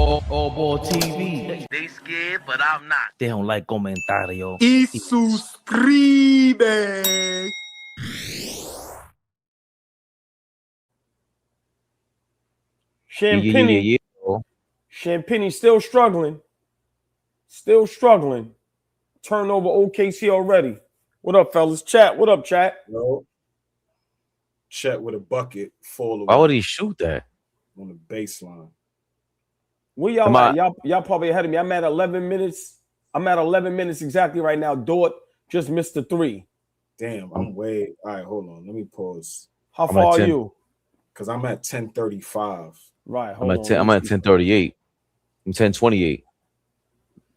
AllBall TV. They scared, but I'm not. They don't like comentario. Y suscribe. Champagne, Champagne still struggling. Still struggling. Turnover OKC already. What up, fellas? Chat. What up, chat? Yo. Chet with a bucket fall away. Why would he shoot that? On the baseline. Where y'all at? Y'all probably ahead of me. I'm at 11 minutes. I'm at 11 minutes exactly right now. Dort just missed the 3. Damn, I'm way. All right, hold on. Let me pause. How far are you? Because I'm at 10:35. Right. I'm at 10:38. I'm 10:28.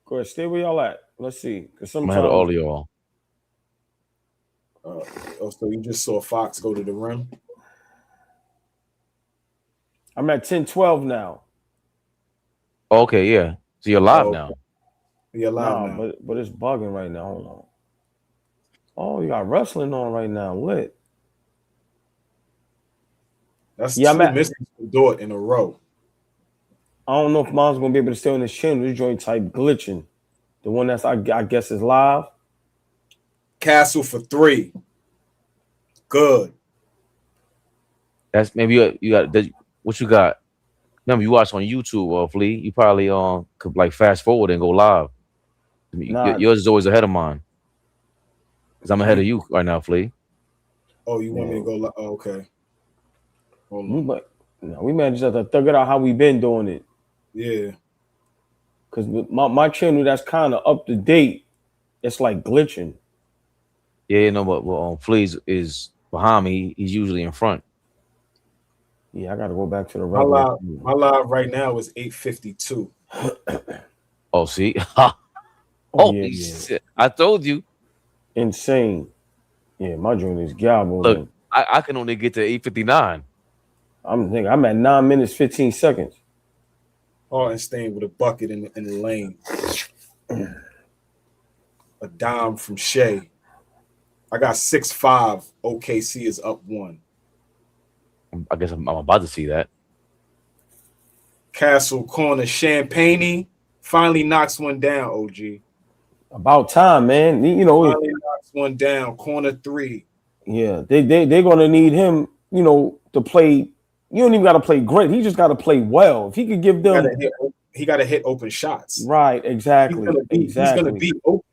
Go ahead. Stay where y'all at. Let's see. Because I'm sometimes ahead of all of y'all. So you just saw Fox go to the rim? I'm at 10:12 now. Okay, yeah. So you're live now. You're live now. But it's bugging right now. Hold on. Oh, you got wrestling on right now. Lit. That's two misses for Dort in a row. I don't know if mine's gonna be able to stay on this channel. This joint type glitching. The one that's I guess is live. Castle for 3. Good. That's maybe you got what you got. Remember, you watch on YouTube, Flea. You probably could like fast forward and go live. Yours is always ahead of mine. Because I'm ahead of you right now, Flea. Oh, you want me to go live? Oh, okay. Hold on. We might just have to figure out how we been doing it. Yeah. Because my channel that's kind of up to date, it's like glitching. Yeah, but Flea is behind me. He's usually in front. Yeah, I got to go back to the regular. My live right now is 8:52. Oh, see? Yeah. I told you. Insane. Yeah, my joint is gobbled. Look, I can only get to 8:59. I'm at 9 minutes, 15 seconds. Hartenstein with a bucket in the lane. A dime from Shea. I got 6-5. OKC is up 1. I guess I'm about to see that. Castle corner. Champagne finally knocks one down, OG. About time, man. Finally knocks one down. Corner 3. Yeah, they're gonna need him, to play. You don't even got to play great. He just got to play well. If he could give them, he got to hit open shots. Right, exactly. He's gonna be open.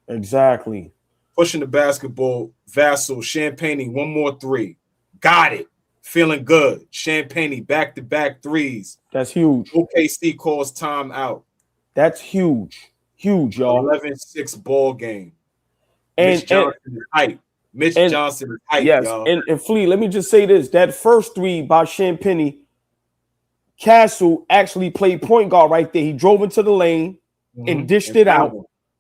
Exactly. Pushing the basketball. Vassal, Champagne, one more 3. Got it. Feeling good. Champagne, back-to-back 3s. That's huge. OKC calls time out. That's huge. Huge, y'all. 11-6 ball game. And Mitch Johnson is hype. Johnson is hype, yes, y'all. And Flea, let me just say this. That first 3 by Champagne, Castle actually played point guard right there. He drove into the lane and dished it out.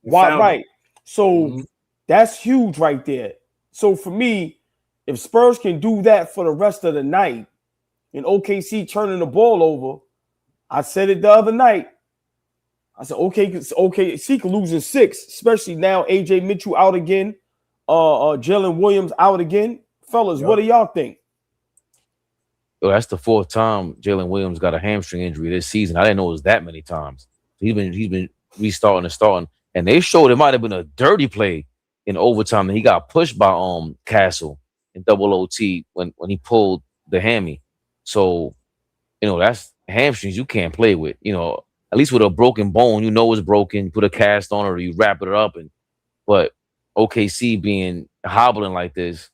Right. So that's huge right there. So for me, if Spurs can do that for the rest of the night and OKC turning the ball over, I said it the other night. I said, OKC can lose in 6, especially now AJ Mitchell out again, Jalen Williams out again. Fellas, what do y'all think? Well, that's the 4th time Jalen Williams got a hamstring injury this season. I didn't know it was that many times. He's been restarting and starting, and they showed it might have been a dirty play in overtime, and he got pushed by Castle in double OT when he pulled the hammy. So, that's hamstrings you can't play with. At least with a broken bone, it's broken. Put a cast on it or you wrap it up. But OKC being hobbling like this,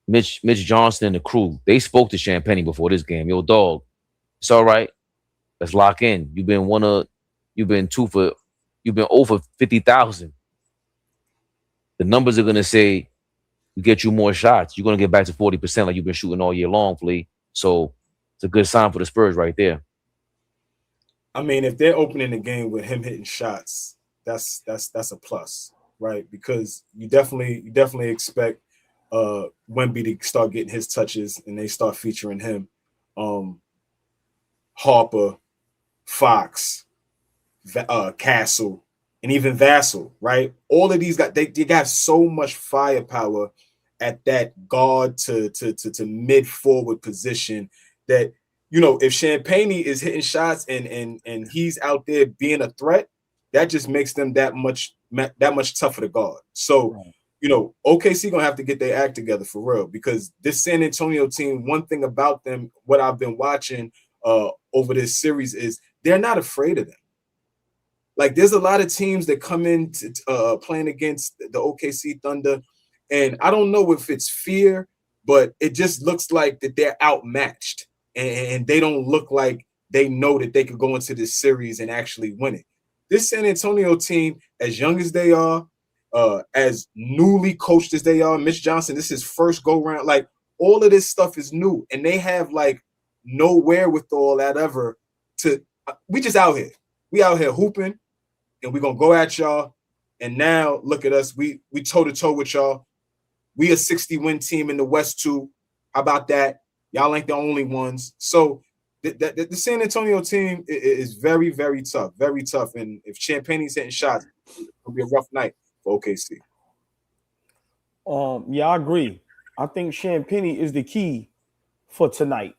Mitch Johnson and the crew, they spoke to Champagne before this game. Yo, dog, it's all right. Let's lock in. You've been over 50,000. The numbers are gonna say we get you more shots. You're gonna get back to 40% like you've been shooting all year long, Flea. So it's a good sign for the Spurs right there. I mean, if they're opening the game with him hitting shots, that's a plus, right? Because you definitely expect Wemby to start getting his touches and they start featuring him. Harper, Fox, Castle, and even Vassal, right? All of these guys, they got so much firepower at that guard to mid forward position that if Champagne is hitting shots and he's out there being a threat, that just makes them that much tougher to guard. So, OKC gonna have to get their act together for real, because this San Antonio team, one thing about them, what I've been watching over this series, is they're not afraid of them. Like, there's a lot of teams that come in to, playing against the OKC Thunder, and I don't know if it's fear, but it just looks like that they're outmatched, and they don't look like they know that they could go into this series and actually win it. This San Antonio team, as young as they are, as newly coached as they are, Mitch Johnson, this is his first go round. Like, all of this stuff is new, and they have like no wherewithal that ever to. We just out here. We out here hooping, and we're gonna go at y'all. And now look at us. We toe to toe with y'all. We a 60-win team in the West too. How about that? Y'all ain't the only ones. So the San Antonio team is very, very tough, very tough. And if Champagne's hitting shots, it'll be a rough night for OKC. Yeah, I agree. I think Champagne is the key for tonight,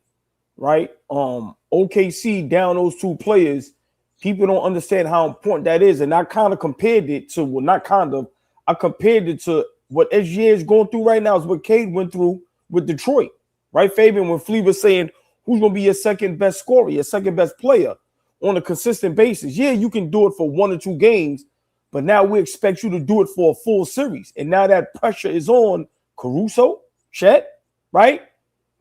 right? OKC down those two players. People don't understand how important that is. And I kind of compared it to, well, not kind of, I compared it to what SGA is going through right now is what Cade went through with Detroit, right, Fabian? When Flea was saying, who's going to be your second best scorer, your second best player on a consistent basis? Yeah, you can do it for 1 or 2 games, but now we expect you to do it for a full series. And now that pressure is on Caruso, Chet, right,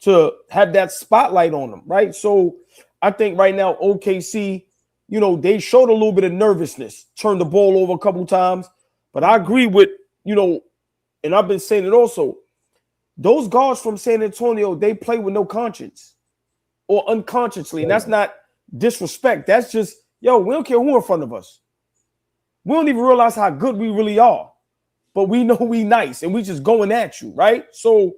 to have that spotlight on them, right? So I think right now OKC, they showed a little bit of nervousness, turned the ball over a couple times. But I agree with, and I've been saying it also, those guards from San Antonio, they play with no conscience or unconsciously. And that's not disrespect. That's just, we don't care who in front of us. We don't even realize how good we really are. But we know we nice and we just going at you, right? So,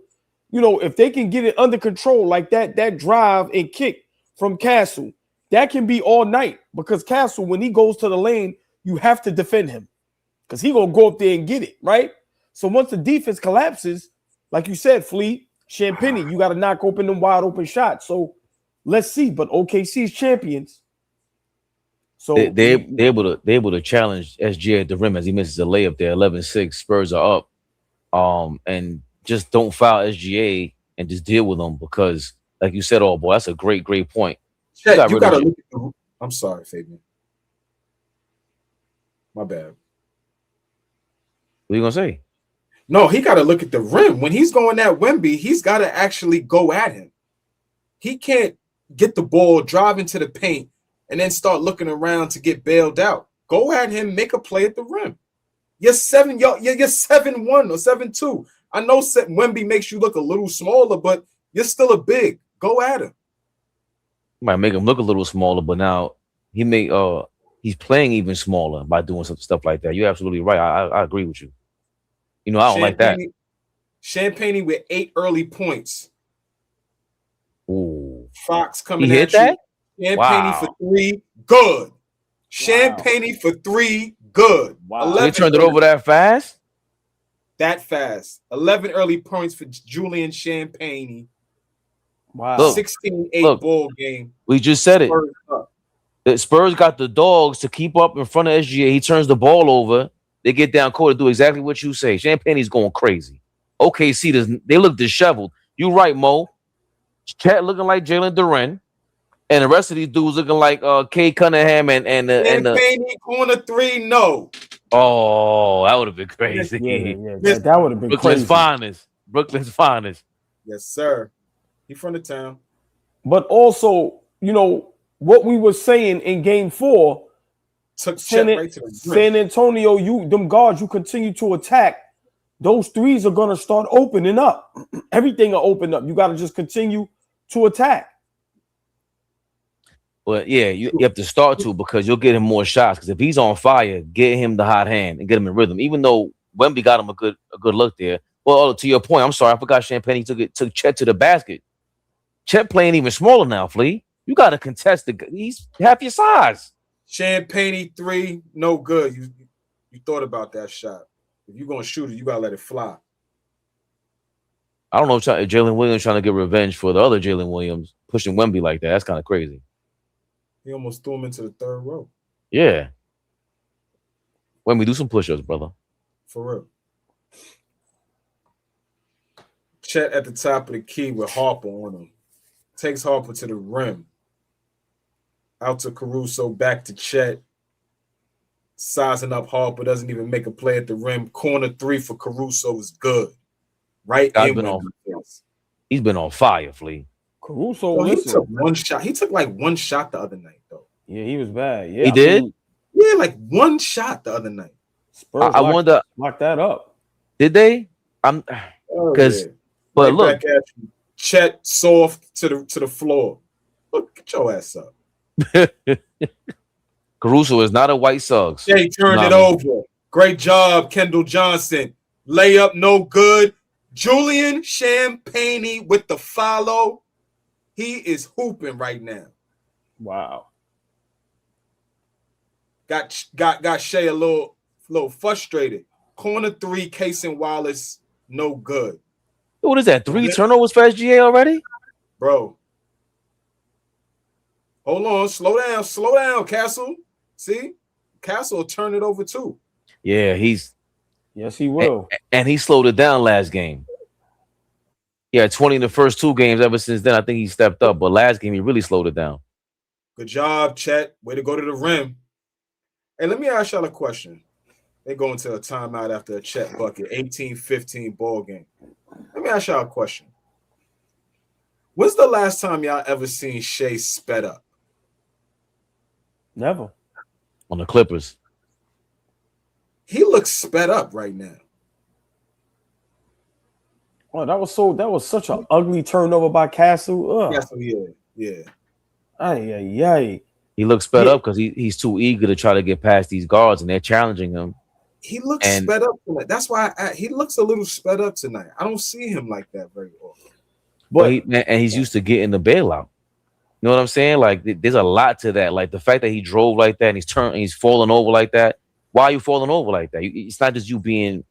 if they can get it under control like that drive and kick from Castle, that can be all night, because Castle, when he goes to the lane, you have to defend him because he's going to go up there and get it, right? So once the defense collapses, like you said, Flea, Champagne, you got to knock open them wide open shots. So let's see. But OKC's champions. So they're able to challenge SGA at the rim as he misses a layup there. 11-6, Spurs are up. And just don't foul SGA and just deal with them, because, like you said, boy, that's a great point. You got to look at the. I'm sorry, Fabian. My bad. What are you gonna say? No, he got to look at the rim. When he's going at Wemby, he's got to actually go at him. He can't get the ball, drive into the paint, and then start looking around to get bailed out. Go at him, make a play at the rim. You're 7-1 or 7-2. I know Wemby makes you look a little smaller, but you're still a big. Go at him. Might make him look a little smaller, but now he's playing even smaller by doing some stuff like that. You're absolutely right. I agree with you. I don't like that. Champagne with 8 early points. Ooh. Fox coming he at hit that? you. Champagne for 3, good. Champagne for 3, good. Wow. So he turned it over that fast? That fast. 11 early points for Julian Champagne. Wow. 16-8 ball game. We just said it. The Spurs got the dogs to keep up in front of SGA. He turns the ball over. They get down court to do exactly what you say. Champagne's going crazy. OKC they look disheveled. You right, Mo. Chet looking like Jalen Duren, and the rest of these dudes looking like Kay Cunningham and Champagne corner 3. No. Oh, that would have been crazy. Yeah, that would have been Brooklyn's crazy. Brooklyn's finest. Yes, sir. He from the town. But also, what we were saying in game 4, San Antonio, them guards, you continue to attack, those threes are going to start opening up. Everything will open up. You got to just continue to attack. But yeah, you have to start to, because you'll get him more shots. Because if he's on fire, get him the hot hand and get him in rhythm. Even though Wemby got him a good look there. Well, to your point, I'm sorry, I forgot Champagne took Chet to the basket. Chet playing even smaller now, Flea. You got to contest he's half your size. Champagne 3, no good. You thought about that shot. If you're gonna shoot it, you gotta let it fly. I don't know if Jalen Williams trying to get revenge for the other Jalen Williams, pushing Wemby like that. That's kind of crazy. He almost threw him into the third row. Yeah. Wemby, do some push-ups, brother. For real. Chet at the top of the key with Harper on him. Takes Harper to the rim. Out to Caruso, back to Chet. Sizing up Harper, doesn't even make a play at the rim. Corner three for Caruso is good. Right in he's been on fire, Flea. Caruso, he took one shot. He took like one shot the other night, though. Yeah, he was bad. Yeah, he did? Yeah, like one shot the other night. Spurs I wonder, lock that up. Did they? I'm because but look, Chet soft to the floor. Look, get your ass up. Caruso is not a White Sox. They turned it over. Great job, Kendall Johnson. Layup, no good. Julian Champagnie with the follow. He is hooping right now. Wow. Got Shea a little frustrated. Corner three, Casey Wallace, no good. What is that? 3 turnovers for SGA already? Bro. Hold on, slow down, Castle. See? Castle will turn it over too. Yeah, yes, he will. And he slowed it down last game. Yeah, 20 in the first 2 games. Ever since then, I think he stepped up. But last game, he really slowed it down. Good job, Chet. Way to go to the rim. Hey, let me ask y'all a question. They go into a timeout after a Chet bucket, 18-15 ball game. Let me ask y'all a question. When's the last time y'all ever seen Shea sped up? Never. On the Clippers. He looks sped up right now. Oh, that was such an ugly turnover by Castle. Ugh. Castle, yeah. Ay. He looks sped up because he's too eager to try to get past these guards, and they're challenging him. He looks sped up tonight. That's why he looks a little sped up tonight. I don't see him like that very often. But he's used to getting the bailout. You know what I'm saying? Like, there's a lot to that. Like, the fact that he drove like that and he's falling over like that. Why are you falling over like that? It's not just you being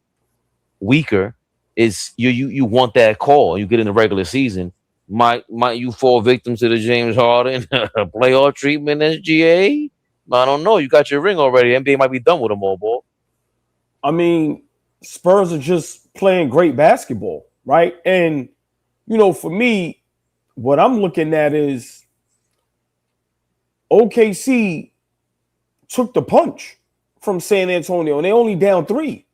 weaker. It's you want that call. You get in the regular season. Might you fall victim to the James Harden playoff treatment as GA? I don't know. You got your ring already. NBA might be done with them all, boy. I mean, Spurs are just playing great basketball, right? And, for me, what I'm looking at is OKC took the punch from San Antonio, and they only down 3.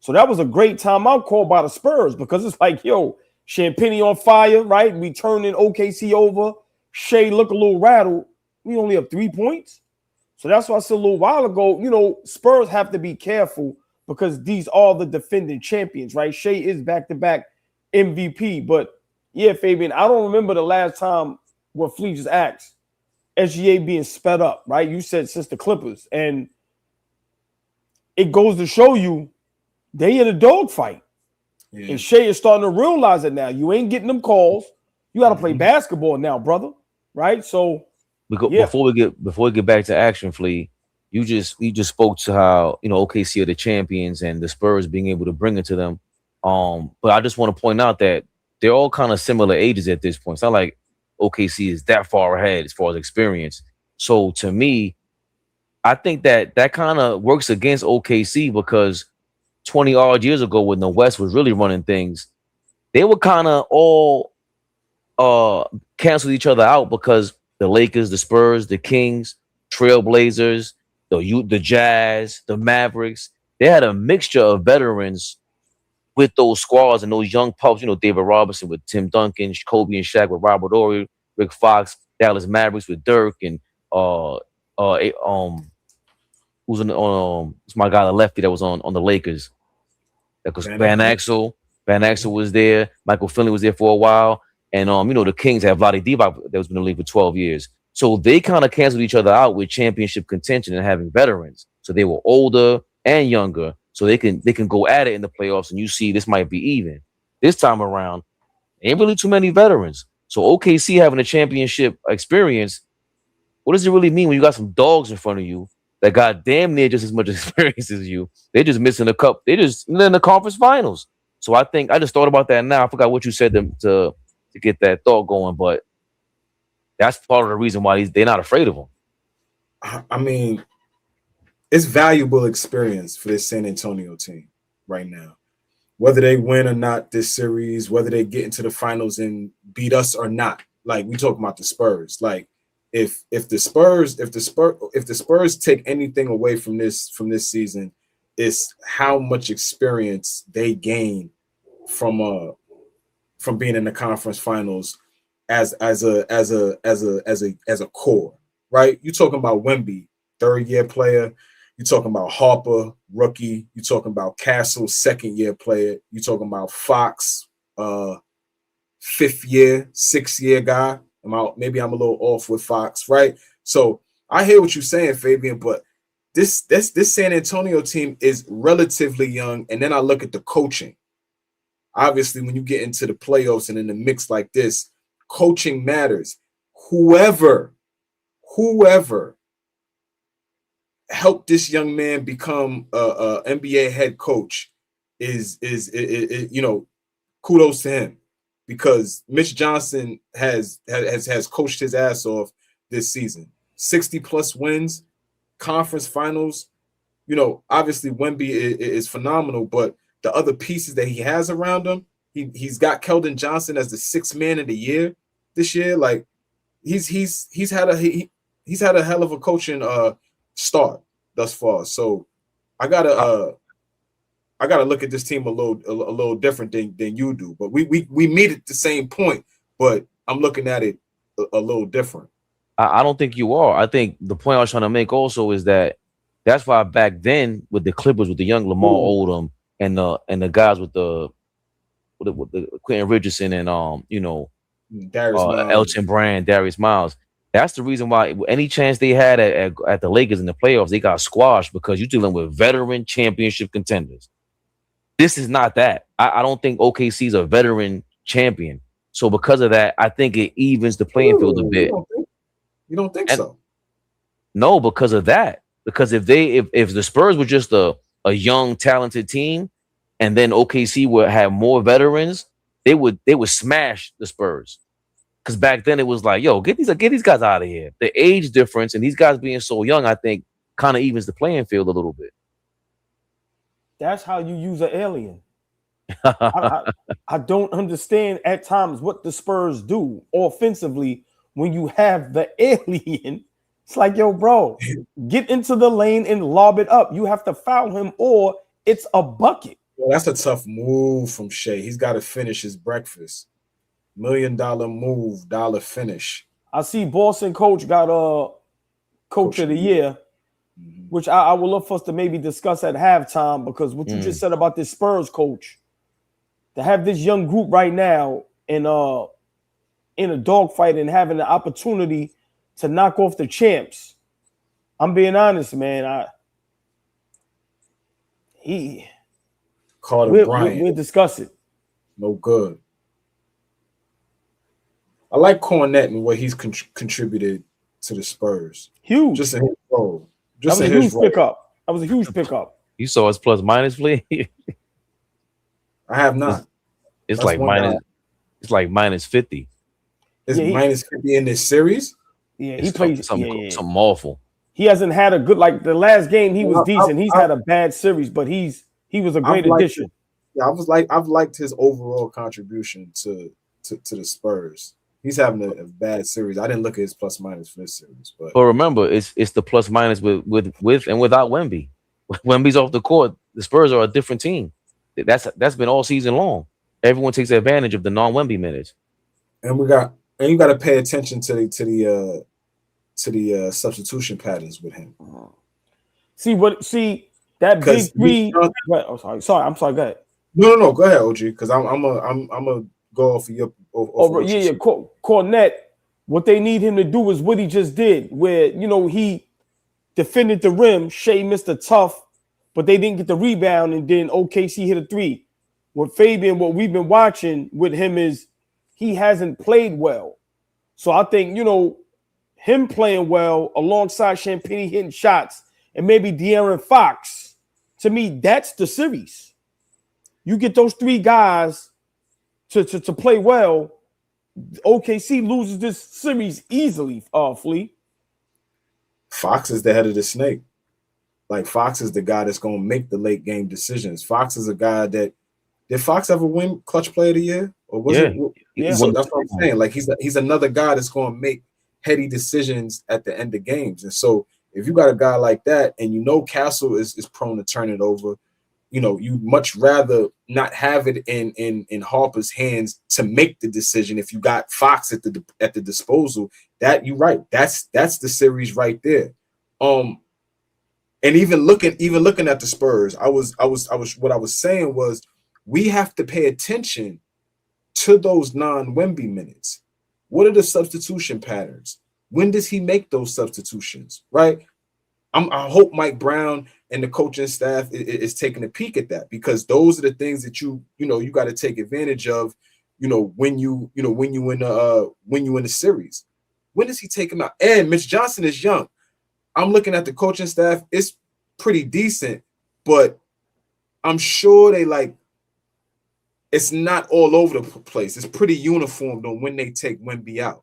So that was a great timeout call by the Spurs because it's like, Champagnie on fire, right? We turning OKC over. Shea look a little rattled. We only have 3 points. So that's why I said a little while ago, Spurs have to be careful because these are the defending champions, right? Shea is back-to-back MVP. But, yeah, Fabian, I don't remember the last time what Flea just asked. SGA being sped up, right? You said since the Clippers. And it goes to show you they in a dogfight. Yeah. And Shea is starting to realize it now. You ain't getting them calls. You got to play basketball now, brother. Right? So before we get back to action, Flea, we just spoke to how OKC are the champions and the Spurs being able to bring it to them. But I just want to point out that they're all kind of similar ages at this point. It's not like OKC is that far ahead as far as experience. So to me, I think that kind of works against OKC because 20 odd years ago when the West was really running things, they were kind of all cancel each other out because the Lakers, the Spurs, the Kings, Trailblazers, the Jazz, the Mavericks, they had a mixture of veterans with those squads and those young pups, David Robinson with Tim Duncan, Kobe and Shaq with Robert Horry, Rick Fox, Dallas Mavericks with Dirk, and who's it's my guy, the lefty that was on the Lakers. That was Van Axel. Van Axel was there. Michael Finley was there for a while. And the Kings have Vlade Divac that was in the league for 12 years. So they kind of canceled each other out with championship contention and having veterans. So they were older and younger. So they can go at it in the playoffs, and you see this might be even. This time around, ain't really too many veterans. So OKC having a championship experience, what does it really mean when you got some dogs in front of you that got damn near just as much experience as you? They're just missing a cup. They're just in the conference finals. So I just thought about that now. I forgot what you said to get that thought going, but That's part of the reason why they're not afraid of him. I mean, it's valuable experience for this San Antonio team right now. Whether they win or not this series, whether they get into the finals and beat us or not. Like we talking about the Spurs. Like if the Spurs take anything away from this season, it's how much experience they gain from being in the conference finals as a core, right? You talking about Wemby, third-year player. You're talking about Harper, rookie. You're talking about Castle, second-year player. You're talking about Fox, fifth-year, sixth-year guy. Maybe I'm a little off with Fox, right? So I hear what you're saying, Fabian, but this San Antonio team is relatively young, and then I look at the coaching. Obviously, when you get into the playoffs and in the mix like this, coaching matters. Whoever helped this young man become a NBA head coach is kudos to him, because Mitch Johnson has coached his ass off this season. 60+ wins, conference finals. Obviously Wemby is phenomenal, but the other pieces that he has around him, he's got Keldon Johnson as the sixth man of the year this year. Like he's had a hell of a coaching start thus far. So I gotta look at this team a little different than you do. But we meet at the same point, but I'm looking at it a little different. I don't think you are. I think the point I was trying to make also is that's why back then with the Clippers, with the young Lamar Odom and the guys with the Quentin Richardson and Elton Brand, Darius Miles. That's the reason why any chance they had at the Lakers in the playoffs, they got squashed, because you're dealing with veteran championship contenders. This is not that. I don't think OKC is a veteran champion. So because of that, I think it evens the playing field a bit. You don't think so? No, because of that. Because if the Spurs were just a young, talented team, and then OKC would have more veterans, they would smash the Spurs. Because back then it was like, yo, get these guys out of here. The age difference and these guys being so young, I think, kind of evens the playing field a little bit. That's how you use an alien. I don't understand at times what the Spurs do offensively when you have the alien. It's like, yo, bro, get into the lane and lob it up. You have to foul him or it's a bucket. Well, that's a tough move from Shea. He's got to finish his breakfast. $1 million move, dollar finish. I see Boston coach got coach of the year, which I would love for us to maybe discuss at halftime, because what you just said about this Spurs coach, to have this young group right now in a dogfight and having the opportunity to knock off the champs. I'm being honest, man. Carter Bryant. We'll discuss it. No good. I like Cornette and what he's contributed to the Spurs. Huge. Just in his role. That was a huge pickup. That was a huge pickup. You saw his plus minus play? I have not. It's like minus 50. It's minus 50 in this series? Yeah, he plays something awful. He hasn't had a good, like the last game he was decent. He's had a bad series, but he was a great addition. I've liked his overall contribution to the Spurs. He's having a bad series. I didn't look at his plus minus for this series, but remember, it's the plus minus with and without Wemby. When Wemby's off the court, the Spurs are a different team. That's been all season long. Everyone takes advantage of the non-Wemby minutes. And you got to pay attention to the substitution patterns with him. See that big three. I'm sorry. Go ahead. No. Go ahead, OG. Because I'm a go off of your. Cornette. What they need him to do is what he just did, where he defended the rim. Shea missed a tough, but they didn't get the rebound, and then OKC hit a three. What we've been watching with him is he hasn't played well. So I think, him playing well alongside Champagnie hitting shots and maybe De'Aaron Fox, to me, that's the series. You get those three guys to play well, OKC loses this series easily, Flea. Fox is the head of the snake. Like, Fox is the guy that's going to make the late game decisions. Fox is a guy that did Fox ever win Clutch Player of the Year, or was it? Yeah. So that's what I'm saying. Like, he's another guy that's going to make heady decisions at the end of games. And so if you got a guy like that, and Castle is prone to turn it over, you much rather not have it in Harper's hands to make the decision. If you got Fox at the disposal, that you're right. That's the series right there. And even looking at the Spurs, what I was saying was we have to pay attention to those non-Wemby minutes. What are the substitution patterns? When does he make those substitutions? Right. I hope Mike Brown and the coaching staff is taking a peek at that, because those are the things that you got to take advantage of. When you in the series. When does he take him out? And Mitch Johnson is young. I'm looking at the coaching staff. It's pretty decent, but I'm sure it's not all over the place. It's pretty uniform on when they take Wemby out.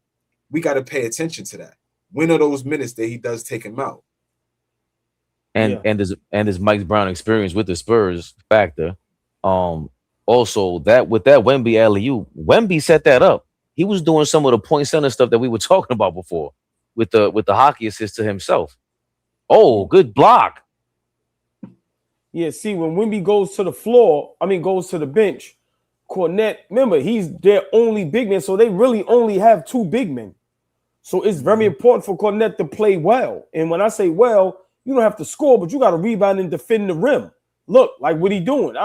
We got to pay attention to that. When are those minutes that he does take him out? And his Mike Brown experience with the Spurs factor. Also that with that Wemby alley-oop, Wemby set that up. He was doing some of the point center stuff that we were talking about before with the hockey assist to himself. Oh, good block. Yeah, see, when Wemby goes to the bench, Kornet, remember, he's their only big man, so they really only have two big men. So it's very important for Kornet to play well. And when I say well, you don't have to score, but you got to rebound and defend the rim. Look, like what he doing.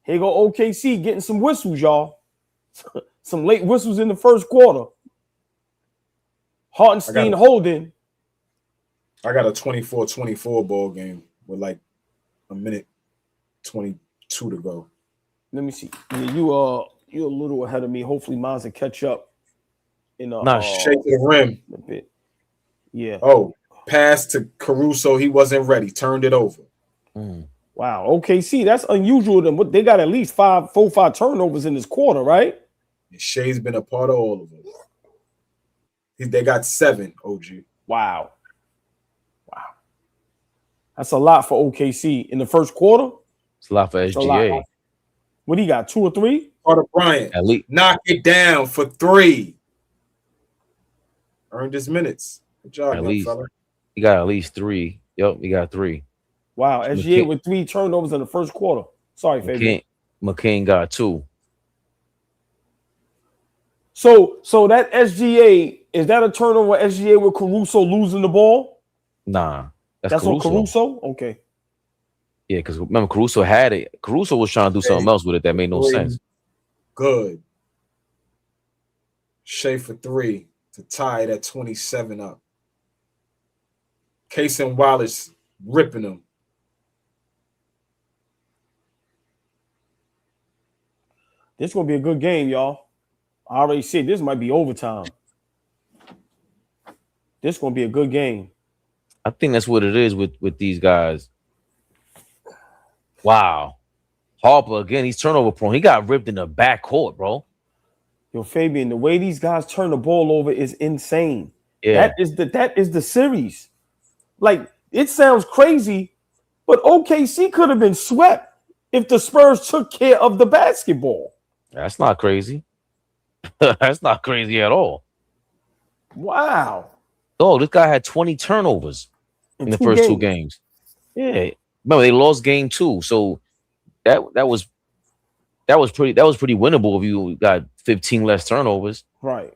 Here go OKC getting some whistles, y'all. Some late whistles in the first quarter. Hartenstein holding. I got a 24-24 ball game with like a minute 22 to go. Let me see. Yeah, you're a little ahead of me. Hopefully, mine will catch up. In shake the rim. A bit. Yeah. Oh, pass to Caruso. He wasn't ready. Turned it over. Wow. OKC, that's unusual. They got at least 4 or 5 turnovers in this quarter, right? Shea's been a part of all of it. They got 7. OG. Wow. That's a lot for OKC in the first quarter. It's a lot for SGA. What do you got? 2 or 3? Carter Bryant. At least knock it down for 3. Earned his minutes. Good job, young fella. He got at least 3. Yep, he got 3. Wow, SGA with 3 turnovers in the first quarter. Sorry, Fabian. McCain got 2. So that SGA, is that a turnover SGA with Caruso losing the ball? Nah. That's on Caruso? Okay. Yeah, because remember, Caruso had it. Caruso was trying to do something else with it that made no sense. Good. Shea for 3 to tie it at 27 up. Case and Wallace ripping him. This is going to be a good game, y'all. I already said this might be overtime. This is going to be a good game. I think that's what it is with these guys. Wow. Harper, again, he's turnover prone. He got ripped in the backcourt, bro. Yo, Fabian, the way these guys turn the ball over is insane. Yeah. That is the series. Like, it sounds crazy, but OKC could have been swept if the Spurs took care of the basketball. That's not crazy. That's not crazy at all. Wow. Oh, this guy had 20 turnovers in the first 2 games. Yeah. Remember, they lost game 2. So that was pretty winnable if you got 15 less turnovers. Right.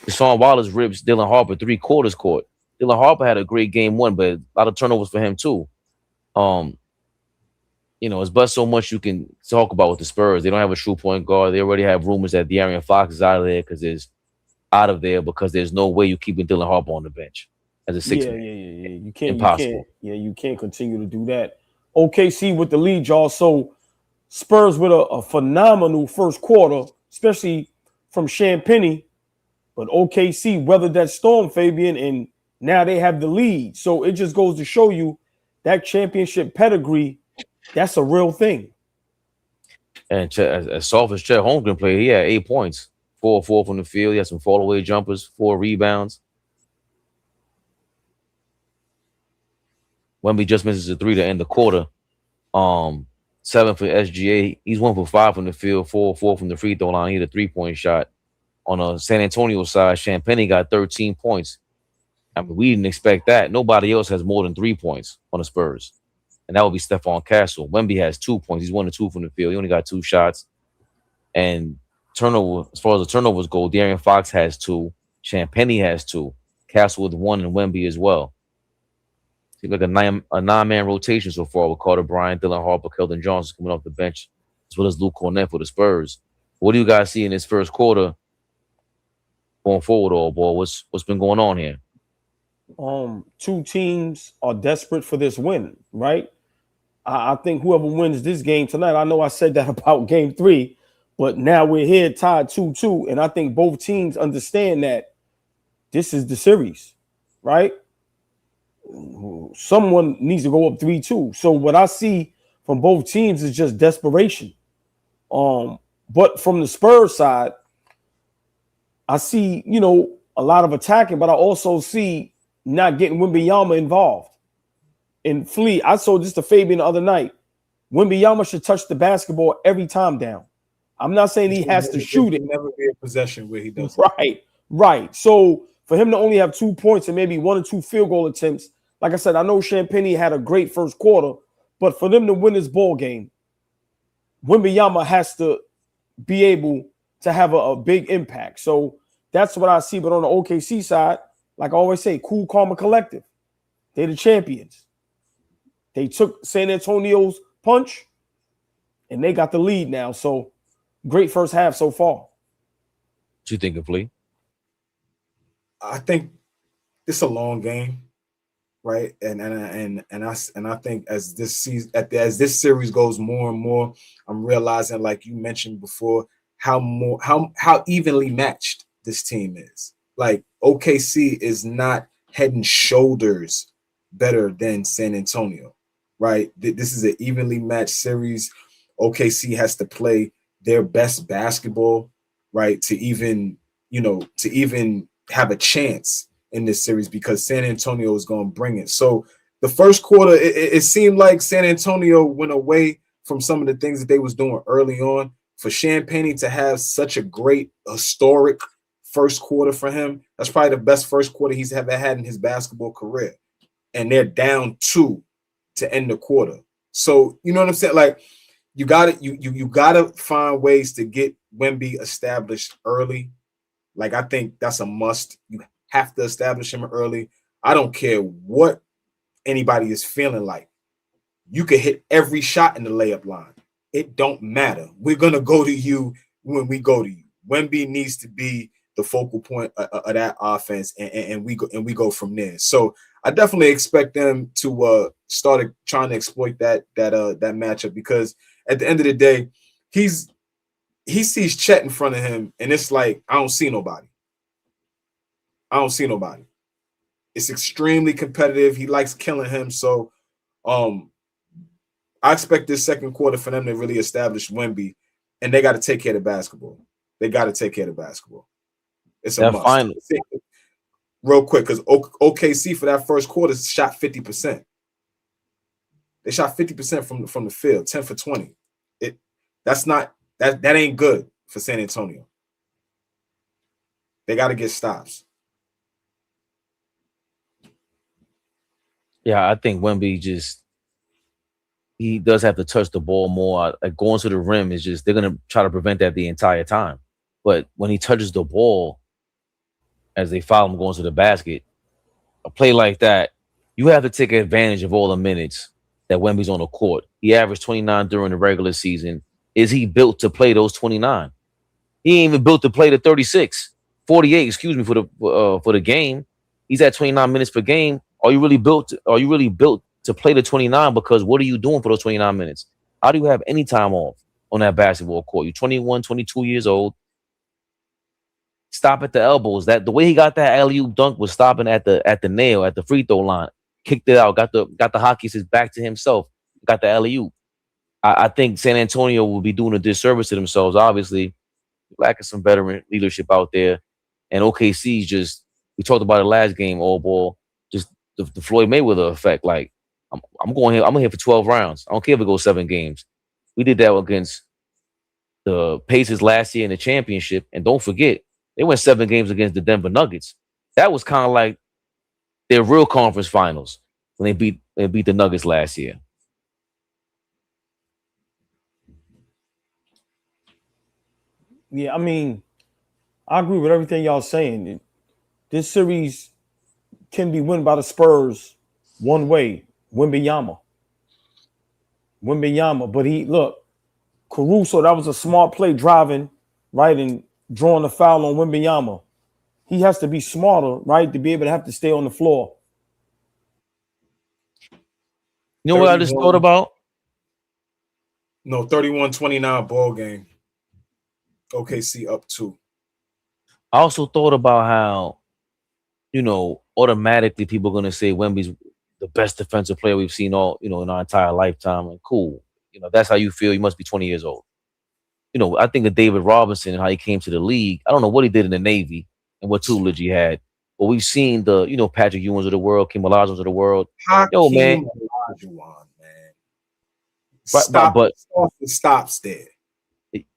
Deshaun Wallace rips Dylan Harper 3 quarters court. Dylan Harper had a great game 1, but a lot of turnovers for him too. It's but so much you can talk about with the Spurs. They don't have a true point guard. They already have rumors that De'Aaron Fox is out of there because there's no way you're keeping Dylan Harper on the bench as a 6 man. Yeah. You can't. Impossible. You can't continue to do that. OKC with the lead, y'all. So Spurs with a phenomenal first quarter, especially from Champagnie. But OKC weathered that storm, Fabian, and now they have the lead. So it just goes to show you that championship pedigree, that's a real thing. And as soft as Chet Holmgren played, he had 8 points, 4-4 from the field. He had some fall away jumpers, 4 rebounds. Wemby just misses a 3 to end the quarter. 7 for SGA. He's 1 for 5 from the field, 4-4 from the free throw line. He had a 3-point shot. On a San Antonio side, Champagnie got 13 points. I mean, we didn't expect that. Nobody else has more than 3 points on the Spurs. And that would be Stephon Castle. Wemby has 2 points. He's 1 or 2 from the field. He only got 2 shots. And turnover, as far as the turnovers go, De'Aaron Fox has 2. Champagnie has 2. Castle with 1 and Wemby as well. Seems like a 9-man rotation so far with Carter Bryant, Dylan Harper, Keldon Johnson coming off the bench, as well as Luke Cornett for the Spurs. What do you guys see in this first quarter going forward, AllBall? What's been going on here? 2 teams are desperate for this win, right? I think whoever wins this game tonight, I know I said that about game 3, but now we're here tied 2-2, and I think both teams understand that this is the series, right? Someone needs to go up 3-2. So what I see from both teams is just desperation. But from the Spurs side, I see, a lot of attacking, but I also see not getting Wembanyama involved. And Flea, I saw this to Fabian the other night. Wembanyama should touch the basketball every time down. I'm not saying he has to shoot it. Never be a possession where he does. Right. So for him to only have 2 points and maybe 1 or 2 field goal attempts, like I said, I know Champagnie had a great first quarter, but for them to win this ball game, Wembanyama has to be able to have a big impact. So that's what I see. But on the OKC side, like I always say, cool, calm, and collective. They're the champions. They took San Antonio's punch, and they got the lead now. So great first half so far. What you think, Flea? I think it's a long game, right? And I think as this season, as this series goes more and more, I'm realizing, like you mentioned before, how evenly matched this team is. Like OKC is not head and shoulders better than San Antonio, right? This is an evenly matched series. OKC has to play their best basketball, right, to even have a chance in this series, because San Antonio is going to bring it. So the first quarter, it seemed like San Antonio went away from some of the things that they was doing early on. For Champagnie to have such a great historic first quarter for him, that's probably the best first quarter he's ever had in his basketball career. And they're down 2 to end the quarter. So you know what I'm saying? Like you gotta find ways to get Wemby established early. Like I think that's a must. You have to establish him early. I don't care what anybody is feeling like. You could hit every shot in the layup line. It don't matter. We're gonna go to you when we go to you. Wemby needs to be the focal point of that offense, and we go from there. So I definitely expect them to start trying to exploit that matchup, because at the end of the day, he sees Chet in front of him, and it's like I don't see nobody. It's extremely competitive. He likes killing him. So I expect this second quarter for them to really establish Wemby, and they got to take care of basketball. It's a must. Finally. Real quick, because OKC for that first quarter shot 50%. They shot 50% from the field, 10 for 20. That ain't good for San Antonio. They got to get stops. Yeah, I think Wemby he does have to touch the ball more. Like going to the rim is they're going to try to prevent that the entire time. But when he touches the ball, as they foul him going to the basket, a play like that, you have to take advantage of all the minutes that Wemby's on the court. He averaged 29 during the regular season. Is he built to play those 29? He ain't even built to play the 48, for the game. He's at 29 minutes per game. Are you really built to play the 29? Because what are you doing for those 29 minutes? How do you have any time off on that basketball court? You're 21, 22 years old. Stop at the elbows. That the way he got that alley-oop dunk was stopping at the nail, at the free throw line. Kicked it out, got the hockey sticks back to himself, got the alley-oop. I think San Antonio will be doing a disservice to themselves, obviously, lacking some veteran leadership out there. And OKC just, we talked about it last game, all ball, just the Floyd Mayweather effect. Like, I'm going here, I'm here for 12 rounds. I don't care if it goes 7 games. We did that against the Pacers last year in the championship. And don't forget, they went 7 games against the Denver Nuggets. That was kind of like their real conference finals when they beat the Nuggets last year. Yeah, I mean, I agree with everything y'all saying. This series can be won by the Spurs one way, Wembanyama. But Caruso, that was a smart play driving, right, and drawing the foul on Wembanyama. He has to be smarter, right, to be able to have to stay on the floor. You know what I just thought about? No, 31-29 ball game. OKC up 2. I also thought about how, automatically people are going to say Wemby's the best defensive player we've seen in our entire lifetime. And cool. That's how you feel. You must be 20 years old. I think of David Robinson and how he came to the league. I don't know what he did in the Navy and what tutelage he had, but we've seen the, Patrick Ewings of the world, Kim Olajuwons of the world. Man. Stops there.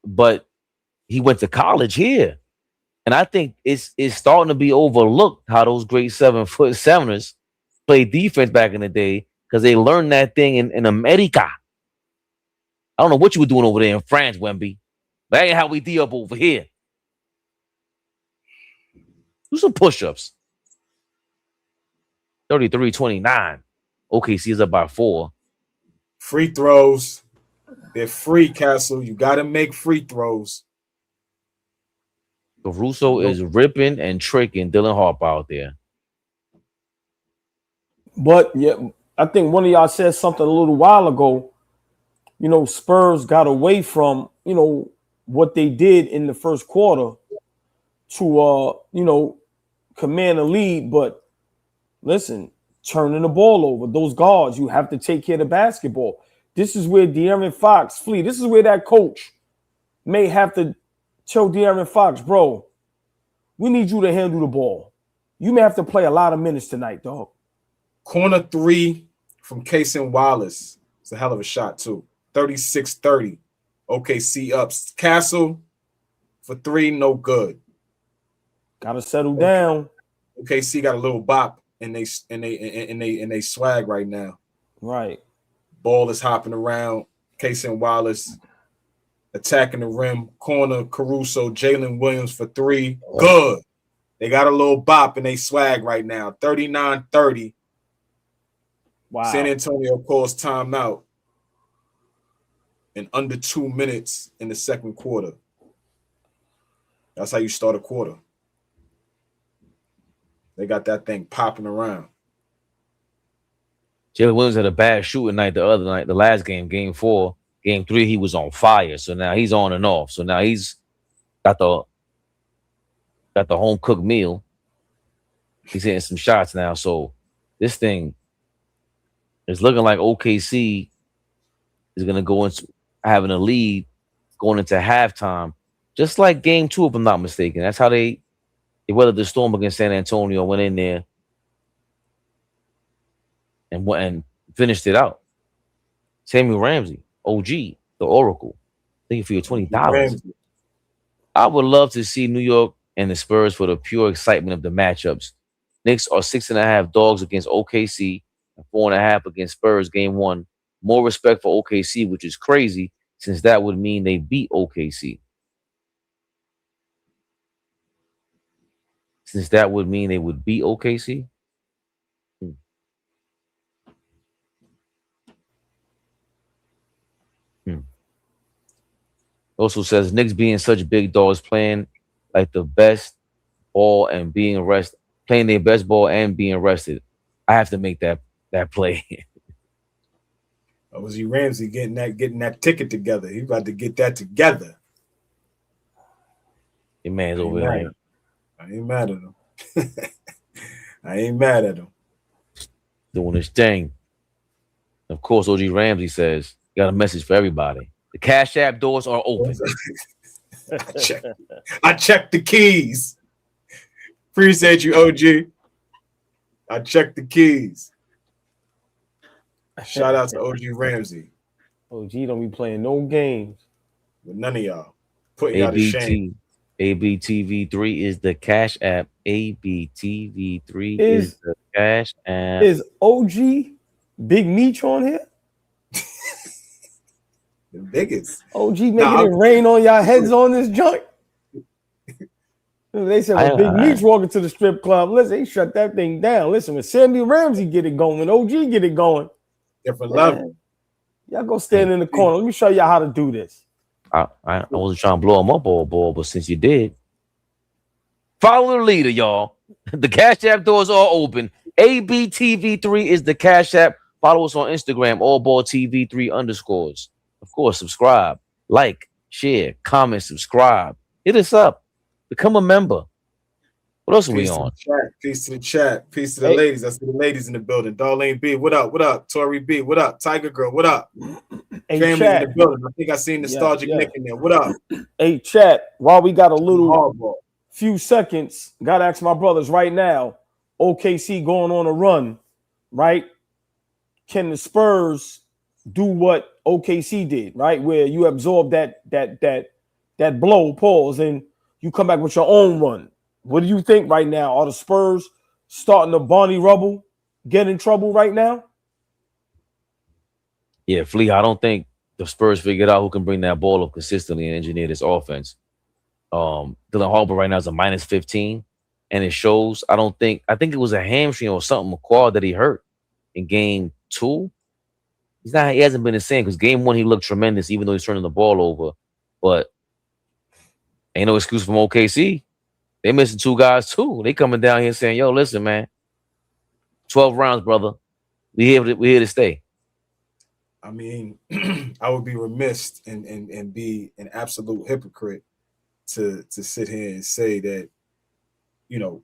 But he went to college here. And I think it's starting to be overlooked how those great 7'7" played defense back in the day because they learned that thing in America. I don't know what you were doing over there in France, Wemby. That ain't how we D up over here. Do some push-ups. 33-29. OKC is up by 4. Free throws. They're free, Castle. You got to make free throws. Caruso is ripping and tricking Dylan Harper out there. But yeah, I think one of y'all said something a little while ago. Spurs got away from, what they did in the first quarter to, command a lead. But listen, turning the ball over, those guards, you have to take care of the basketball. This is where De'Aaron Fox flee. This is where that coach may have to tell De'Aaron Fox, bro, we need you to handle the ball. You may have to play a lot of minutes tonight, dog. Corner 3 from Cason Wallace. It's a hell of a shot, too. 36-30. OKC ups. Castle for 3, no good. Gotta settle down. OKC got a little bop and they swag right now. Right. Ball is hopping around. Cason Wallace attacking the rim. Corner Caruso, Jalen Williams for 3. Good. They got a little bop and they swag right now. 39-30. Wow. San Antonio calls timeout in under 2 minutes in the second quarter. That's how you start a quarter. They got that thing popping around. Jalen Williams had a bad shooting night the other night, the last game, game 4. Game 3, he was on fire. So now he's on and off. So now he's got the home cooked meal. He's hitting some shots now. So this thing is looking like OKC is going to go into having a lead going into halftime, just like game 2, if I'm not mistaken. That's how they weathered the storm against San Antonio, went in there and finished it out. Samuel Ramsey, OG, the Oracle. Thank you for your $20. I would love to see New York and the Spurs for the pure excitement of the matchups. Knicks are 6.5 dogs against OKC and 4.5 against Spurs game 1. More respect for OKC, which is crazy since that would mean they beat OKC. Since that would mean they would beat OKC. Also says Knicks being such big dogs, playing like the best ball and being arrested, playing their best ball and being arrested. I have to make that play. Was Ramsey getting that ticket together? He about to get that together. Your man's over there. I ain't mad at him. I ain't mad at him. Doing his thing. Of course, OG Ramsey says, got a message for everybody. The Cash App doors are open. I checked the keys. Appreciate you, OG. I checked the keys. Shout out to OG Ramsey. OG don't be playing no games with none of y'all. Putting y'all to shame. ABTV3 is the Cash App. ABTV3 is the Cash App. Is OG Big Meech on here? The biggest. OG making it rain on y'all heads on this joint. They said when Big Meech walking to the strip club, listen, they shut that thing down. Listen, when Sammy Ramsey get it going, when OG get it going, different level. Y'all go stand in the corner. Let me show y'all how to do this. I wasn't trying to blow him up, ball, but since you did, follow the leader, y'all. The Cash App doors are open. ABTV3 is the Cash App. Follow us on Instagram, AllBall TV 3_. Of course, subscribe, like, share, comment, subscribe. Hit us up. Become a member. What else are we on? Peace to the chat. Peace to the ladies. I see the ladies in the building. Darlene B, what up? What up? Tori B, what up? Tiger Girl, what up? Family in the building. I think I seen Nostalgic Nick in there. What up? Hey, chat. While we got a little few seconds, gotta ask my brothers right now. OKC going on a run, right? Can the Spurs do what OKC did, right? Where you absorb that blow, pause, and you come back with your own run. What do you think right now? Are the Spurs starting to Barney Rubble get in trouble right now? Yeah, Flea, I don't think the Spurs figured out who can bring that ball up consistently and engineer this offense. Dylan Harper right now is a -15, and it shows. I think it was a hamstring or something, a quad that he hurt in game 2. He hasn't been the same because game 1 he looked tremendous, even though he's turning the ball over. But ain't no excuse from OKC. They missing 2 guys too. They coming down here saying, "Yo, listen, man, 12 rounds, brother. We here to stay." I mean, I would be remiss and be an absolute hypocrite to sit here and say that, you know,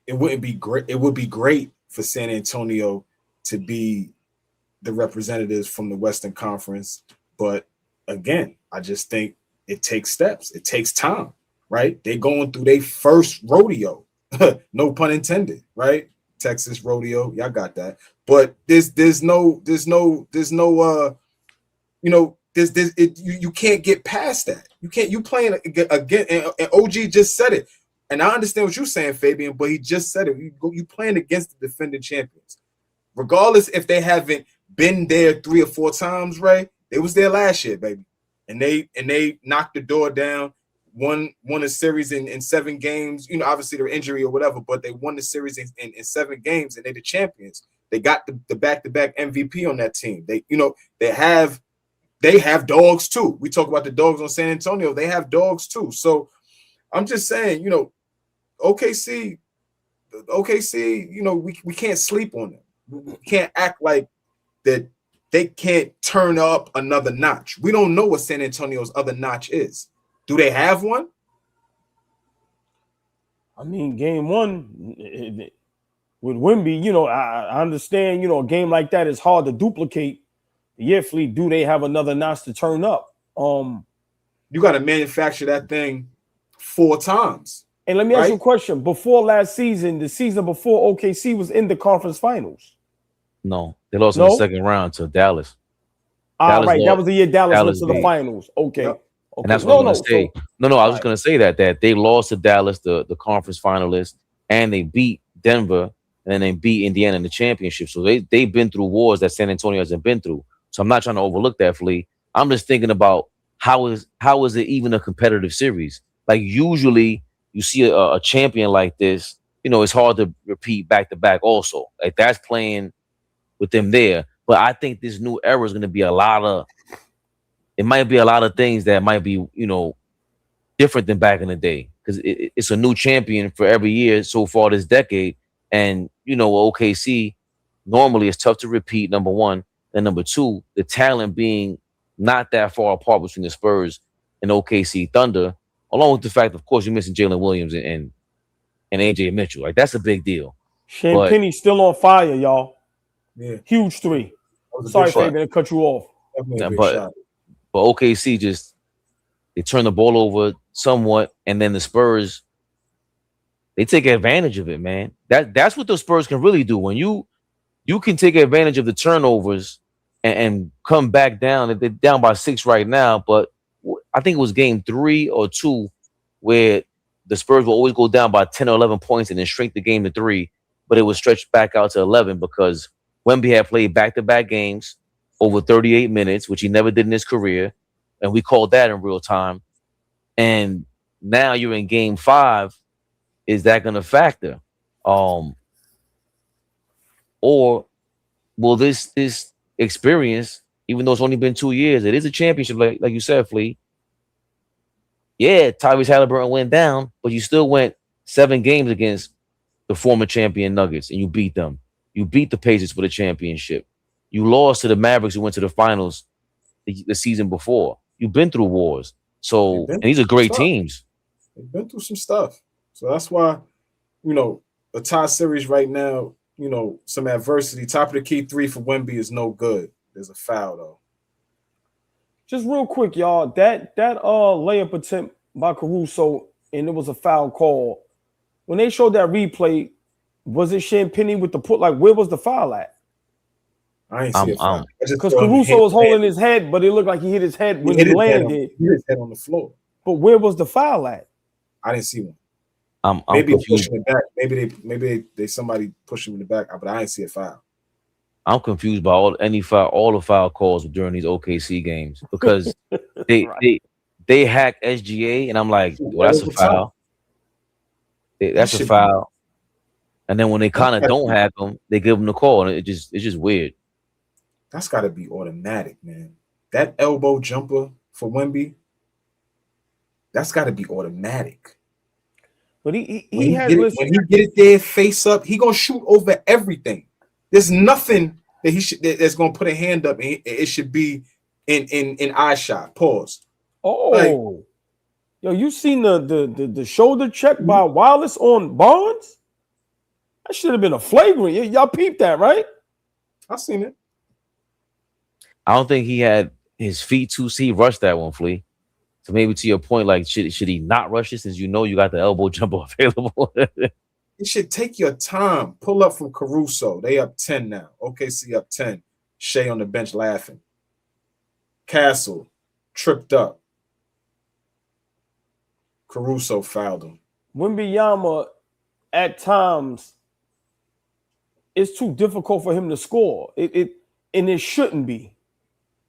it wouldn't be great. It would be great for San Antonio to be the representatives from the Western Conference, but again, I just think it takes steps. It takes time. Right? They going through their first rodeo. No pun intended, right? Texas rodeo. Y'all got that. But there's no you can't get past that. You playing again, and OG just said it. And I understand what you're saying, Fabian, but he just said it. You playing against the defending champions. Regardless if they haven't been there 3 or 4 times, right? They was there last year, baby. And they knocked the door down. Won a series in 7 games. You know, obviously their injury or whatever, but they won the series in 7 games, and they're the champions. They got the back-to-back MVP on that team. They have dogs too. We talk about the dogs on San Antonio. They have dogs too. So I'm just saying, OKC, we can't sleep on them. We can't act like that they can't turn up another notch. We don't know what San Antonio's other notch is. Do they have one? I mean, game 1 with Wemby, I understand, a game like that is hard to duplicate. Yeah, Fleet, do they have another notch to turn up? You got to manufacture that thing 4 times. And let me ask you a question. Before last season, the season before, OKC was in the conference finals. No, they lost in the second round to Dallas. Right. That was the year Dallas went to the finals. Okay. Yep. Okay. And that's what I was going to say. No, I was just going to say that they lost to Dallas, the conference finalists, and they beat Denver, and then they beat Indiana in the championship. So they've been through wars that San Antonio hasn't been through. So I'm not trying to overlook that, Flea. I'm just thinking about how is it even a competitive series? Like usually you see a champion like this, it's hard to repeat back to back also. Like that's playing with them there. But I think this new era is going to be it might be a lot of things that might be, different than back in the day because it's a new champion for every year so far this decade. And, OKC normally it's tough to repeat, number one. And number two, the talent being not that far apart between the Spurs and OKC Thunder, along with the fact, of course, you're missing Jalen Williams and AJ Mitchell. Like, that's a big deal. Shane Penny's still on fire, y'all. Yeah. Huge 3. Sorry, Fabian, to cut you off. But OKC just They turn the ball over somewhat, and then the Spurs, they take advantage of it, man. That's what the Spurs can really do. When you can take advantage of the turnovers and come back down. They're down by 6 right now, but I think it was game 3 or 2 where the Spurs will always go down by 10 or 11 points and then shrink the game to 3, but it was stretched back out to 11 because Wemby had played back-to-back games over 38 minutes, which he never did in his career, and we called that in real time. And now you're in game 5. Is that going to factor? Or will this experience, even though it's only been 2 years, it is a championship, like you said, Flea. Yeah, Tyrese Halliburton went down, but you still went 7 games against the former champion Nuggets, and you beat them. You beat the Pacers for the championship. You lost to the Mavericks, who went to the finals the season before. You've been through wars. So, and these are great teams. They've been through some stuff. So that's why, a tie series right now, some adversity. Top of the key 3 for Wemby is no good. There's a foul, though. Just real quick, y'all. That layup attempt by Caruso, and it was a foul call. When they showed that replay, was it Champagnie with the put? Like, where was the foul at? I ain't see it. Because Caruso was holding his head, but it looked like he hit his head when he landed. He hit his head on the floor. But where was the foul at? I didn't see one. Maybe pushing it back. Maybe they somebody pushed him in the back, but I didn't see a foul. I'm confused by all the foul calls during these OKC games because they hack SGA, and I'm like, well, that's a foul. That's a foul. And then when they kind of don't hack them, they give them the call, and it's just weird. That's got to be automatic, man. That elbow jumper for Wemby, that's got to be automatic. But when he get it there face up, he gonna shoot over everything. There's nothing that that's gonna put a hand up, and it should be in eye shot. Pause. Oh, yo, you seen the shoulder check by Wallace on Barnes? That should have been a flagrant. Y'all peeped that, right? I seen it. I don't think he had his feet too. He rushed that one, Flea. So maybe to your point, like should he not rush it since you got the elbow jumper available? You should take your time. Pull up from Caruso. They up 10 now. OKC up 10. Shea on the bench laughing. Castle tripped up. Caruso fouled him. Wembanyama, at times, it's too difficult for him to score. It shouldn't be.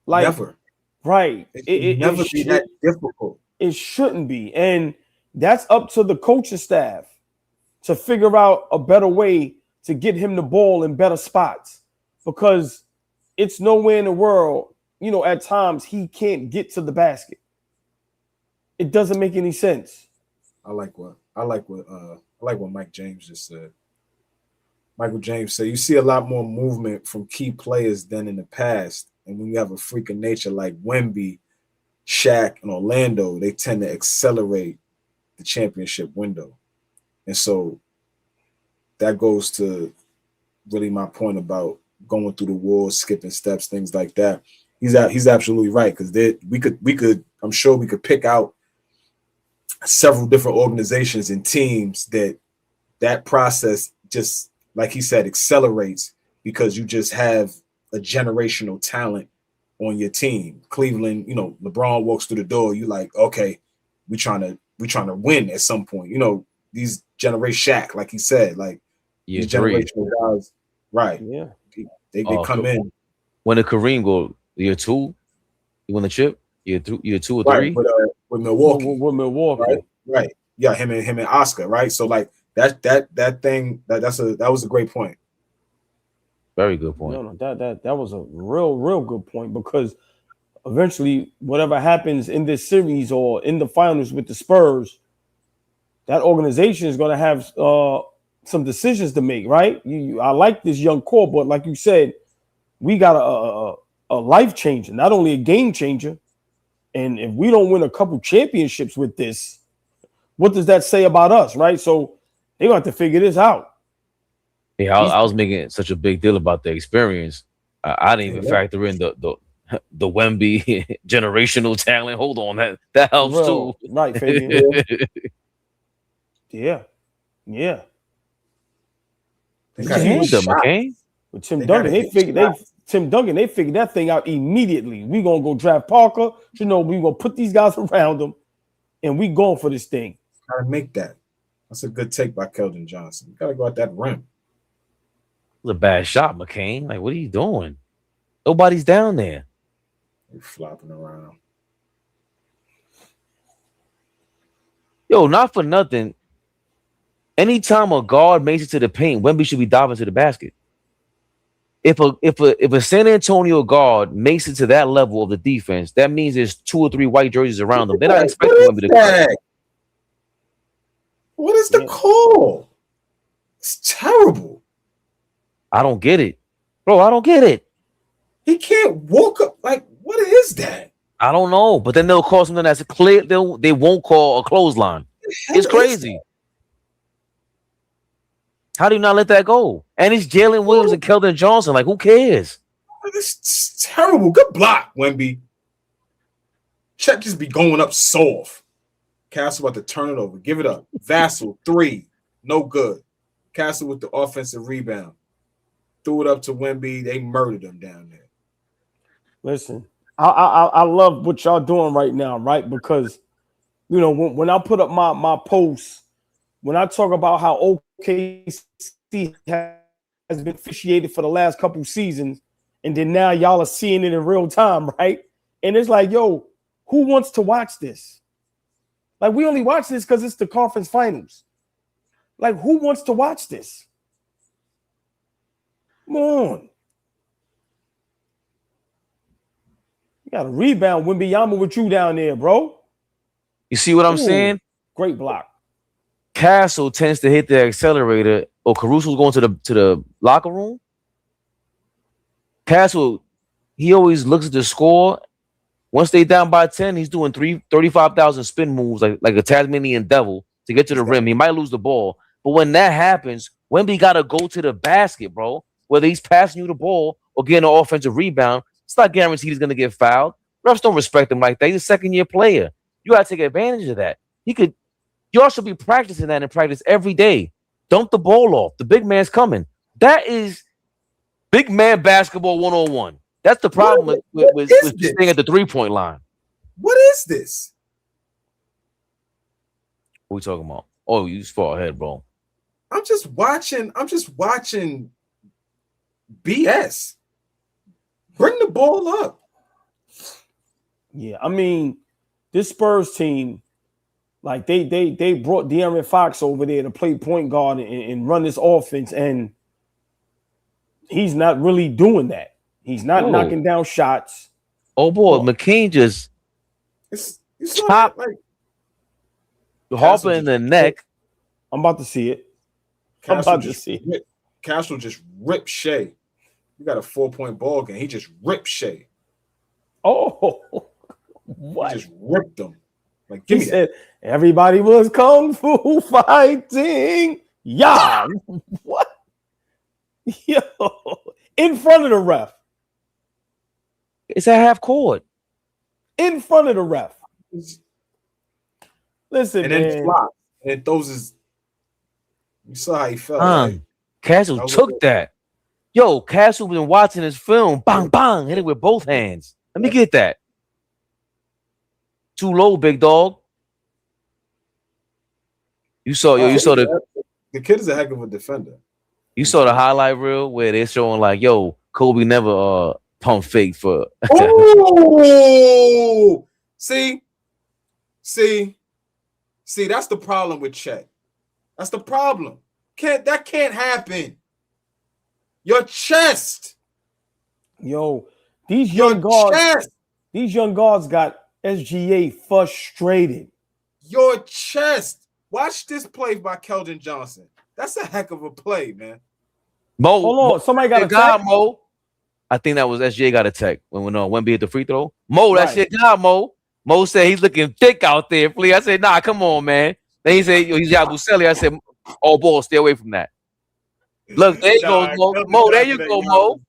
Like, never. Right. It never be that difficult. It shouldn't be. And that's up to the coaching staff to figure out a better way to get him the ball in better spots, because it's nowhere in the world, at times he can't get to the basket. It doesn't make any sense. I like what Mike James just said. Michael James said, you see a lot more movement from key players than in the past. And when you have a freak of nature like Wemby, Shaq, and Orlando, they tend to accelerate the championship window. And so that goes to really my point about going through the walls, skipping steps, things like that. He's absolutely right, because I'm sure we could pick out several different organizations and teams that process just, like he said, accelerates because you just have a generational talent on your team. Cleveland, LeBron walks through the door. You like, okay, we trying to win at some point. These generation Shaq, like he said, like these generational guys, right? Yeah, they come in. When did Kareem go? Year 2, he won the chip. Year 2 or 3 right, with Milwaukee. With Milwaukee, right? Yeah, him and Oscar, right? So like that was a great point. Very good point. No, that was a real good point, because eventually, whatever happens in this series or in the finals with the Spurs, that organization is going to have some decisions to make, right? I like this young core, but like you said, we got a life changer, not only a game changer. And if we don't win a couple championships with this, what does that say about us, right? So they're going to have to figure this out. Yeah, I was making such a big deal about the experience. I didn't even factor in the the Wemby generational talent. Hold on, that helps too. Right, Fabian. Yeah. They got hands up, McCain. With Tim Duncan, they figured that thing out immediately. We gonna go draft Parker. We gonna put these guys around them, and we going for this thing. Gotta make that. That's a good take by Keldon Johnson. You gotta go at that rim. It was a bad shot, McCain. Like, what are you doing? Nobody's down there. They're flopping around. Yo, not for nothing. Anytime a guard makes it to the paint, Wemby should be diving to the basket. If a San Antonio guard makes it to that level of the defense, that means there's 2 or 3 white jerseys around them. They're not expecting Wemby to come. What is the call? It's terrible. I don't get it. Bro, I don't get it. He can't walk up. Like, what is that? I don't know. But then they'll call something that's clear. They won't call a clothesline. It's crazy. How do you not let that go? And it's Jalen Williams and Keldon Johnson. Like, who cares? It's terrible. Good block, Wemby. Chet just be going up soft. Castle about to turn it over. Give it up. Vassell, 3. No good. Castle with the offensive rebound. Threw it up to Wemby. They murdered him down there. Listen, I love what y'all doing right now, right? Because, when I put up my posts, when I talk about how OKC has been officiated for the last couple seasons, and then now y'all are seeing it in real time, right? And it's like, yo, who wants to watch this? Like, we only watch this because it's the conference finals. Like, who wants to watch this? Come on. You got a rebound, Wembanyama, with you down there, bro. You see what I'm saying? Great block. Castle tends to hit the accelerator, or Caruso's going to the locker room. Castle, he always looks at the score. Once they down by 10, he's doing 35,000 spin moves like a Tasmanian devil to get to the rim. He might lose the ball. But when that happens, Wemby got to go to the basket, bro. Whether he's passing you the ball or getting an offensive rebound, it's not guaranteed he's going to get fouled. Refs don't respect him like that. He's a second-year player. You got to take advantage of that. Y'all should be practicing that in practice every day. Dump the ball off. The big man's coming. That is big man basketball 101. That's the problem with staying at the 3-point line. What is this? What are we talking about? Oh, you just far ahead, bro. I'm just watching BS. Bring the ball up. Yeah, I mean, this Spurs team, like they brought De'Aaron Fox over there to play point guard and run this offense, and he's not really doing that. He's not knocking down shots. Oh boy, McCain just chopped Harper in the neck. I'm about to see it. Castle just ripped Shea. You got a 4-point ball game. He just ripped Shea. Oh, what? He just ripped him. Like, give me said, everybody was kung fu fighting. Yeah. What? Yo, in front of the ref. It's at half court. In front of the ref. Listen, and then flop. And it throws his. You saw how he felt. Right? Castle took that. Yo, Castle been watching his film. Bang, bang. Hit it with both hands. Let me get that. Too low, big dog. You saw the kid is a heck of a defender. You saw the highlight reel where they're showing like, yo, Kobe never pump fake for. Oh, see, that's the problem with Chet. That's the problem. That can't happen. Your chest. Yo, these young guards got SGA frustrated. Your chest. Watch this play by Keldon Johnson. That's a heck of a play, man. Mo, hold on. Somebody got a tech. Mo. I think that was SGA got a tech when Wemby hit the free throw. Mo, that's your guy, Mo. Mo said he's looking thick out there, please. I said, nah, come on, man. Then he said, he's Yabusele. I said, oh, ball, stay away from that. Look, there you go, Mo. Mo, there you go, Mo.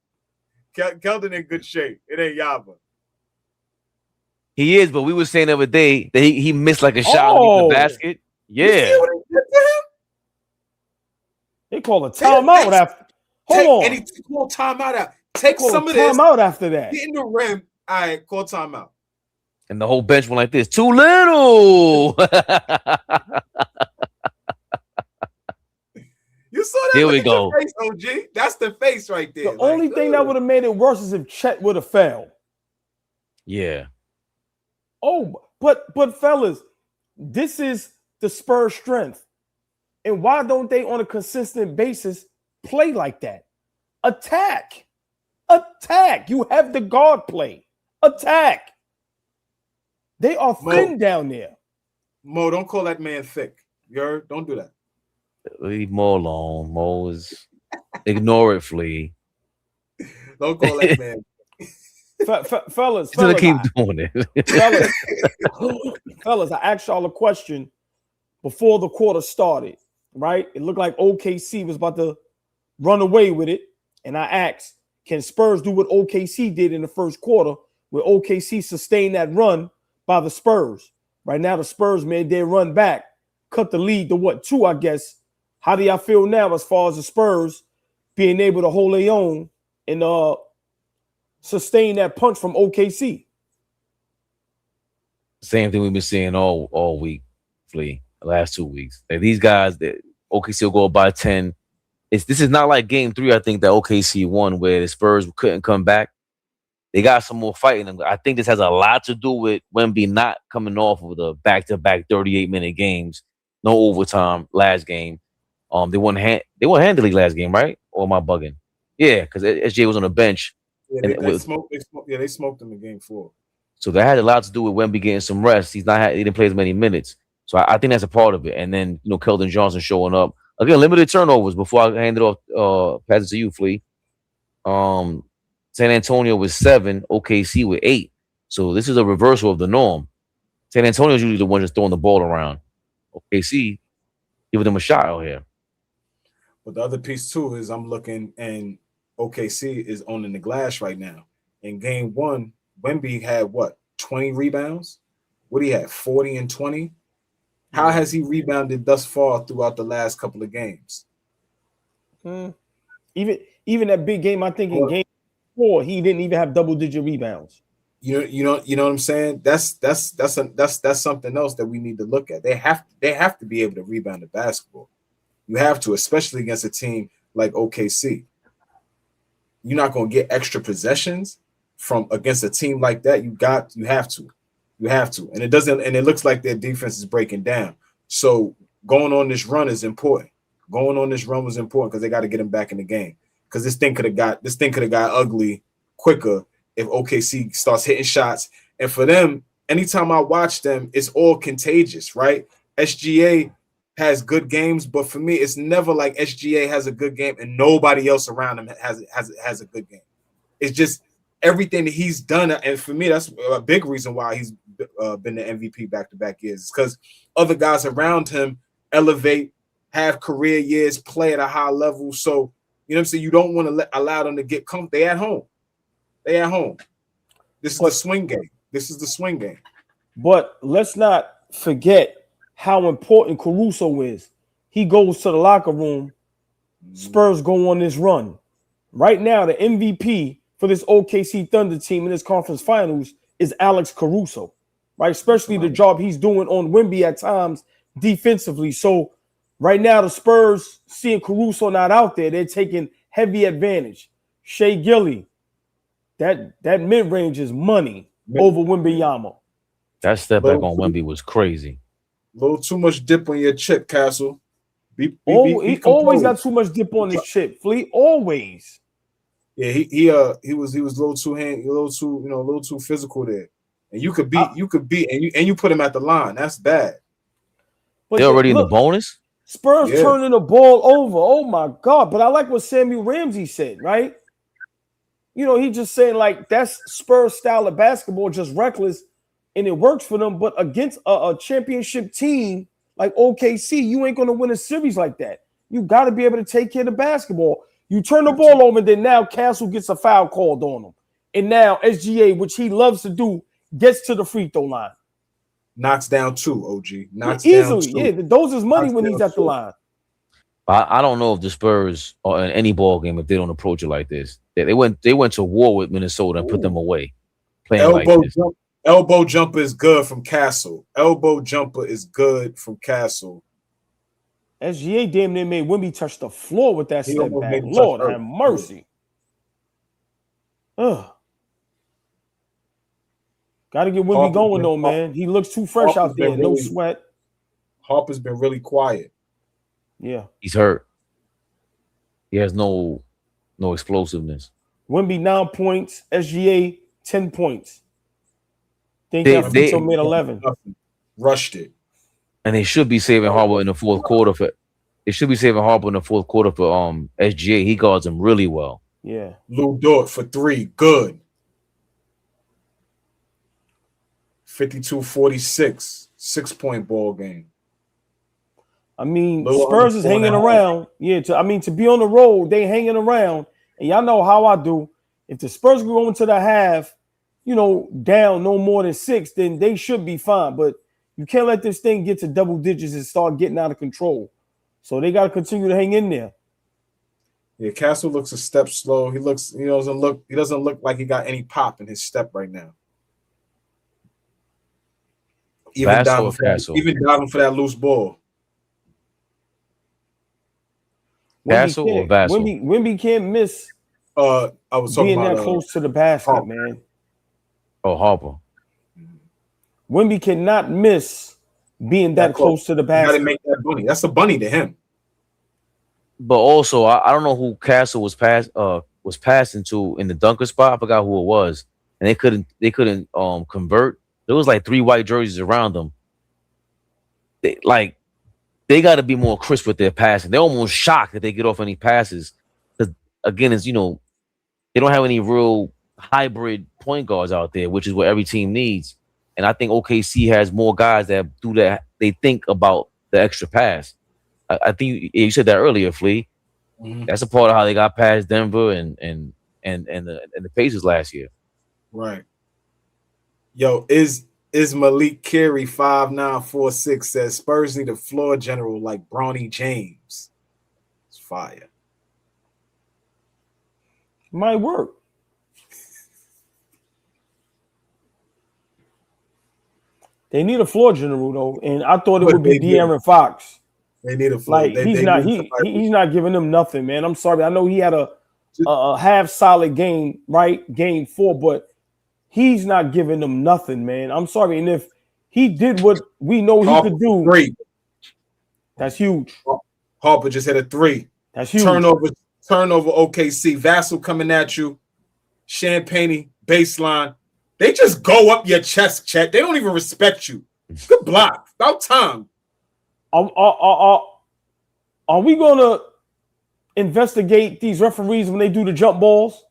Keldon in good shape. It ain't Yaba. He is, but we were saying the other day that he missed like a shot in the basket. You see Yeah. what he did to him? They call a timeout after. Hold on. And he called timeout out. Take some of this. Timeout after that. Get in the rim. All right, call timeout. And the whole bench went like this. Too little. You saw that? Here we go. Face, OG. That's the face right there. The only thing that would have made it worse is if Chet would have failed. Yeah. Oh, but fellas, this is the Spurs' strength. And why don't they on a consistent basis play like that? Attack. You have the guard play. Attack. They are thin down there. Mo, don't call that man thick. You heard? Don't do that. Leave Mo alone. Mo is ignore it, Flea. Don't call that man. Fellas, keep doing it. fellas, I asked y'all a question before the quarter started, right? It looked like OKC was about to run away with it. And I asked, can Spurs do what OKC did in the first quarter, where OKC sustained that run by the Spurs? Right now, the Spurs made their run back, cut the lead to 2, I guess. How do y'all feel now as far as the Spurs being able to hold their own and sustain that punch from OKC? Same thing we've been seeing all week, Flea, the last 2 weeks. Like these guys, that OKC will go by 10. This is not like game 3, I think, that OKC won, where the Spurs couldn't come back. They got some more fighting them. I think this has a lot to do with Wemby not coming off of the back-to-back 38-minute games, no overtime last game. They won handily last game, right? Or am I bugging? Yeah, because SJ was on the bench. Yeah, they smoked him in game 4. So that had a lot to do with Wemby getting some rest. He didn't play as many minutes. So I think that's a part of it. And then, Keldon Johnson showing up. Again, limited turnovers before I hand it off, pass it to you, Flea. San Antonio with 7, OKC with 8. So this is a reversal of the norm. San Antonio is usually the one just throwing the ball around. OKC giving them a shot out here. But the other piece too is I'm looking, and OKC is owning the glass right now. In game 1, Wemby had 20 rebounds? What do you have? 40 and 20? How has he rebounded thus far throughout the last couple of games? Even that big game, I think in game 4, he didn't even have double-digit rebounds. You know what I'm saying? That's something else that we need to look at. They have to be able to rebound the basketball. You have to, especially against a team like OKC. You're not going to get extra possessions from against a team like that. You have to. And it looks like their defense is breaking down. So going on this run is important. Going on this run was important because they got to get him back in the game. Because this thing could have got ugly quicker if OKC starts hitting shots. And for them, anytime I watch them, it's all contagious, right? SGA has good games, but for me, it's never like SGA has a good game and nobody else around him has a good game. It's just everything that he's done, and for me, that's a big reason why he's been the MVP back-to-back years. Because other guys around him elevate, have career years, play at a high level. So, you know what I'm saying? You don't want to allow them to get comfortable. They at home. This is the swing game. But let's not forget how important Caruso is. He goes to the locker room. Spurs go on this run. Right now, the MVP for this OKC Thunder team in this conference finals is Alex Caruso, right? Especially the job he's doing on Wemby at times defensively. So right now, the Spurs, seeing Caruso not out there, they're taking heavy advantage. Shea Gilly, that mid-range is money over Wembanyama. That step back on Wemby was crazy. A little too much dip on your chip, Castle. He always got too much dip on his chip. Flea, always. Yeah, he was a little too physical there. And you could beat and you put him at the line. That's bad. But they're already in the bonus. Spurs turning the ball over. Oh my God. But I like what Samuel Ramsey said, right? He just saying like that's Spurs style of basketball, just reckless, and it works for them. But against a championship team like OKC, you ain't gonna win a series like that. You got to be able to take care of the basketball. You turn the ball over, and then now Castle gets a foul called on him. And now SGA, which he loves to do, gets to the free throw line. Knocks down 2, OG. Knocks easily. down 2. Yeah, those is money Knocks when he's down at the 2. line. I don't know if the Spurs or in any ball game if they don't approach it like this. They went to war with Minnesota and put them away. Playing like this. Elbow jumper is good from Castle. Elbow jumper is good from Castle. SGA damn near made Wemby touch the floor with that He step almost back. made him Lord touch have mercy. Ugh. Got to get Wemby going though, man. He looks too fresh out there. No sweat. Harper's been really quiet. Yeah. He's hurt. He has no explosiveness. Wemby 9 points. SGA 10 points. Think They made 11. Rushed it. And they should be saving Harper in the fourth quarter for. They should be saving Harper in the fourth quarter for SGA. He guards him really well. Yeah. Lou Dort for 3. Good. 52-46. 6-point ball game. I mean, Spurs is hanging around. Yeah, to be on the road, they hanging around. And y'all know how I do. If the Spurs go into the half, down no more than 6, then they should be fine. But you can't let this thing get to double digits and start getting out of control. So they got to continue to hang in there. Yeah, Castle looks a step slow. He doesn't look like he got any pop in his step right now. Even diving for that loose ball. Castle or Vassell? Wemby can't miss. I was talking being about that close to the basket, Harper. Man. Oh, Harper. Wemby cannot miss being that close to the basket. Got to make that bunny. That's a bunny to him. But also, I don't know who Castle was passing to in the dunker spot. I forgot who it was, and they couldn't convert. There was like 3 white jerseys around them. They got to be more crisp with their passing. They're almost shocked that they get off any passes. Because again, they don't have any real hybrid point guards out there, which is what every team needs. And I think OKC has more guys that do that. They think about the extra pass. I think you said that earlier, Flea. Mm-hmm. That's a part of how they got past Denver and the Pacers last year. Right. Yo, is Malik Carey 5946 says Spurs need a floor general like Bronny James. It's fire. Might work. They need a floor general though, and I thought it would be De'Aaron Fox. They need a floor. He's not giving them nothing, man. I'm sorry. I know he had a half solid game, right? Game 4, but he's not giving them nothing, man. I'm sorry. And if he did what we know he could do, 3. That's huge. Harper just hit a 3. That's huge. Turnover OKC. Vassell coming at you. Champagne baseline. They just go up your chest, Chet. They don't even respect you. Good block. About time. Are we going to investigate these referees when they do the jump balls?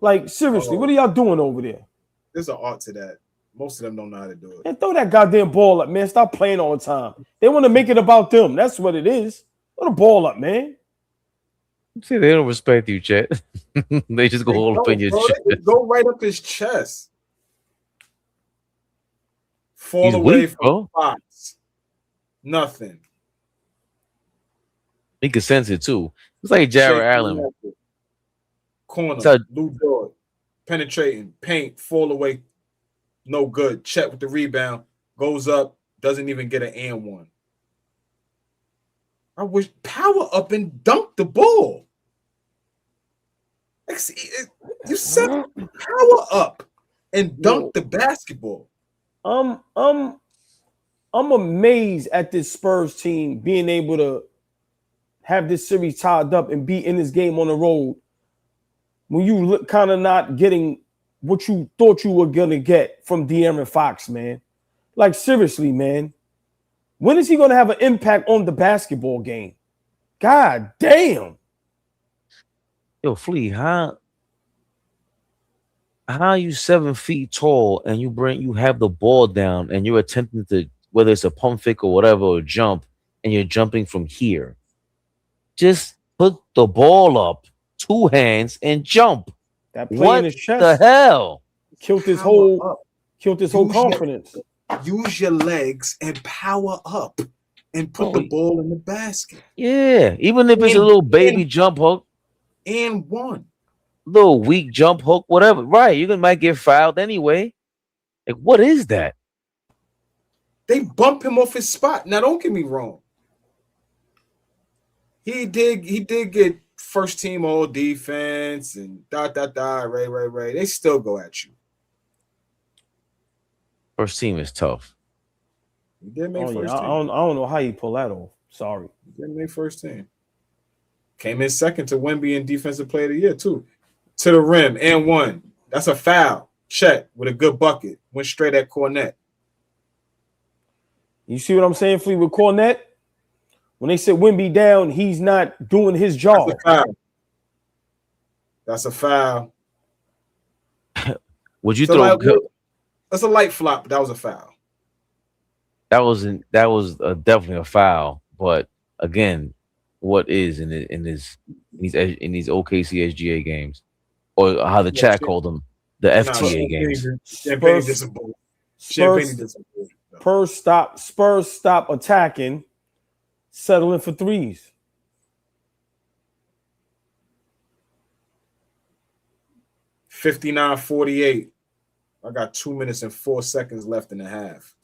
Like, seriously, what are y'all doing over there? There's an art to that. Most of them don't know how to do it. And throw that goddamn ball up, man. Stop playing all the time. They want to make it about them. That's what it is. Throw the ball up, man. See, they don't respect you, Chet. They just go all up in your chest. They go right up his chest. Fall away from Fox. Nothing. He can sense it too. It's like Jared Allen. Corner. Lou Dort. Penetrating. Paint. Fall away. No good. Chet with the rebound. Goes up. Doesn't even get an and one. I wish power up and dunk the ball. You said power up and dunk the basketball. I'm amazed at this Spurs team being able to have this series tied up and be in this game on the road when you look kind of not getting what you thought you were gonna get from De'Aaron Fox, man. Like, seriously, man. When is he going to have an impact on the basketball game? God damn. Yo, Flea, how are you 7 feet tall and you have the ball down and you're attempting to, whether it's a pump fake or whatever, or jump, and you're jumping from here? Just put the ball up, 2 hands, and jump. That play in his chest. What the hell? killed his Power whole up. confidence. Use your legs and power up and put the ball in the basket. Yeah, even if it's a little baby jump hook and one. Little weak jump hook, whatever. Right, you might get fouled anyway. Like, what is that? They bump him off his spot. Now, don't get me wrong. He did get first team all defense and Ray. They still go at you. First team is tough. He did make first team. I don't know how you pull that off. Sorry. He didn't make first team. Came in second to Wemby in Defensive Player of the Year, too. To the rim and one. That's a foul. Check with a good bucket. Went straight at Cornette. You see what I'm saying, Flea, with Cornette? When they sit Wemby down, he's not doing his job. That's a foul. Would you throw? That's a light flop, but that was a foul. That was definitely a foul. But again, what is in these OKC SGA games, or how the chat called them, the FTA games? Spurs stop attacking, settling for threes. $59-48. I got 2 minutes and 4 seconds left in the half.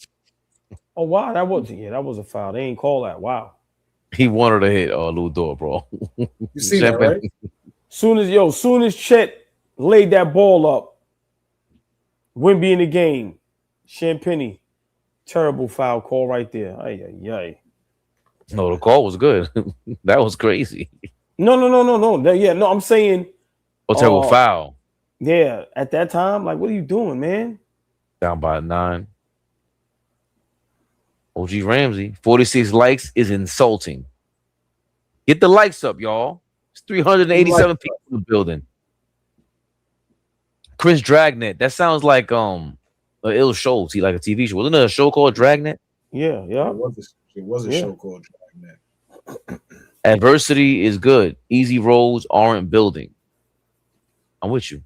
Oh wow, that was a foul. They ain't call that. Wow. He wanted to hit Lou Dort, bro. You see that, right? Soon as Chet laid that ball up, Wemby in the game, Champagnie, terrible foul call right there. Ay. No, the call was good. That was crazy. No. I'm saying. Terrible foul. Yeah, at that time, like, what are you doing, man? Down by 9. OG Ramsey, 46 likes is insulting. Get the likes up, y'all. It's 387 people in the building. Chris Dragnet. That sounds like an ill show. See, like a TV show. Wasn't there a show called Dragnet? Yeah. It was a show called Dragnet. Adversity is good. Easy roads aren't building. I'm with you.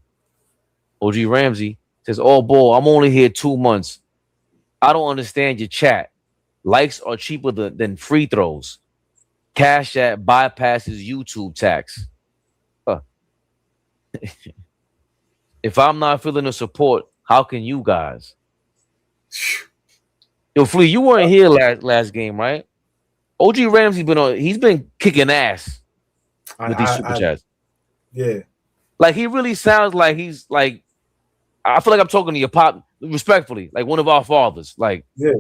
OG Ramsey says, AllBall, I'm only here 2 months. I don't understand your chat. Likes are cheaper than free throws. Cash App bypasses YouTube tax. If I'm not feeling the support, how can you guys? Yo, Flea, you weren't here last game, right? OG Ramsey's he's been kicking ass with these super chats. Yeah. Like, he really sounds like he's like, I feel like I'm talking to your pop respectfully, like one of our fathers. Like, yeah.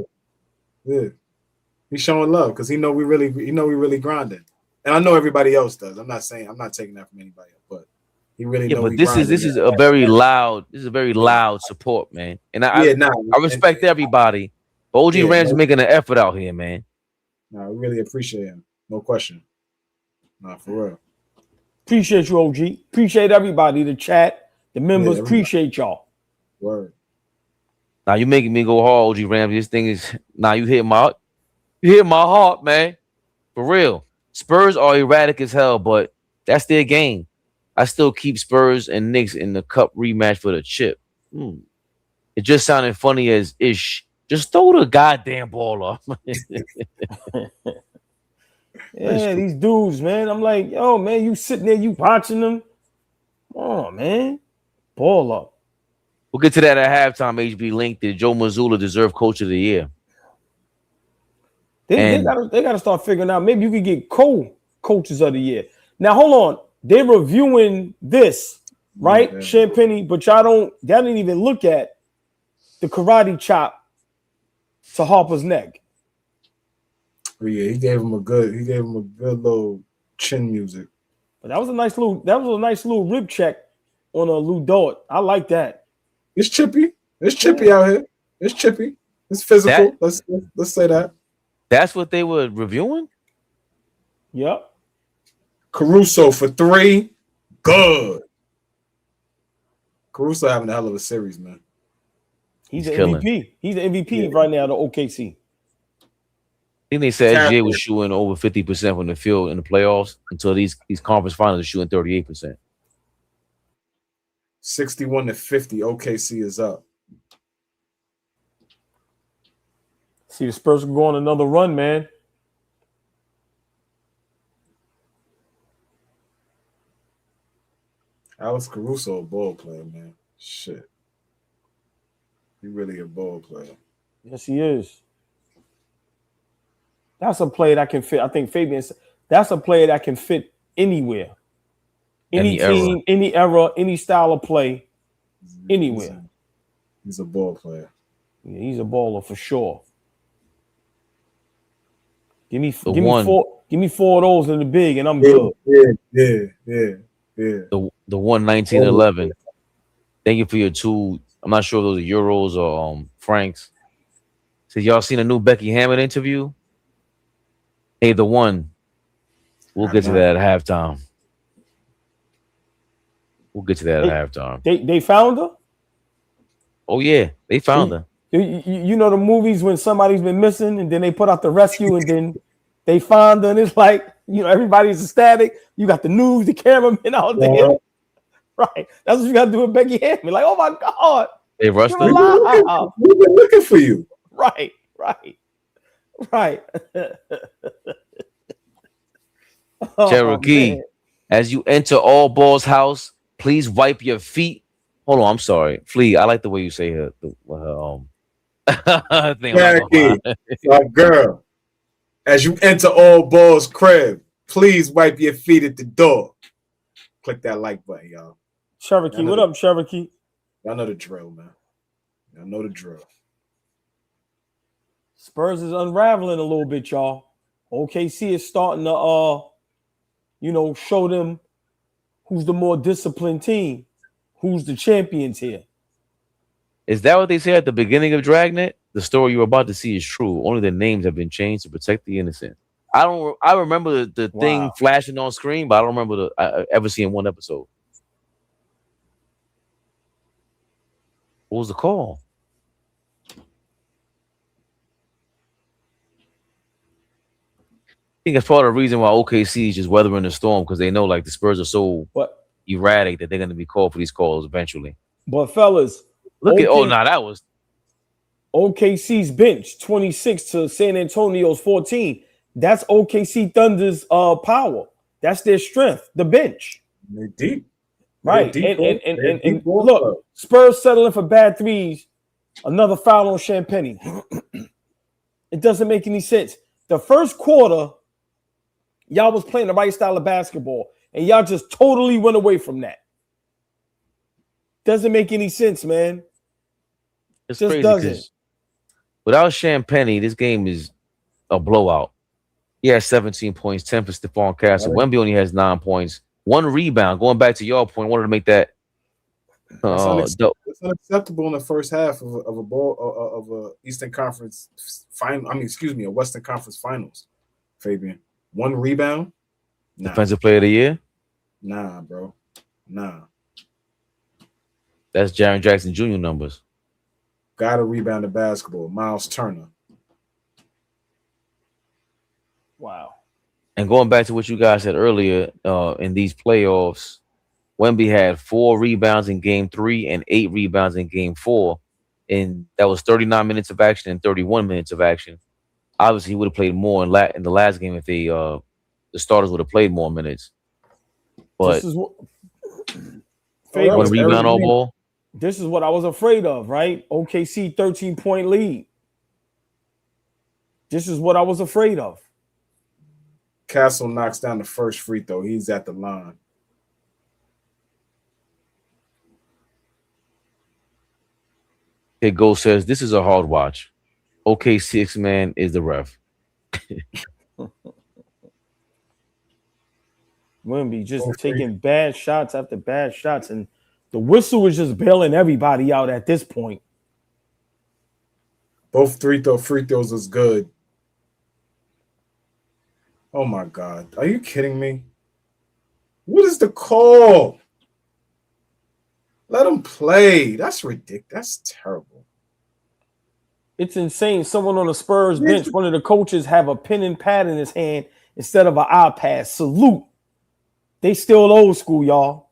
He's showing love because he know we really grinding. And I know everybody else does. I'm not taking that from anybody else, but he really knows. But this is a very loud support, man. And I respect everybody. But OG Ramsey making an effort out here, man. No, we really appreciate him. No question. Nah, for real. Appreciate you, OG. Appreciate everybody, the chat, the members. Appreciate y'all. Word. Now you making me go hard, OG Ramsey. This thing is you hit my heart, man. For real. Spurs are erratic as hell, but that's their game. I still keep Spurs and Knicks in the cup rematch for the chip. It just sounded funny as ish. Just throw the goddamn ball off. Yeah, these dudes, man. I'm like, yo, man, you sitting there, you watching them. Come on, man. Ball up. We'll get to that at halftime. HB Link. Did Joe Mazzulla deserve Coach of the Year? They gotta start figuring out. Maybe you could get co-coaches of the year. Now, hold on. They're reviewing this, right? Champagnie, but y'all didn't even look at the karate chop to Harper's neck. Yeah, he gave him a good little chin music. But that was a nice little rib check on a Lou Dort. I like that. It's chippy. It's chippy out here. It's chippy. It's physical. Let's say that. That's what they were reviewing? Yep. Caruso for 3. Good. Caruso having a hell of a series, man. He's an MVP. He's an MVP right now, the OKC. I think they said SGA was shooting over 50% from the field in the playoffs until these conference finals are shooting 38%. 61-50. OKC is up. See, the Spurs can go on another run, man. Alex Caruso, a ball player, man. Shit. He really a ball player. Yes, he is. That's a player that can fit. I think Fabian said that's a player that can fit anywhere. Any team, era. Any era, any style of play, anywhere. He's a ball player. Yeah, he's a baller for sure. Give me four of those in the big, and I'm good. Yeah. The 119-11. Thank you for your two. I'm not sure if those are euros or francs. So y'all seen a new Becky Hammond interview? Hey, the one. We'll get to that at halftime. At halftime. They found her? Oh, yeah. They found her. You know the movies when somebody's been missing and then they put out the rescue and then they find her and it's like, everybody's ecstatic. You got the news, the cameraman out there. Right. That's what you got to do with Becky Hammond. Like, oh, my God. They rushed her. We've been looking for you. Right. Cherokee, as you enter AllBall's house, please wipe your feet. Hold on, I'm sorry. Flea, I like the way you say her thing. Cherokee, my girl, as you enter AllBall's crib, please wipe your feet at the door. Click that like button, y'all. Cherokee, what up, Cherokee? Y'all know the drill, man. Y'all know the drill. Spurs is unraveling a little bit, y'all. OKC is starting to, show them who's the more disciplined team, who's the champions here. Is that what they say at the beginning of Dragnet? The story you're about to see is true. Only the names have been changed to protect the innocent. I remember the thing flashing on screen, but I don't remember ever seeing one episode. What was the call? I think it's part of the reason why OKC is just weathering the storm because they know like the Spurs are so erratic that they're going to be called for these calls eventually. But fellas, that was OKC's bench 26 to San Antonio's 14. That's OKC Thunder's power. That's their strength, the bench. They're deep. Right. And look, Spurs settling for bad threes. Another foul on Champagny. It doesn't make any sense. The first quarter, y'all was playing the right style of basketball, and y'all just totally went away from that. Doesn't make any sense, man. It's just crazy doesn't. Without Champagny, this game is a blowout. He has 17 points, 10 for Stephon Castle. Wemby only has 9 points, 1 rebound. Going back to your point, wanted to make that. It's unacceptable in the first half of a Eastern Conference final. A Western Conference Finals. Fabian, 1 rebound. Nah. Defensive Player of the Year. Nah, bro. Nah. That's Jaren Jackson Jr. numbers. Got to rebound the basketball. Miles Turner. Wow. And going back to what you guys said earlier, in these playoffs, Wemby had 4 rebounds in game 3 and 8 rebounds in game 4. And that was 39 minutes of action and 31 minutes of action. Obviously, he would have played more in the last game if the starters would have played more minutes. But this is what, one rebound all ball. This is what I was afraid of, right? OKC 13-point lead. This is what I was afraid of. Castle knocks down the first free throw. He's at the line. It Go says, this is a hard watch. OK, 6-man is the ref. Wemby just taking bad shots after bad shots, and the whistle was just bailing everybody out at this point. Both free throws was good. Oh my God. Are you kidding me? What is the call? Let him play. That's ridiculous. That's terrible. It's insane. Someone on the Spurs bench, one of the coaches, have a pen and pad in his hand instead of an iPad. Salute. They still old school, y'all.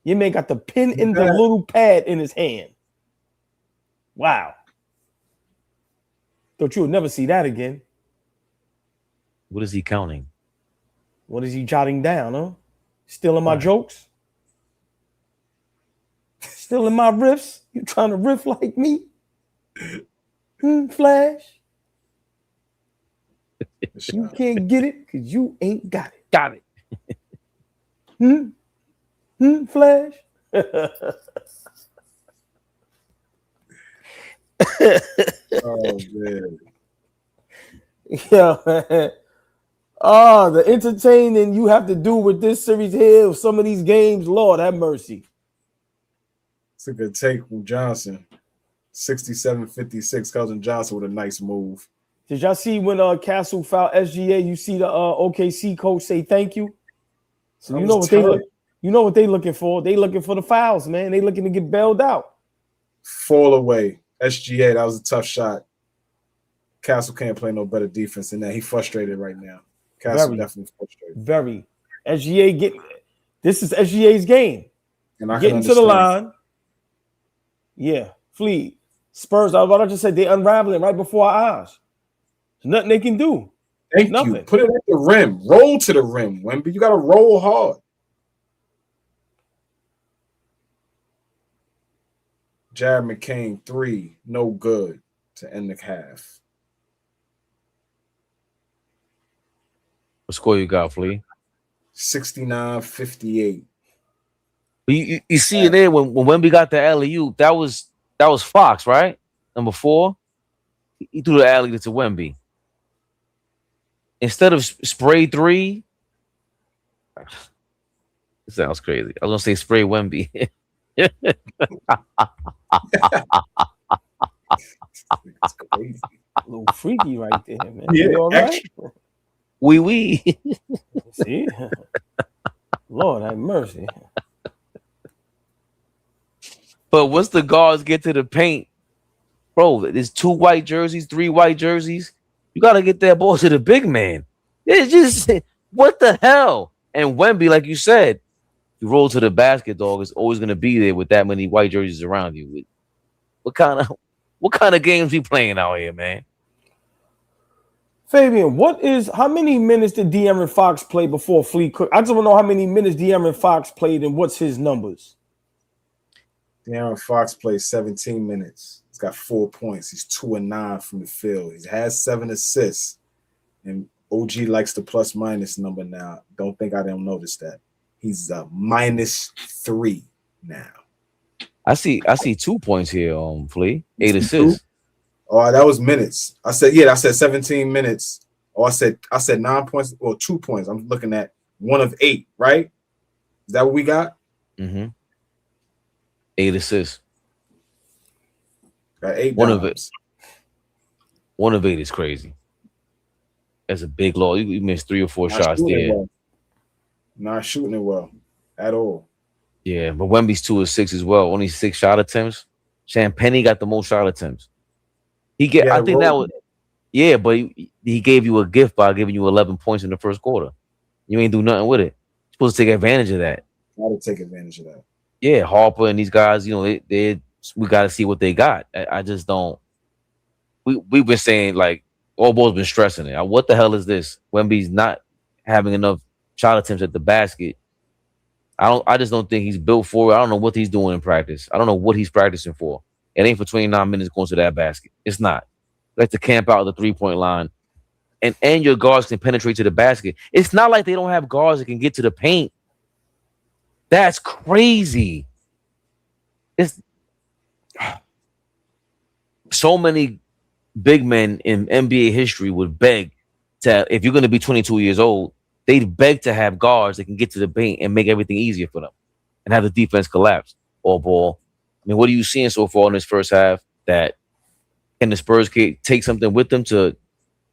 Your man got the pen and the little pad in his hand. Wow. Thought you would never see that again. What is he counting? What is he jotting down, huh? Stealing my jokes? Stealing my riffs? You trying to riff like me? Flash? You can't get it because you ain't got it. Got it. Flash? Oh, man. Yeah, man. Oh, the entertaining you have to do with this series here, with some of these games, Lord have mercy. It's a good take from Johnson. 67-56. Cousin Johnson with a nice move. Did y'all see when Castle fouled SGA? You see the OKC coach say thank you. So you know what they looking for. They looking for the fouls, man. They looking to get bailed out. Fall away. SGA, that was a tough shot. Castle can't play no better defense than that. He frustrated right now. Castle definitely frustrated. Very. SGA this is SGA's game. And I getting to the line. Yeah, Fleet. Spurs, I just said they unraveling right before our eyes. There's nothing they can do. Thank you. Put it at the rim. Roll to the rim, Wemby. You got to roll hard. Jared McCain, 3. No good to end the half. What score you got, Flea? 69-58. You see it there when Wemby got the alley-oop. That was Fox, right? Number 4. He threw the alley to Wemby. Instead of spray 3, it sounds crazy. I was gonna say spray Wemby. It's crazy. A little freaky right there, man. Yeah, you all right? Oui. See? Lord have mercy. But once the guards get to the paint, bro, there's 2 white jerseys, 3 white jerseys. You got to get that ball to the big man. It's just, what the hell? And Wemby, like you said, you roll to the basket, dog, is always going to be there with that many white jerseys around you. What kind of games we playing out here, man? Fabian, how many minutes did De'Aaron Fox play before Fleet Cook? I just want to know how many minutes De'Aaron Fox played and what's his numbers. De'Aaron Fox played 17 minutes. He's got 4 points. He's 2-9 from the field. He has 7 assists. And OG likes the plus-minus number now. Don't think I don't notice that. He's -3 now. I see 2 points here, Flea. 8 assists. Oh, that was minutes. I said 17 minutes. Oh, I said 9 points or 2 points. I'm looking at 1 of 8, right? Is that what we got? Mm-hmm. 8 assists. Got 8. One of 8 is crazy. That's a big loss. You missed 3 or 4 shots there. Well. Not shooting it well at all. Yeah, but Wemby's 2 of 6 as well. Only 6 shot attempts. Champagny got the most shot attempts. I think that was. Yeah, but he gave you a gift by giving you 11 points in the first quarter. You ain't do nothing with it. You're supposed to take advantage of that. Got to take advantage of that. Yeah, Harper and these guys, we got to see what they got. I just don't. We've been saying, like, AllBall's been stressing it. What the hell is this? Wemby's not having enough shot attempts at the basket. I just don't think he's built for it. I don't know what he's doing in practice. I don't know what he's practicing for. It ain't for 29 minutes going to that basket. It's not. You like to camp out at the 3-point line, and your guards can penetrate to the basket. It's not like they don't have guards that can get to the paint. That's crazy. It's so many big men in NBA history would beg to, if you're going to be 22 years old, they'd beg to have guards that can get to the paint and make everything easier for them and have the defense collapse. AllBall. I mean, what are you seeing so far in this first half? That can the Spurs take something with them to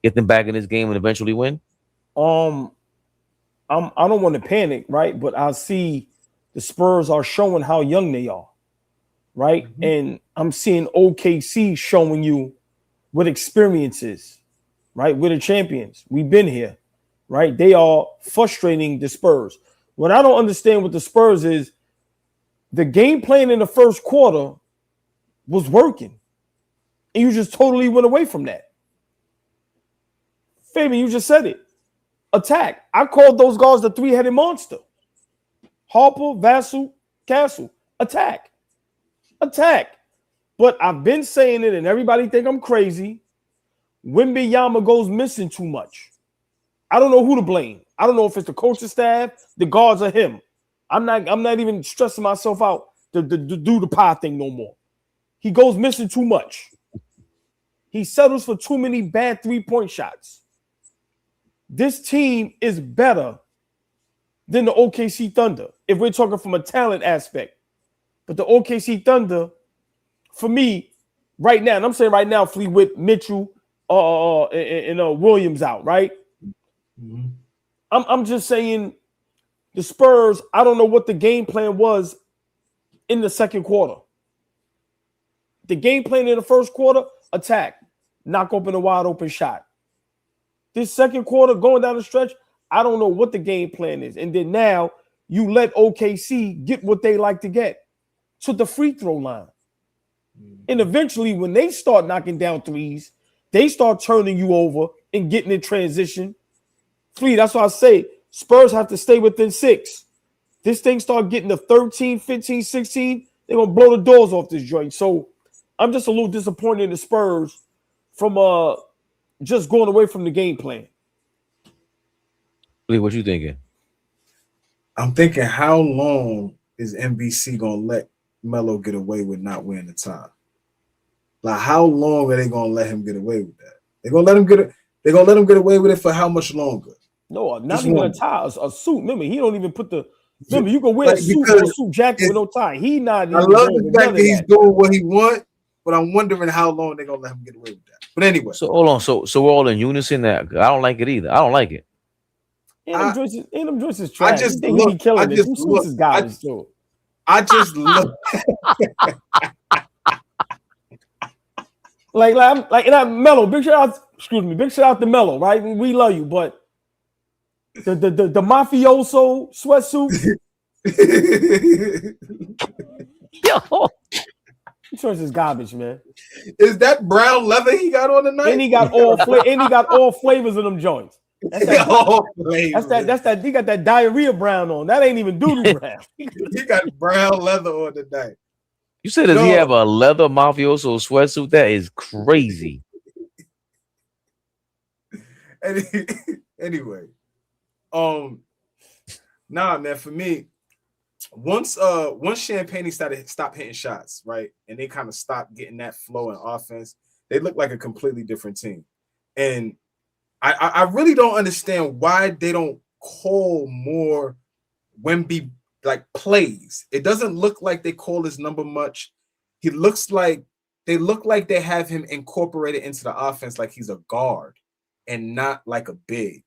get them back in this game and eventually win? I don't want to panic, right? But I see the Spurs are showing how young they are, right? Mm-hmm. And I'm seeing OKC showing you what experiences, right? We're the champions. We've been here, right? They are frustrating the Spurs. What I don't understand with the Spurs is the game plan in the first quarter was working. And you just totally went away from that. Fabian, you just said it. Attack. I called those guards the three-headed monster. Harper, Vassell, Castle. Attack. Attack. But I've been saying it, and everybody think I'm crazy. Wembanyama goes missing too much. I don't know who to blame. I don't know if it's the coaching staff, the guards, or him. I'm not even stressing myself out to do the pie thing no more. He goes missing too much. He settles for too many bad three-point shots. This team is better than the OKC Thunder, if we're talking from a talent aspect. But the OKC Thunder, for me, right now, and I'm saying right now, Flea, with Mitchell and Williams out, right? Mm-hmm. I'm just saying the Spurs, I don't know what the game plan was in the second quarter. The game plan in the first quarter, attack, knock open a wide open shot. This second quarter, going down the stretch, I don't know what the game plan is. And then now you let OKC get what they like to get to the free throw line. And eventually when they start knocking down threes, they start turning you over and getting in transition. Flea, that's why I say Spurs have to stay within 6. This thing start getting to 13, 15, 16, they're going to blow the doors off this joint. So I'm just a little disappointed in the Spurs from just going away from the game plan. Lee, what you thinking? I'm thinking, how long is NBC gonna let Melo get away with not wearing the tie? Like, how long are they gonna let him get away with that? They're gonna let him get away with it for how much longer? No, not even a tie, a suit. Remember, he don't even put the. Remember, you can wear a suit or a suit jacket with no tie. He not. I love the fact that he's doing what he wants, but I'm wondering how long they're gonna let him get away with that. But anyway, so hold on. So we're all in unison that I don't like it either. I don't like it. And them joints trash. I just look. I just look. I just look. like Melo. Big shout out. Excuse me. Big shout out to Melo. Right, we love you, but the mafioso sweatsuit. Yo. Choice is garbage, man. Is that brown leather he got on tonight? And he got all flavors of them joints. That's that. He got that diarrhea brown on. That ain't even doodle brown. He got brown leather on tonight. You said, does he have a leather mafioso sweatsuit? That is crazy. Anyway, nah, man. For me, once Champagne stopped hitting shots, right, and they kind of stopped getting that flow in offense, they look like a completely different team. And I really don't understand why they don't call more Wemby like plays. It doesn't look like they call his number much. They look like they have him incorporated into the offense like he's a guard and not like a big,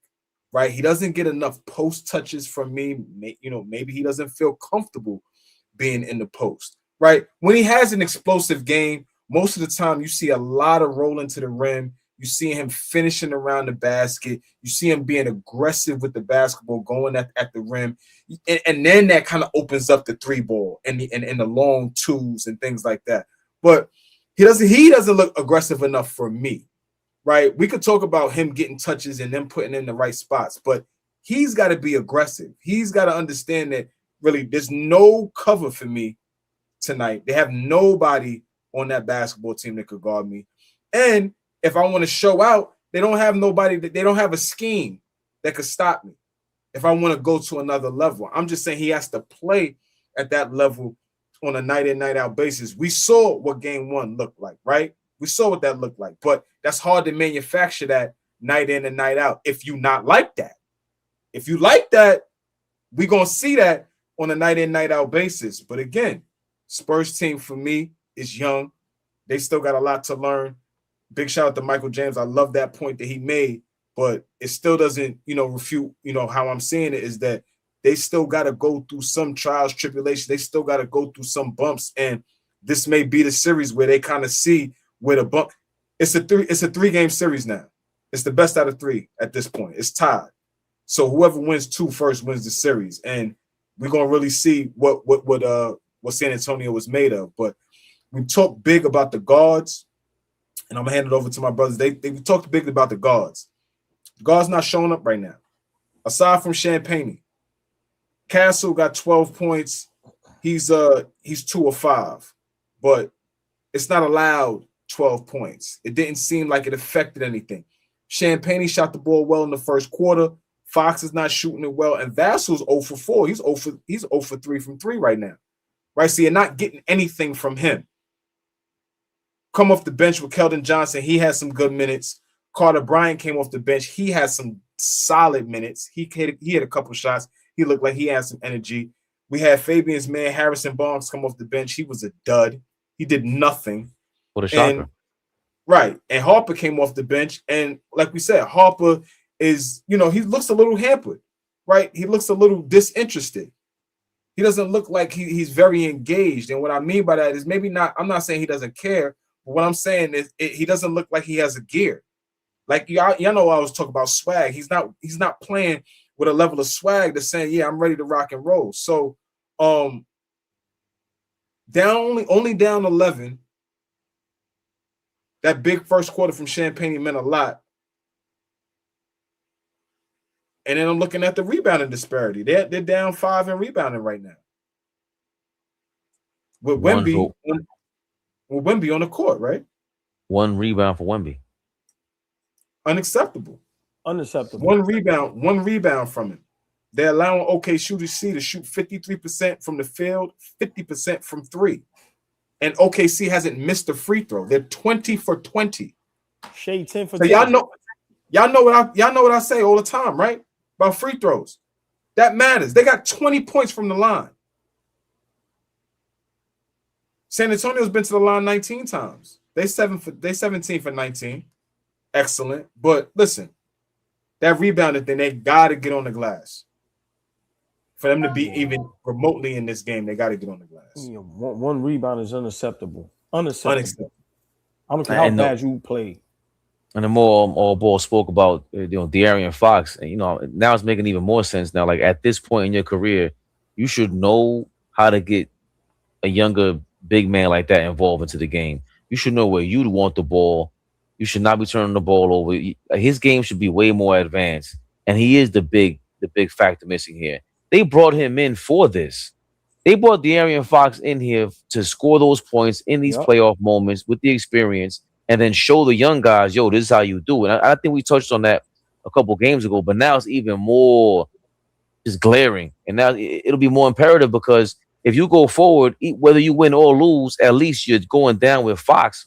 right? He doesn't get enough post touches from me. Maybe he doesn't feel comfortable being in the post, right? When he has an explosive game, most of the time you see a lot of rolling to the rim. You see him finishing around the basket. You see him being aggressive with the basketball, going at the rim. And then that kind of opens up the three ball and the long twos and things like that. But he doesn't look aggressive enough for me, right? We could talk about him getting touches and them putting in the right spots, but he's got to be aggressive. He's got to understand that really there's no cover for me tonight. They have nobody on that basketball team that could guard me. And if I want to show out, they don't have nobody. They don't have a scheme that could stop me if I want to go to another level. I'm just saying he has to play at that level on a night in, night out basis. We saw what game 1 looked like, right? We saw what that looked like, but that's hard to manufacture that night in and night out if you not like that. If you like that, we're going to see that on a night in, night out basis. But again, Spurs team for me is young. They still got a lot to learn. Big shout out to Michael James. I love that point that he made, but it still doesn't, refute, how I'm seeing it is that they still got to go through some trials, tribulations. They still got to go through some bumps. And this may be the series where they kind of see where the bump. It's a 3-game series now. It's the best out of 3 at this point. It's tied. So whoever wins 2 first wins the series. And we're going to really see what what San Antonio was made of. But we talked big about the guards, and I'm gonna hand it over to my brothers. We talked big about the guards. The guards not showing up right now. Aside from Champagne, Castle got 12 points. He's 2 of 5, but it's not allowed 12 points. It didn't seem like it affected anything. Champagne shot the ball well in the first quarter. Fox is not shooting it well, and Vassal's 0 for 4. He's 0 for 3 from 3 right now. Right? So you're not getting anything from him. Come off the bench with Keldon Johnson. He had some good minutes. Carter Bryant came off the bench. He had some solid minutes. He had a couple shots. He looked like he had some energy. We had Fabian's man, Harrison Barnes, come off the bench. He was a dud. He did nothing. What a shocker. Right. And Harper came off the bench. And like we said, Harper is, he looks a little hampered, right? He looks a little disinterested. He doesn't look like he's very engaged. And what I mean by that is maybe not, I'm not saying he doesn't care, but what I'm saying is he doesn't look like he has a gear. Like y'all know I was talking about swag. He's not playing with a level of swag that's saying, yeah, I'm ready to rock and roll. So only down 11. That big first quarter from Champagne meant a lot. And then I'm looking at the rebounding disparity. They're down 5 in rebounding right now. With Wemby on the court, right? 1 rebound for Wemby. Unacceptable. Unacceptable. One rebound from him. They're allowing OKC to shoot 53% from the field, 50% from 3. And OKC hasn't missed a free throw. They're 20 for 20. Shade 10 for so 10. Y'all know what I say all the time, right? About free throws. That matters. They got 20 points from the line. San Antonio's been to the line 19 times. They 17 for 19. Excellent. But listen, that rebounding thing, they gotta get on the glass. For them to be even remotely in this game, they gotta get on the glass. Yeah, one rebound is unacceptable. Unacceptable. I don't care how bad you play. And the more AllBall spoke about De'Aaron Fox, and now it's making even more sense now. Like at this point in your career, you should know how to get a younger big man like that involved into the game. You should know where you'd want the ball. You should not be turning the ball over. His game should be way more advanced, and he is the big factor missing here. They brought him in for this. They brought De'Aaron Fox in here to score those points in these playoff moments with the experience, and then show the young guys, yo, this is how you do it. I think we touched on that a couple games ago, but now it's even more just glaring. And now it'll be more imperative because if you go forward, whether you win or lose, at least you're going down with Fox,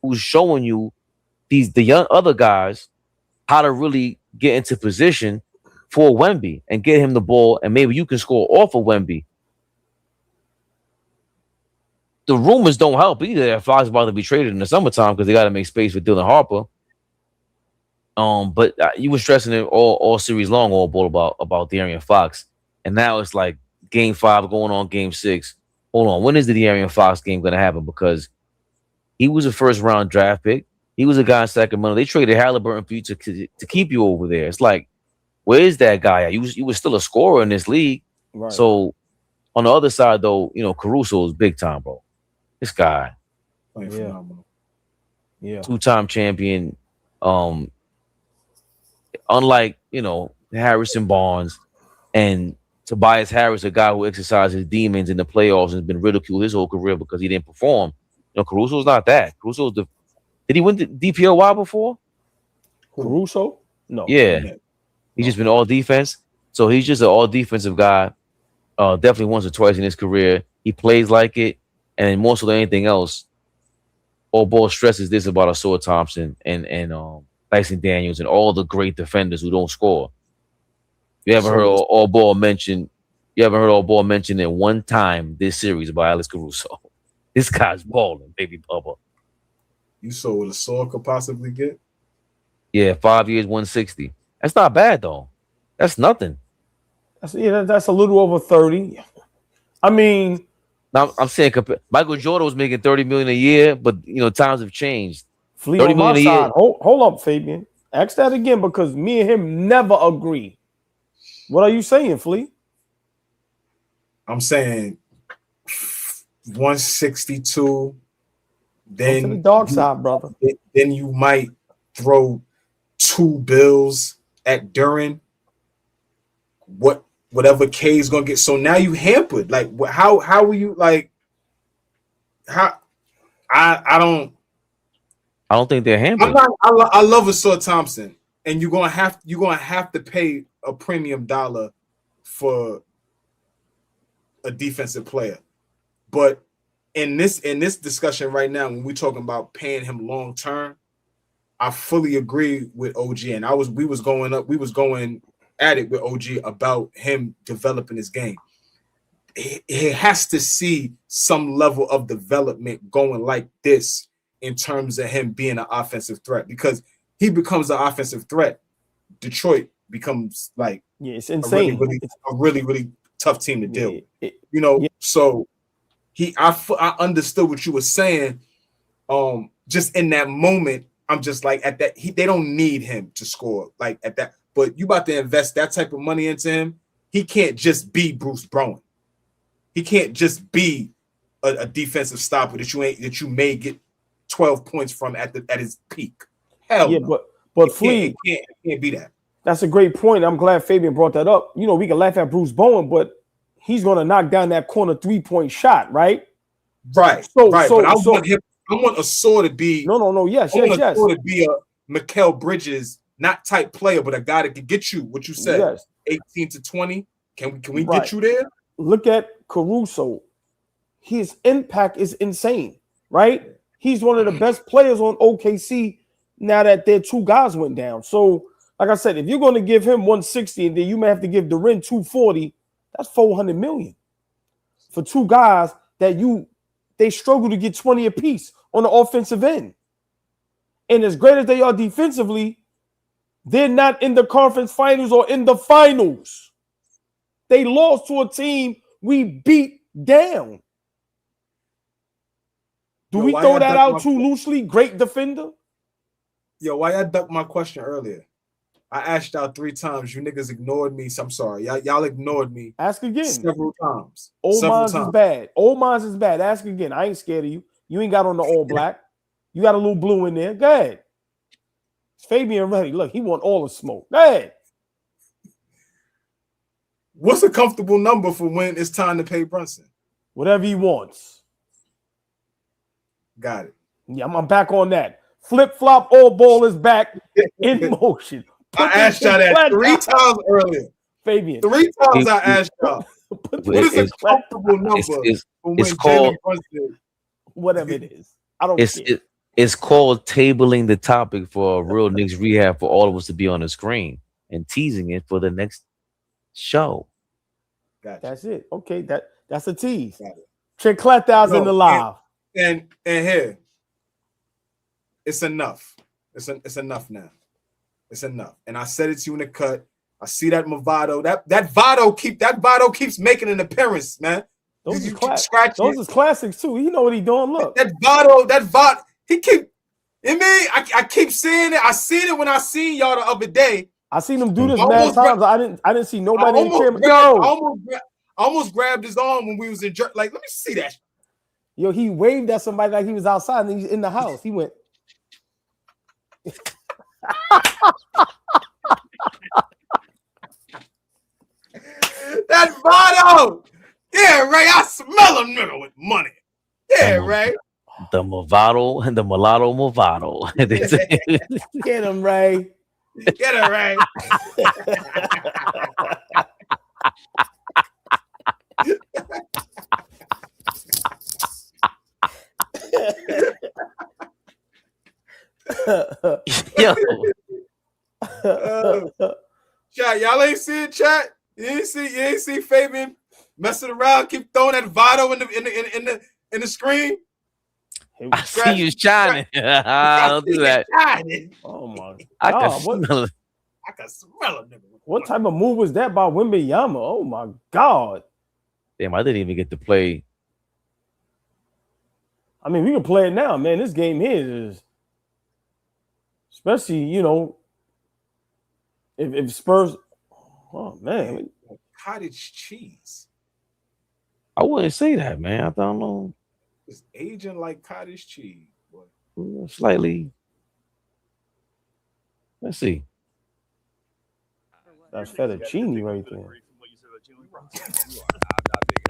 who's showing you the young other guys how to really get into position for Wemby and get him the ball, and maybe you can score off of Wemby. The rumors don't help either that Fox is about to be traded in the summertime because they got to make space for Dylan Harper. But you were stressing it all series long, AllBall, about De'Aaron Fox, and now it's like Game 5 going on Game 6. Hold on, when is the De'Aaron Fox game going to happen? Because he was a first-round draft pick. He was a guy in Sacramento. They traded Halliburton for you to keep you over there. It's like, where is that guy at? You was still a scorer in this league. Right. So on the other side, though, Caruso is big time, bro. This guy, phenomenal. Yeah, 2-time champion. Unlike Harrison Barnes and Tobias Harris, a guy who exercises demons in the playoffs and has been ridiculed his whole career because he didn't perform. Caruso's not that. Caruso's did he win the DPOY before? Caruso? No. Yeah. He's just been all defense. So he's just an all defensive guy. Definitely once or twice in his career. He plays like it. And more so than anything else, AllBall stresses this about Asor Thompson and Tyson Daniels and all the great defenders who don't score. You haven't heard AllBall mention it one time this series about Alex Caruso. This guy's balling, baby Bubba. You saw what Asor could possibly get? Yeah, 5 years, 160. That's not bad though. That's nothing. That's a little over 30. I mean, now I'm saying Michael Jordan was making $30 million a year, but times have changed. Flea on my side. Hold up, Fabian. Ask that again because me and him never agree. What are you saying, Flea? I'm saying 162. Then to the dark side, brother. Then you might throw 2 bills at Duran. Whatever K is gonna get. So now you hampered. Like how are you like? How I don't think they're hampered. I love Asur Thompson, and you're gonna have to pay a premium dollar for a defensive player. But in this discussion right now, when we're talking about paying him long term, I fully agree with OG, and we was going at it with OG about him developing his game. He has to see some level of development going like this in terms of him being an offensive threat, because he becomes an offensive threat. Detroit becomes like it's insane. A really tough team to deal with. So I understood what you were saying. Just in that moment, I'm just like at that they don't need him to score like at that. But you about to invest that type of money into him. He can't just be Bruce Bowen. He can't just be a defensive stopper that you may get 12 points from at his peak. Hell yeah, no. but Flea can't be that. That's a great point. I'm glad Fabian brought that up. We can laugh at Bruce Bowen, but he's going to knock down that corner 3-point shot, right? Right. But I want Asur to be yes. Asur to be a Mikal Bridges not type player, but a guy that can get you what you said. 18 to 20. Can we get you there? Look at Caruso. His impact is insane, right? He's one of the best players on OKC now that their 2 guys went down. So, like I said, if you're going to give him 160 and then you may have to give Duran 240, that's $400 million for 2 guys that they struggle to get 20 apiece on the offensive end. And as great as they are defensively, they're not in the conference finals or in the finals. They lost to a team we beat down. Do we throw that out too loosely? Great defender? Yo, why y'all ducked my question earlier? I asked y'all 3 times. You niggas ignored me. So I'm sorry. Y'all ignored me. Ask again. Several times. Old Mines is bad. Old Mines is bad. Ask again. I ain't scared of you. You ain't got on the all black. You got a little blue in there. Go ahead. Fabian ready. Look, he want all the smoke. Go ahead. What's a comfortable number for when it's time to pay Brunson? Whatever he wants. Got it. Yeah, I'm back on that. Flip-flop, AllBall is back in motion. I asked y'all that 3 times earlier. Fabian. 3 times I asked y'all. What is a comfortable number for when Jalen Brunson? Whatever it is. I don't care. It's called tabling the topic for a real Knicks rehab for all of us to be on the screen and teasing it for the next show. Gotcha. That's it. Okay, that's a tease. Chicleta's in the live. And here, it's enough. It's enough now. It's enough. And I said it to you in the cut. I see that Movado. That Vado keeps making an appearance, man. Those is classics too. You know what he doing. Look. That Vado, he keep. I keep seeing it. I seen it when I seen y'all the other day. I seen him do this mad times. I didn't see nobody in the camera. I almost grabbed his arm when we was in jerk. Like, let me see that. Yo, he waved at somebody like he was outside and he's in the house. He went. That Vado. Yeah, Ray. I smell a nigga with money. Yeah, Ray. The Movado and the Mulatto Movado. Get him, Ray. Get him, Ray. Yo. Chat, y'all ain't see it, chat. You ain't see Fabian messing around, keep throwing that Vado in the screen. I see you shining. Don't do that. Shining. Oh my God! I can smell it. I can smell it. What type of move was that by Wembanyama? Oh my God! Damn, I didn't even get to play. I mean, we can play it now, man. This game here is, especially if Spurs. Oh man, cottage cheese. I wouldn't say that, man. I don't know. It's aging like cottage cheese, boy. Slightly. Let's see. That's fettuccine right there.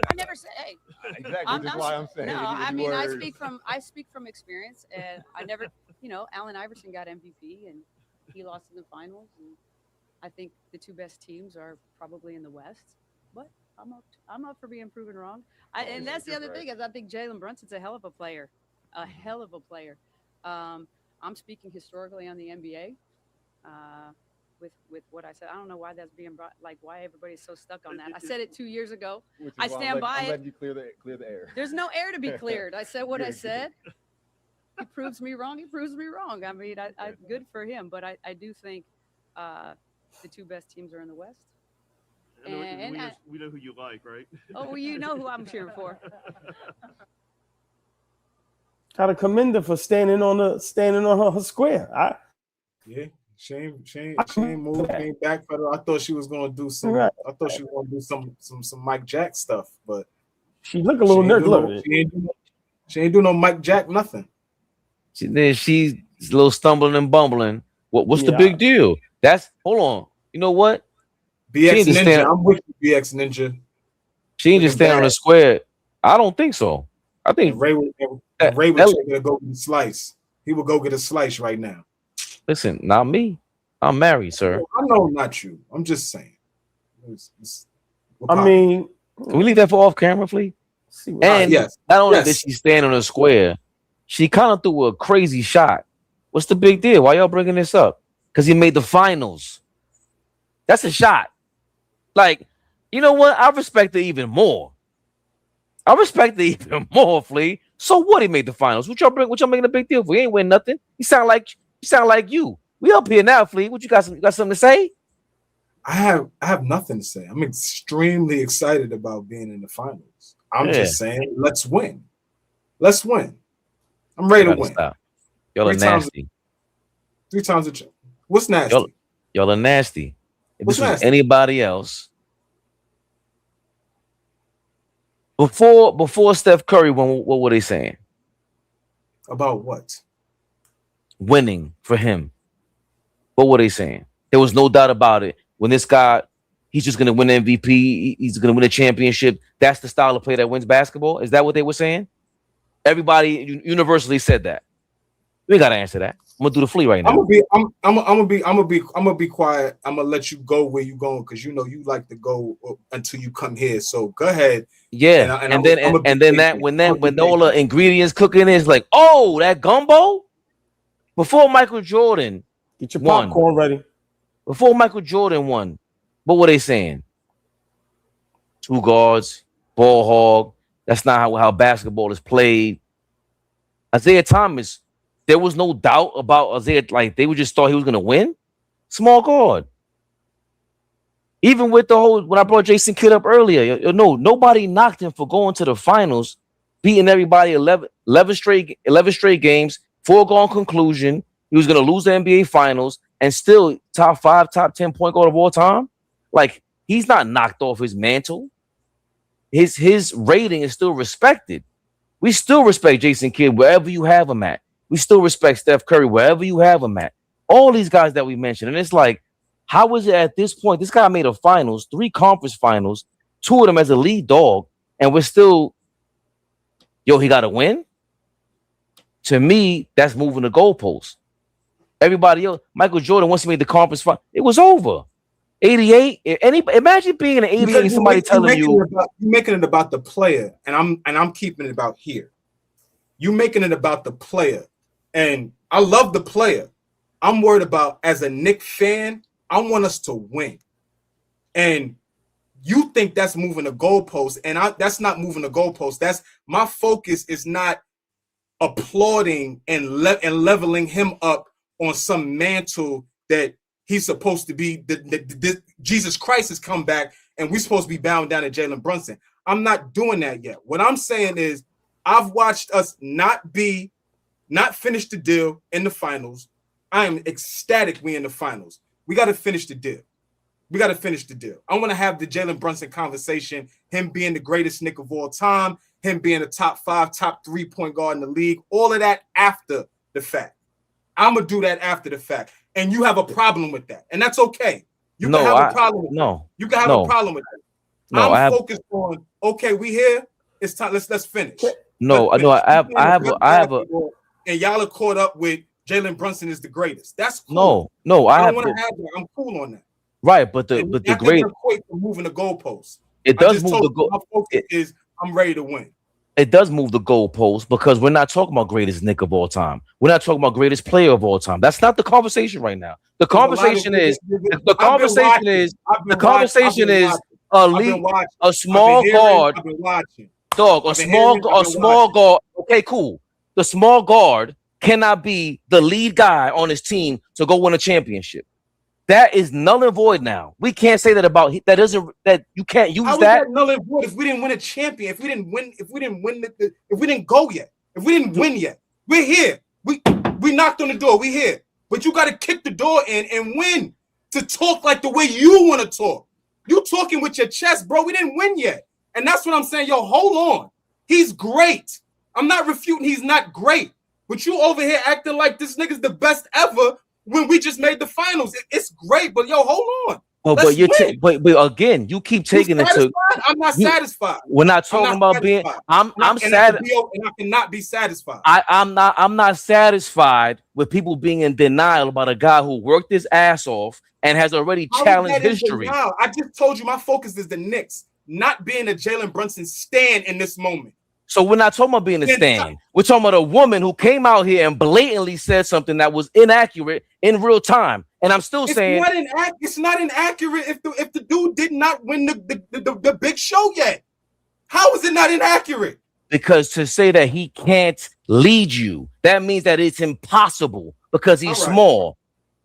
I never said, hey. Exactly. That's why I'm saying. No, I mean, I speak from experience, and I never, Allen Iverson got MVP, and he lost in the finals, and I think the two best teams are probably in the West, but I'm up for being proven wrong. And that's the other thing is I think Jalen Brunson's a hell of a player, I'm speaking historically on the NBA. With what I said, I don't know why that's being brought. Like why everybody's so stuck on that. I said it 2 years ago. I stand by it. I'm letting you clear the air. There's no air to be cleared. I said what I said. He proves me wrong. He proves me wrong. I mean, I good for him, but I do think the two best teams are in the West. We know who you like, right? Oh, well, you know who I'm cheering for. Gotta commend her for standing on her square. Yeah. Shame move came back for her. I thought she was gonna do some. Right. I thought she was gonna do some Mike Jack stuff, but she look a little nervous. She ain't do no Mike Jack nothing. She's a little stumbling and bumbling. What's the big deal? Hold on. You know what? BX Ninja. I'm with you, BX Ninja. She ain't just stand on the square. I don't think so. I think Ray was gonna go get a slice. He would go get a slice right now. Listen, not me. I'm married, sir. I know not you. I'm just saying. I mean, can we leave that for off camera, please? And yes. Not only did she stand on the square, she kind of threw a crazy shot. What's the big deal? Why y'all bringing this up? Because he made the finals. That's a shot. Like, you know what? I respect it even more. Flea. So what? He made the finals. What y'all making a big deal for? He ain't win nothing. You sound like you. We up here now, Flea. What you got? You got something to say? I have nothing to say. I'm extremely excited about being in the finals. I'm just saying, let's win. Let's win. I'm ready to win. Stop. Y'all are nasty. 3 times a chance. What's nasty? Y'all are nasty. If What's this was nasty? anybody else, before Steph Curry won, what were they saying? About what? Winning for him. What were they saying? There was no doubt about it. When this guy, he's just going to win MVP, he's going to win a championship. That's the style of play that wins basketball. Is that what they were saying? Everybody universally said that. We got to answer that. I'm gonna do the Flea right now. I'm gonna be quiet. I'm gonna let you go where you going because you know you like to go until you come here. So go ahead. Yeah, and then when all the ingredients cooking is like, oh, that gumbo. Before Michael Jordan, get your popcorn ready. Before Michael Jordan won, what were they saying? 2 guards, ball hog. That's not how basketball is played. Isaiah Thomas, there was no doubt about Isaiah. Like they just thought he was gonna win. Small guard. Even with the whole when I brought Jason Kidd up earlier, nobody knocked him for going to the finals, beating everybody 11 straight games, foregone conclusion. He was gonna lose the NBA finals and still top 5, top 10 point guard of all time. Like he's not knocked off his mantle. His rating is still respected. We still respect Jason Kidd wherever you have him at. We still respect Steph Curry wherever you have him at. All these guys that we mentioned. And it's like, how is it at this point? This guy made a finals, 3 conference finals, 2 of them as a lead dog, and we're still, he got to win? To me, that's moving the goalpost. Everybody else, Michael Jordan, once he made the conference final, it was over. 88. Imagine being in 88 and somebody telling you. You're making it about the player, and I'm keeping it about here. You making it about the player. And I love the player. I'm worried about, as a Knicks fan, I want us to win. And you think that's moving the goalpost, and that's not moving the goalpost. That's my focus is not applauding and leveling him up on some mantle that he's supposed to be. The Jesus Christ has come back, and we're supposed to be bowing down to Jalen Brunson. I'm not doing that yet. What I'm saying is I've watched us not finish the deal in the finals. I am ecstatic we in the finals. We got to finish the deal. I want to have the Jalen Brunson conversation, him being the greatest Knick of all time, him being a top 5, top 3 point guard in the league. All of that after the fact. I'm gonna do that after the fact, and you have a problem with that, and that's okay. You can have a problem with that. You can have a problem with that. I'm focused on okay. We here. It's time. Let's finish. No, I have a. And y'all are caught up with Jalen Brunson is the greatest. That's cool. No, I don't want to have that. I'm cool on that. Right, but the great equate to moving the goalposts. It does move the goal. My focus is I'm ready to win. It does move the goalposts because we're not talking about greatest Nick of all time. We're not talking about greatest player of all time. That's not the conversation right now. The conversation is a small guard. Dog, a small guard. Okay, cool. The small guard cannot be the lead guy on his team to go win a championship. That is null and void now. We can't say that about that. Doesn't that you can't use that null and void if we didn't win a champion? If we didn't win, if we didn't go yet, if we didn't win yet, we're here. We knocked on the door. We here, but you got to kick the door in and win to talk like the way you want to talk. You talking with your chest, bro. We didn't win yet, and that's what I'm saying. Yo, hold on. He's great. I'm not refuting he's not great, but you over here acting like this nigga's the best ever. When we just made the finals, it's great, but yo, hold on. But again, you keep taking it to. I'm not satisfied. We're not talking about being. I'm sad, and I cannot be satisfied. I'm not satisfied with people being in denial about a guy who worked his ass off and has already challenged history. I just told you my focus is the Knicks, not being a Jalen Brunson stan in this moment. So we're not talking about being a stan. We're talking about a woman who came out here and blatantly said something that was inaccurate in real time. And I'm still saying it's not inaccurate if the dude did not win the big show yet. How is it not inaccurate? Because to say that he can't lead you, that means that it's impossible because he's small.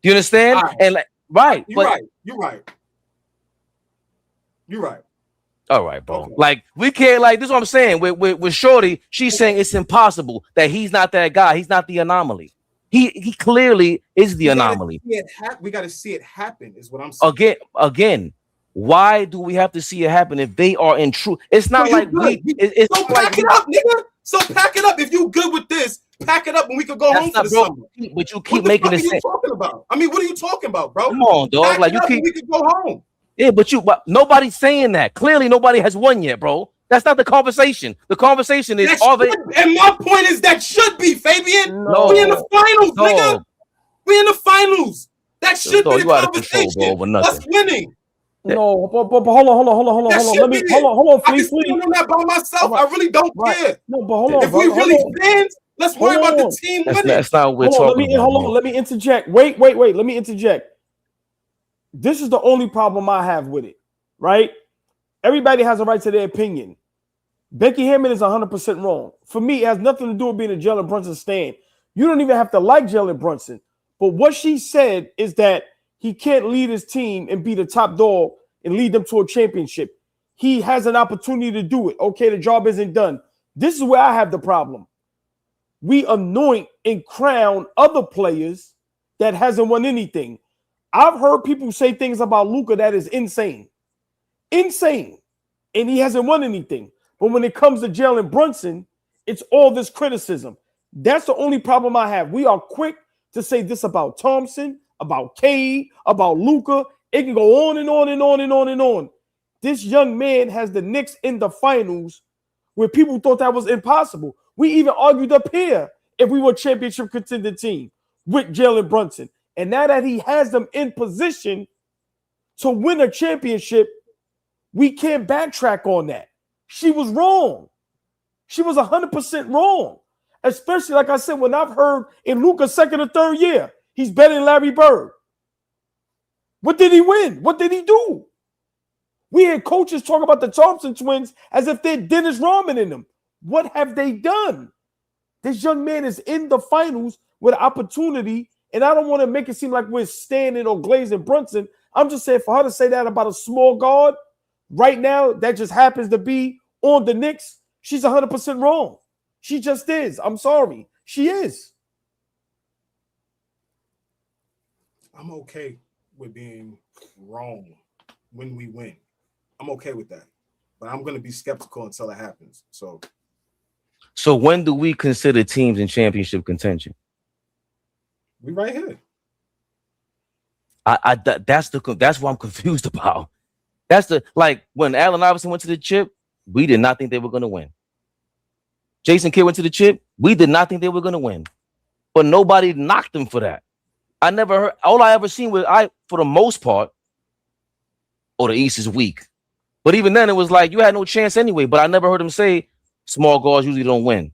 Do you understand? Right. And You're right. All right, bro. Okay. Like we can't. Like this is what I'm saying. With Shorty, she's saying it's impossible that he's not that guy. He's not the anomaly. He clearly is the anomaly. We got to see it happen. Is what I'm saying. Again. Why do we have to see it happen if they are in truth? It's not like it's so pack it up, nigga. So pack it up. If you good with this, pack it up, and we could go home for the summer. But you keep making this. What are you talking about? I mean, what are you talking about, bro? Come on, dog. Pack like you keep. We could go home. Yeah, but nobody's saying that. Clearly, nobody has won yet, bro. That's not the conversation. The conversation is and my point is that should be, Fabian. No, we in the finals, nigga. We in the finals. That should be the conversation. Us winning. No, but hold on. Hold on, please. I'm doing that by myself. I really don't care. No, but hold on. If we really fans, let's worry about the team winning. That's not what we're talking about. Hold on. Let me interject. Wait. Let me interject. This is the only problem I have with it, right? Everybody has a right to their opinion. Becky Hammond is 100% wrong. For me, it has nothing to do with being a Jalen Brunson stan. You don't even have to like Jalen Brunson. But what she said is that he can't lead his team and be the top dog and lead them to a championship. He has an opportunity to do it. Okay, the job isn't done. This is where I have the problem. We anoint and crown other players that hasn't won anything. I've heard people say things about Luka that is insane. Insane. And he hasn't won anything. But when it comes to Jalen Brunson, it's all this criticism. That's the only problem I have. We are quick to say this about Thompson, about Cade, about Luka. It can go on and on and on and on and on. This young man has the Knicks in the finals where people thought that was impossible. We even argued up here if we were a championship contender team with Jalen Brunson. And now that he has them in position to win a championship, we can't backtrack on that. She was wrong. She was 100% wrong. Especially, like I said, when I've heard in Luka's second or third year, he's better than Larry Bird. What did he win? What did he do? We had coaches talk about the Thompson twins as if they're Dennis Rodman in them. What have they done? This young man is in the finals with an opportunity. And I don't want to make it seem like we're standing or glazing Brunson. I'm just saying for her to say that about a small guard right now that just happens to be on the Knicks, she's 100% wrong. She just is. I'm sorry. She is. I'm okay with being wrong when we win. I'm okay with that. But I'm going to be skeptical until it happens. So So when do we consider teams in championship contention? We right here. That's what I'm confused about. That's the like when Allen Iverson went to the chip, we did not think they were going to win. Jason Kidd went to the chip, we did not think they were going to win, but nobody knocked them for that. I never heard. All I ever seen was for the most part, the East is weak. But even then, it was like you had no chance anyway. But I never heard him say small guards usually don't win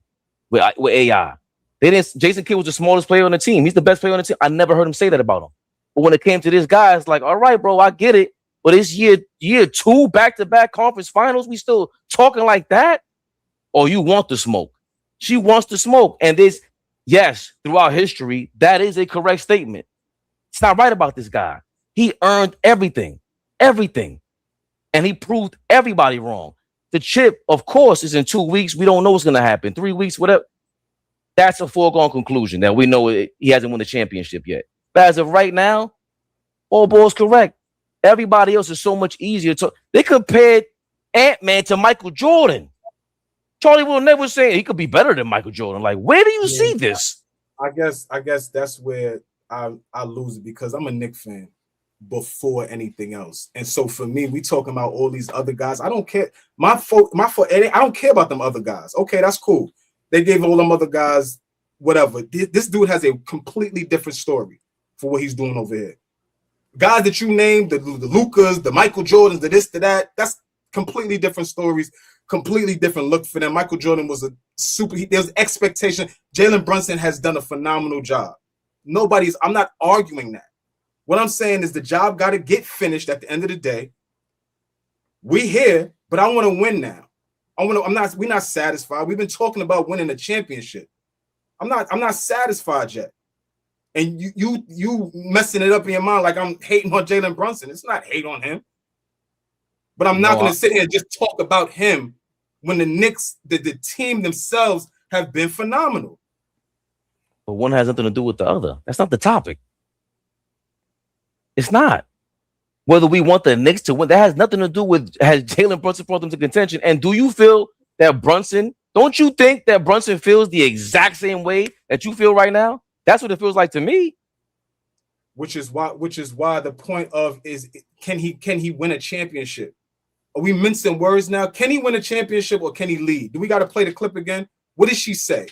with AI. They didn't. Jason Kidd was the smallest player on the team. He's the best player on the team. I never heard him say that about him. But when it came to this guy, it's like, all right, bro, I get it. But it's year 2 back-to-back conference finals. We still talking like that? Or you want the smoke? She wants the smoke. And yes, throughout history, that is a correct statement. It's not right about this guy. He earned everything. And he proved everybody wrong. The chip, of course, is in 2 weeks. We don't know what's going to happen. 3 weeks, whatever. That's a foregone conclusion that we know he hasn't won the championship yet. But as of right now, all balls correct. Everybody else is so much easier. They compared Ant-Man to Michael Jordan. Charlie will never say he could be better than Michael Jordan. Like, where do you see this? I guess that's where I lose it because I'm a Knicks fan before anything else. And so for me, we talking about all these other guys. I don't care. I don't care about them other guys. Okay, that's cool. They gave all them other guys whatever. This dude has a completely different story for what he's doing over here. Guys that you named, the Lukas, the Michael Jordans, the this, the that, that's completely different stories, completely different look for them. Michael Jordan was a there's expectation. Jalen Brunson has done a phenomenal job. I'm not arguing that. What I'm saying is the job got to get finished at the end of the day. We here, but I want to win now. We're not satisfied. We've been talking about winning a championship. I'm not satisfied yet. And you messing it up in your mind like I'm hating on Jalen Brunson. It's not hate on him. But I'm not going to sit here and just talk about him when the Knicks, the team themselves have been phenomenal. But one has nothing to do with the other. That's not the topic. It's not. Whether we want the Knicks to win, that has nothing to do with has Jalen Brunson brought them to contention. And do you feel that don't you think that Brunson feels the exact same way that you feel right now? That's what it feels like to me. Which is why the point of is can he win a championship? Are we mincing words now? Can he win a championship or can he lead? Do we got to play the clip again? What did she say?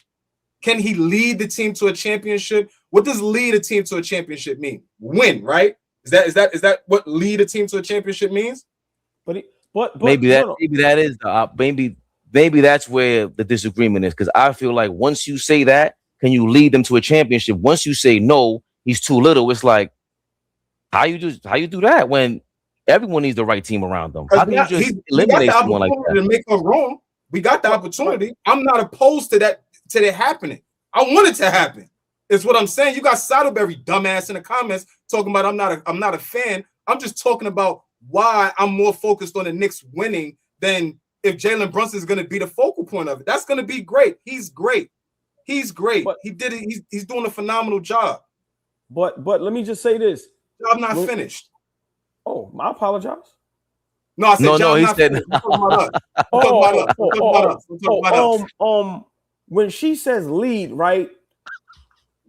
Can he lead the team to a championship? What does lead a team to a championship mean? Win, right? Is that what lead a team to a championship means? But maybe that's where the disagreement is, because I feel like once you say that, can you lead them to a championship? Once you say no, he's too little. It's like how you do that when everyone needs the right team around them? How can you just eliminate someone like that? To make us wrong, we got the opportunity. I'm not opposed to that happening. I want it to happen. It's what I'm saying. You got Saddleberry dumbass in the comments talking about I'm not a fan. I'm just talking about why I'm more focused on the Knicks winning than if Jalen Brunson is going to be the focal point of it. That's going to be great. He's great. But, he did it. He's doing a phenomenal job. But let me just say this. Job not finished. Oh, I apologize. No, I said no. He said. When she says lead, right?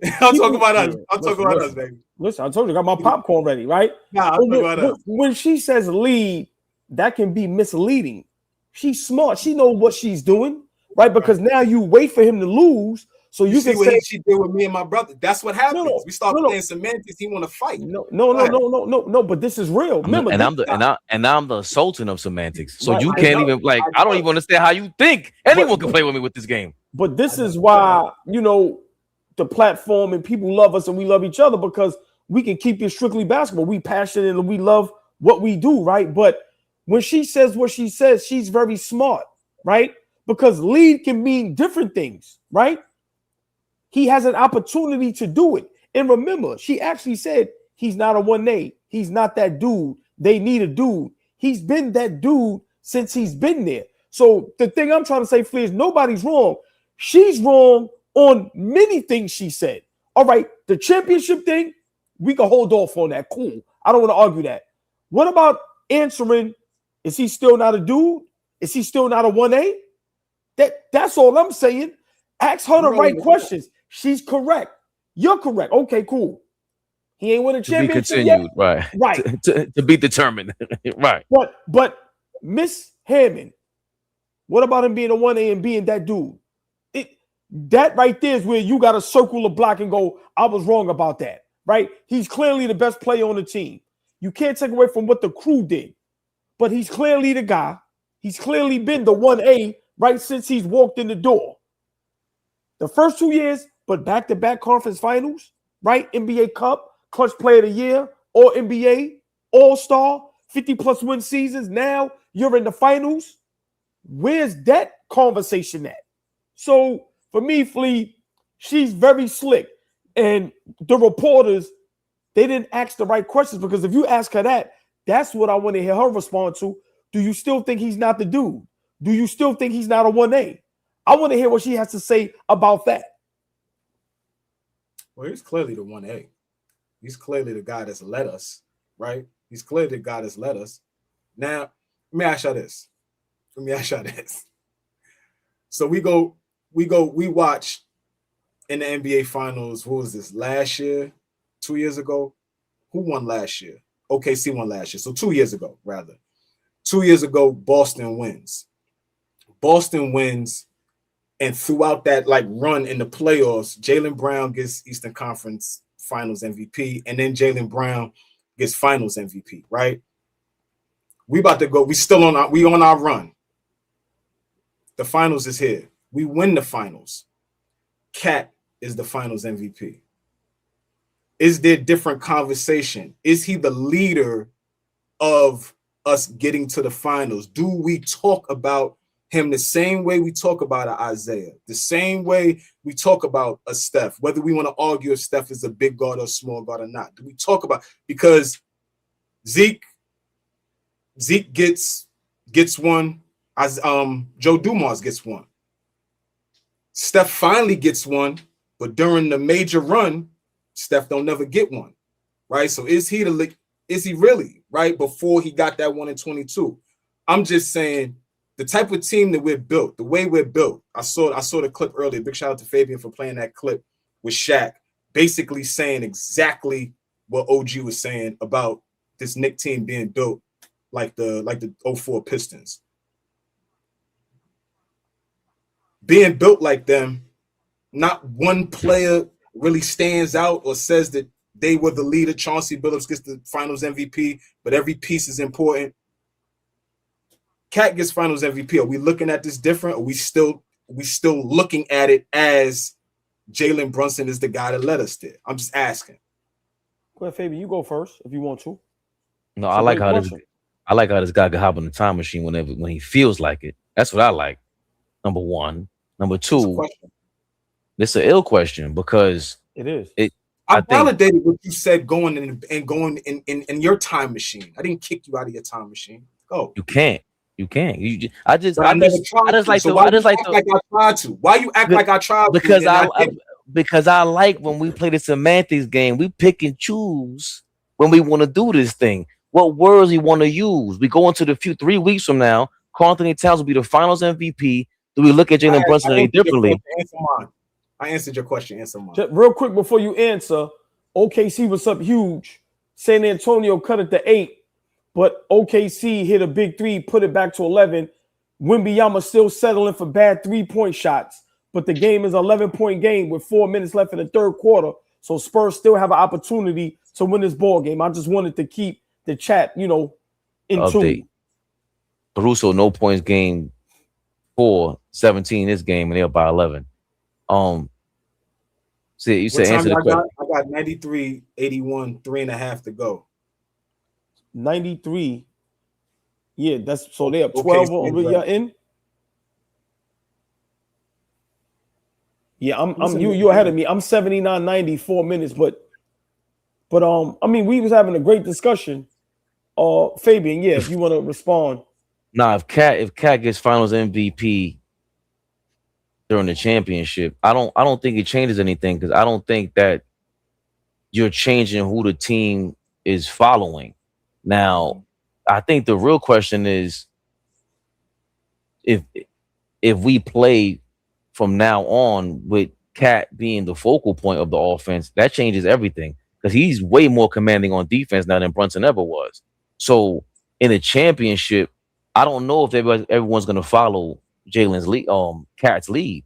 I'm talking about us. I'm talking about us, baby. Listen, I told you I got my popcorn ready, right? Nah, I'm talking about us. When she says lead, that can be misleading. She's smart. She knows what she's doing, right? Because now you wait for him to lose, so you can say she did with me and my brother. That's what happens. We start playing semantics. He want to fight. No. But this is real. Remember, I'm the sultan of semantics. So you can't even I don't even understand how you think anyone can play with me with this game. But this is why the platform and people love us and we love each other, because we can keep it strictly basketball. We passionate and we love what we do, right? But when she says what she says, she's very smart, right? Because lead can mean different things, right? He has an opportunity to do it. And remember, she actually said he's not a 1A. He's not that dude. They need a dude. He's been that dude since he's been there. So the thing I'm trying to say, Flea, is nobody's wrong. She's wrong on many things she said. All right, the championship thing, we can hold off on that. Cool. I don't want to argue that. What about answering, is he still not a dude? Is he still not a 1A? That's all I'm saying. Ask her the Bro, right questions. She's correct. You're correct. Okay, cool. He ain't win a To be championship continued, yet. right? Right. To be determined, right? But Miss Hammond, what about him being a 1A and being that dude? That right there is where you got to circle the block and go, I was wrong about that, right? He's clearly the best player on the team. You can't take away from what the crew did, but he's clearly the guy. He's clearly been the 1A right since he's walked in the door. The first 2 years, but back-to-back conference finals, right? NBA Cup, Clutch Player of the Year, All NBA, All-Star, 50-plus win seasons. Now you're in the finals. Where's that conversation at? So for me, Flea, she's very slick. And the reporters, they didn't ask the right questions, because if you ask her that, that's what I want to hear her respond to. Do you still think he's not the dude? Do you still think he's not a 1A? I want to hear what she has to say about that. Well, he's clearly the 1A. He's clearly the guy that's led us, right? He's clearly the guy that's led us. Now, let me ask y'all this. So we watch in the NBA Finals. What was this? Last year? 2 years ago? Who won last year? OKC won last year. So 2 years ago, rather. 2 years ago, Boston wins. And throughout that run in the playoffs, Jaylen Brown gets Eastern Conference Finals MVP, and then Jaylen Brown gets Finals MVP, right? We about to go. We on our run. The finals is here. We win the finals. Cat is the Finals MVP. Is there different conversation? Is he the leader of us getting to the finals? Do we talk about him the same way we talk about an Isaiah, the same way we talk about a Steph, whether we want to argue if Steph is a big guard or small guard or not? Do we talk about, because Zeke gets one, as Joe Dumars gets one. Steph finally gets one, but during the major run, Steph don't never get one, right? So is he really, right, before he got that one in 22? I'm just saying, the type of team that we're built, the way we're built. I saw the clip earlier. Big shout out to Fabian for playing that clip with Shaq, basically saying exactly what OG was saying about this Knick team being built like the 04 Pistons. Being built like them, not one player really stands out or says that they were the leader. Chauncey Billups gets the Finals MVP, but every piece is important. Cat gets Finals MVP. Are we looking at this different? Or we still looking at it as Jalen Brunson is the guy that led us there? I'm just asking. Go ahead, Fabian. You go first if you want to. No, I like how this guy can hop in the time machine when he feels like it. That's what I like. Number one. Number two, this is an ill question, because it is. I validated what you said going in your time machine. I didn't kick you out of your time machine. Go. You can't. I just like I tried to? Because I like when we play the semantics game, we pick and choose when we want to do this thing. What words we want to use. We go into the 3 weeks from now. Karl Anthony Towns will be the Finals MVP. Do we look at Jalen Brunson any differently? I answered your question. Answer mine. Just real quick before you answer, OKC was up huge. San Antonio cut it to 8. But OKC hit a big 3, put it back to 11. Wembanyama still settling for bad 3-point shots. But the game is an 11-point game with 4 minutes left in the third quarter. So Spurs still have an opportunity to win this ball game. I just wanted to keep the chat, in tune. Caruso, no points game 4-17 this game, and they're by 11. You said answer the question. I got 93, 81, 3.5 to go. 93. Yeah, that's so they have 12 over your end. Yeah, you ahead of me. I'm 79, 90, 4 minutes, but we was having a great discussion. Fabian, yeah, if you want to respond. Nah, if Cat gets Finals MVP during the championship, I don't think it changes anything, because I don't think that you're changing who the team is following. Now, I think the real question is, if if we play from now on with Cat being the focal point of the offense, that changes everything because he's way more commanding on defense now than Brunson ever was. So in a championship, I don't know if everyone's going to follow Jalen's lead, Cat's lead,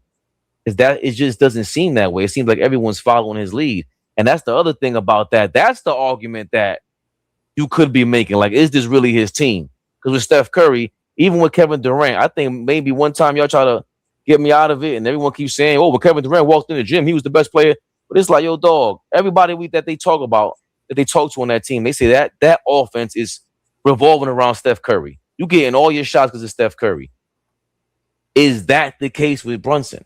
because that it just doesn't seem that way. It seems like everyone's following his lead, and that's the other thing about that. That's the argument that you could be making. Like, is this really his team? Because with Steph Curry, even with Kevin Durant, I think maybe one time y'all try to get me out of it, and everyone keeps saying, "Oh, but Kevin Durant walked in the gym, he was the best player." But it's like, yo, dog. Everybody that they talk about, that they talk to on that team, they say that offense is revolving around Steph Curry. You getting all your shots because of Steph Curry. Is that the case with Brunson?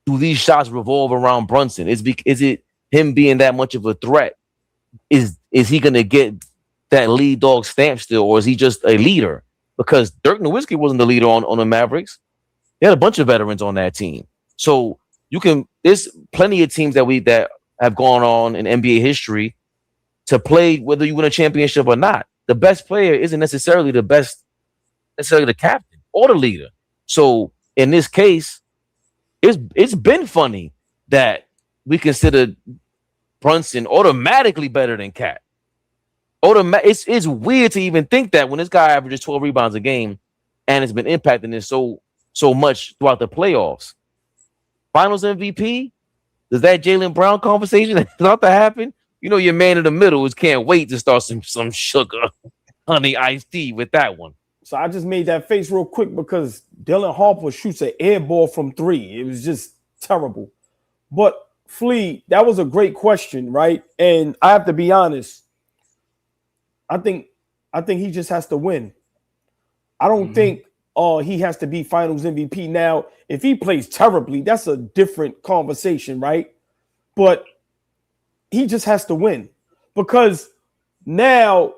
Do these shots revolve around Brunson? Is it him being that much of a threat? Is he going to get that lead dog stamp still, or is he just a leader? Because Dirk Nowitzki wasn't the leader on the Mavericks. They had a bunch of veterans on that team. So there's plenty of teams that have gone on in NBA history to play whether you win a championship or not. The best player isn't necessarily the captain or the leader. So in this case, it's been funny that we consider Brunson automatically better than Cat. It's weird to even think that when this guy averages 12 rebounds a game and has been impacting this so much throughout the playoffs. Finals MVP? Does that Jaylen Brown conversation start to happen? You know, your man in the middle can't wait to start some sugar, honey, iced tea with that one. So I just made that face real quick because Dylan Harper shoots an air ball from 3. It was just terrible. But Flea, that was a great question, right? And I have to be honest. I think he just has to win. I don't think he has to be Finals MVP. Now, if he plays terribly, that's a different conversation, right? But he just has to win because now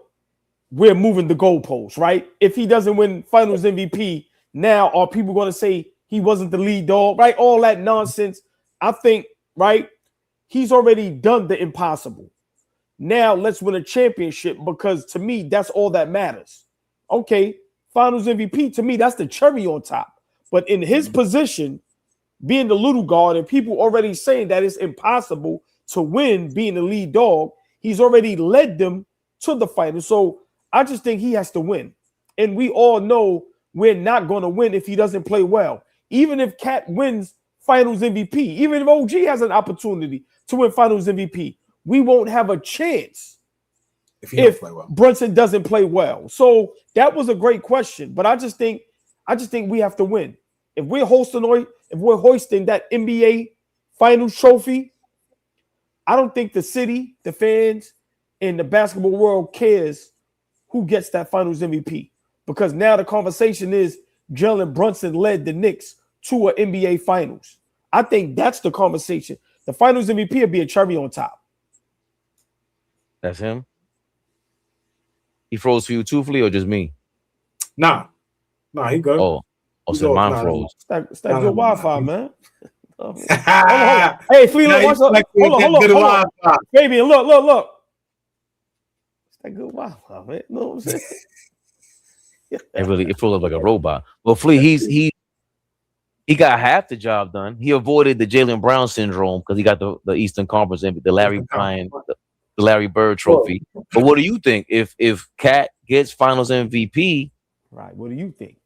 we're moving the goalposts, right? If he doesn't win Finals MVP, now are people going to say he wasn't the lead dog, right? All that nonsense. I think, right, he's already done the impossible. Now let's win a championship because to me, that's all that matters. Okay, Finals MVP, to me, that's the cherry on top. But in his position, being the little guard and people already saying that it's impossible to win being the lead dog, he's already led them to the final. So I just think he has to win. And we all know we're not going to win if he doesn't play well. Even if Cat wins Finals MVP, even if OG has an opportunity to win Finals MVP, we won't have a chance if Brunson doesn't play well. So that was a great question. But I just think we have to win. If we're hoisting that NBA Finals trophy, I don't think the city, the fans, and the basketball world cares who gets that Finals MVP. Because now the conversation is Jalen Brunson led the Knicks to an NBA Finals. I think that's the conversation. The Finals MVP will be a cherry on top. That's him? He froze for you too, Flea, or just me? Nah, he good. So mine froze. It's that good Wi-Fi, man. Hold on. Hey, Flea, look, watch up. Hold on. Baby, look. It's that good Wi-Fi, man. You know what I'm saying? It froze up like a robot. Well, Flea, he got half the job done. He avoided the Jaylen Brown syndrome because he got the Eastern Conference, the Larry Bryant, the Larry Bird trophy. But what do you think if Cat gets Finals MVP? Right. What do you think?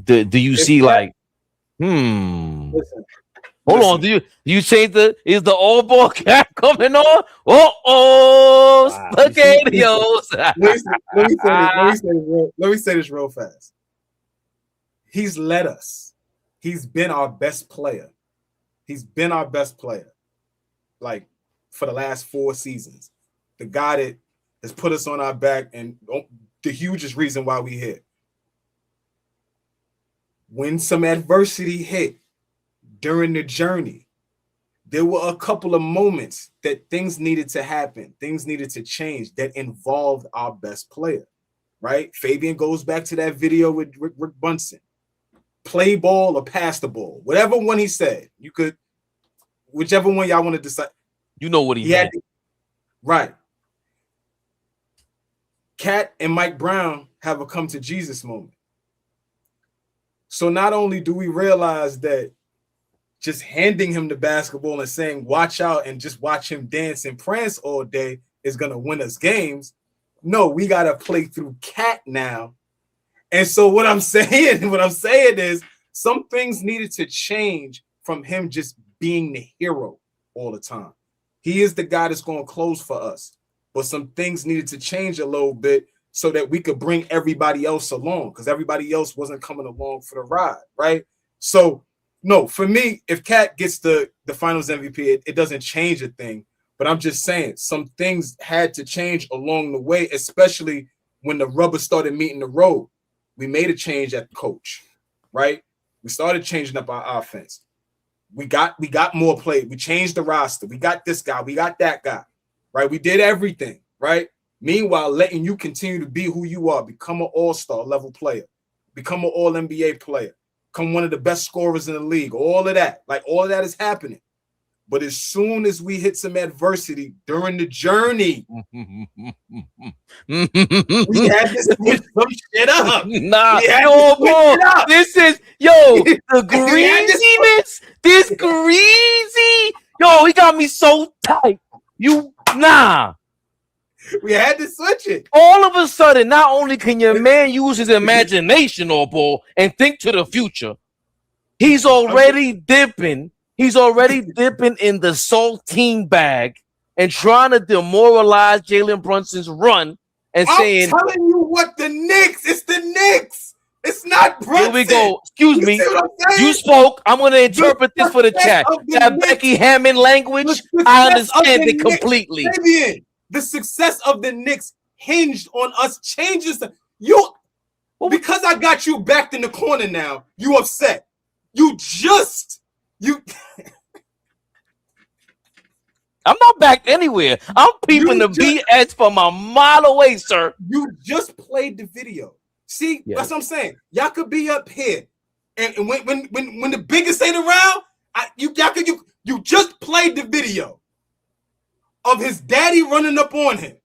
Do you see Cat, Listen, hold on. Do you change is the AllBall Cat coming on? Spaghettios. Let me say this real fast. He's led us. He's been our best player. Like for the last 4 seasons. The guy that has put us on our back and the hugest reason why we hit. When some adversity hit during the journey, there were a couple of moments that things needed to happen, things needed to change that involved our best player, right? Fabian goes back to that video with Rick Brunson. Play ball or pass the ball, whatever one he said. You could, whichever one y'all want to decide. You know what he meant. Right. Cat and Mike Brown have a come to Jesus moment. So not only do we realize that just handing him the basketball and saying, watch out and just watch him dance and prance all day is going to win us games. No, we got to play through Cat now. And so what I'm saying is some things needed to change from him just being the hero all the time. He is the guy that's going to close for us. But some things needed to change a little bit so that we could bring everybody else along, because everybody else wasn't coming along for the ride, right? So, no, for me, if Cat gets the finals MVP, it doesn't change a thing. But I'm just saying some things had to change along the way, especially when the rubber started meeting the road. We made a change at the coach, right? We started changing up our offense. We got more play. We changed the roster. We got this guy. We got that guy, right? We did everything, right? Meanwhile, letting you continue to be who you are, become an all-star level player, become an all-NBA player, become one of the best scorers in the league, all of that. Like, all of that is happening. But as soon as we hit some adversity during the journey, we had to switch some shit up. This is, the greasiness, this greasy, he got me so tight. We had to switch it. All of a sudden, not only can your man use his imagination, ball, and think to the future, he's already dipping. He's already dipping in the saltine bag and trying to demoralize Jalen Brunson's run and saying, I'm telling you what, the Knicks. It's the Knicks. It's not Brunson. Here we go. Excuse me. You spoke. I'm going to interpret this for the chat. That Becky Hammond language, I understand it completely. The success of the Knicks hinged on us changing stuff. Because I got you backed in the corner now, you upset. I'm not backed anywhere. I'm peeping the BS from a mile away, sir. You just played the video. See, That's what I'm saying. Y'all could be up here, and when the biggest ain't around, you just played the video of his daddy running up on him.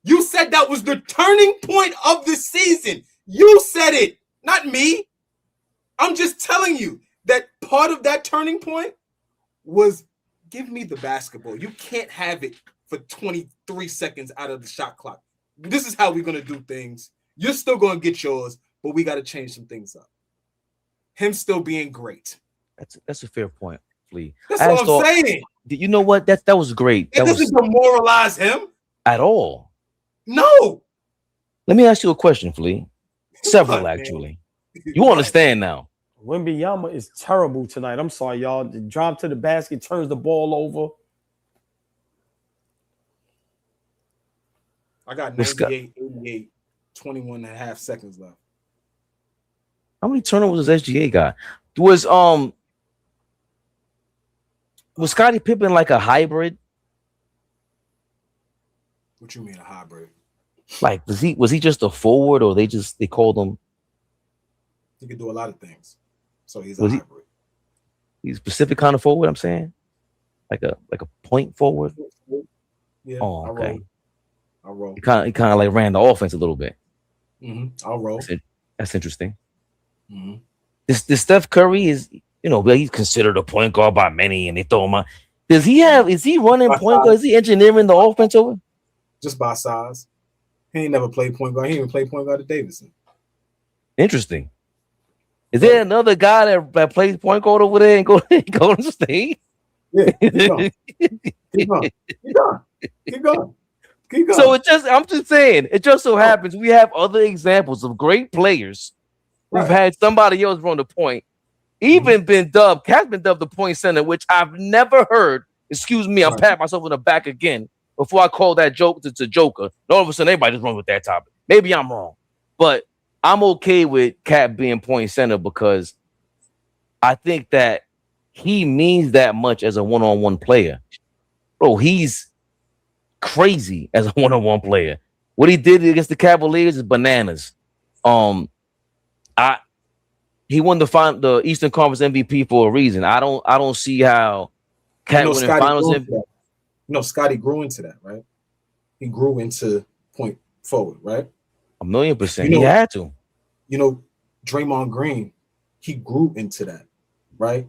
You said that was the turning point of the season. You said it, not me. I'm just telling you that part of that turning point was give me the basketball. You can't have it for 23 seconds out of the shot clock. This is how we're going to do things. You're still going to get yours, but we got to change some things up. Him still being great. That's a fair point, Flea. That's what I'm saying. You know what? That was great. It doesn't demoralize him at all. No. Let me ask you a question, Flea. Several, actually. You understand now. Wembanyama is terrible tonight. I'm sorry, y'all. The drop to the basket turns the ball over. I got 98, 88, 21 and a half seconds left. How many turnovers does SGA got? Was Scottie Pippen like a hybrid? What you mean a hybrid? Like, was he just a forward, or they called him? He could do a lot of things. So he's a hybrid. He's a specific kind of forward, I'm saying? Like a point forward? Yeah. Oh, okay. I'll roll. He kind of like ran the offense a little bit. Mm-hmm. I'll roll. That's interesting. Mm-hmm. This Steph Curry is, he's considered a point guard by many, and they throw him out. Is he running point guard? Is he engineering the offense over? Just by size. He ain't never played point guard. He even played point guard at Davidson. Interesting. Is there another guy that plays point guard over there and go to State? Yeah, keep going. So I'm just saying, it just so happens we have other examples of great players who've had somebody else run the point. Even Cat's been dubbed the point center, which I've never heard. Excuse me, I'm patting myself on the back again before I call that joke to Joker. And all of a sudden, everybody just run with that topic. Maybe I'm wrong, but I'm okay with Cat being point center because I think that he means that much as a one-on-one player. Bro, he's crazy as a one-on-one player. What he did against the Cavaliers is bananas. He won the Eastern Conference MVP for a reason. I don't see how Cat winning finals MVP. Scotty grew into that, right? He grew into point forward, right? 1,000,000%. He had to. Draymond Green he grew into that, right?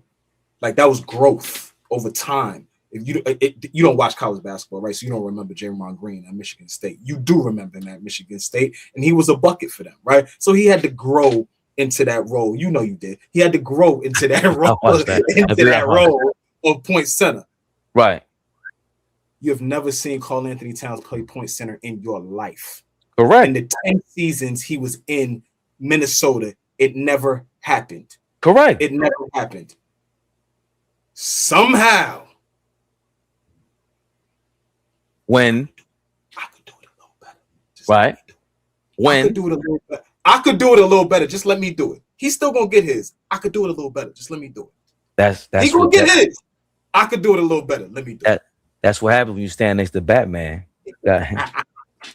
Like that was growth over time. If you don't watch college basketball, right? So you don't remember Draymond Green at Michigan State. You do remember him at Michigan State, and he was a bucket for them, right? So he had to grow into that role. You know you did. He had to grow into that role, role of point center. Right. You have never seen Karl Anthony Towns play point center in your life. Correct. In the 10 seasons he was in Minnesota, it never happened. Correct. It never happened. Somehow. When I could do it a little better. Right. When I could do it a little better. I could do it a little better. Just let me do it. He's still gonna get his. I could do it a little better. Just let me do it. That's he gonna get his. I could do it a little better. Let me do it. That's what happens when you stand next to Batman.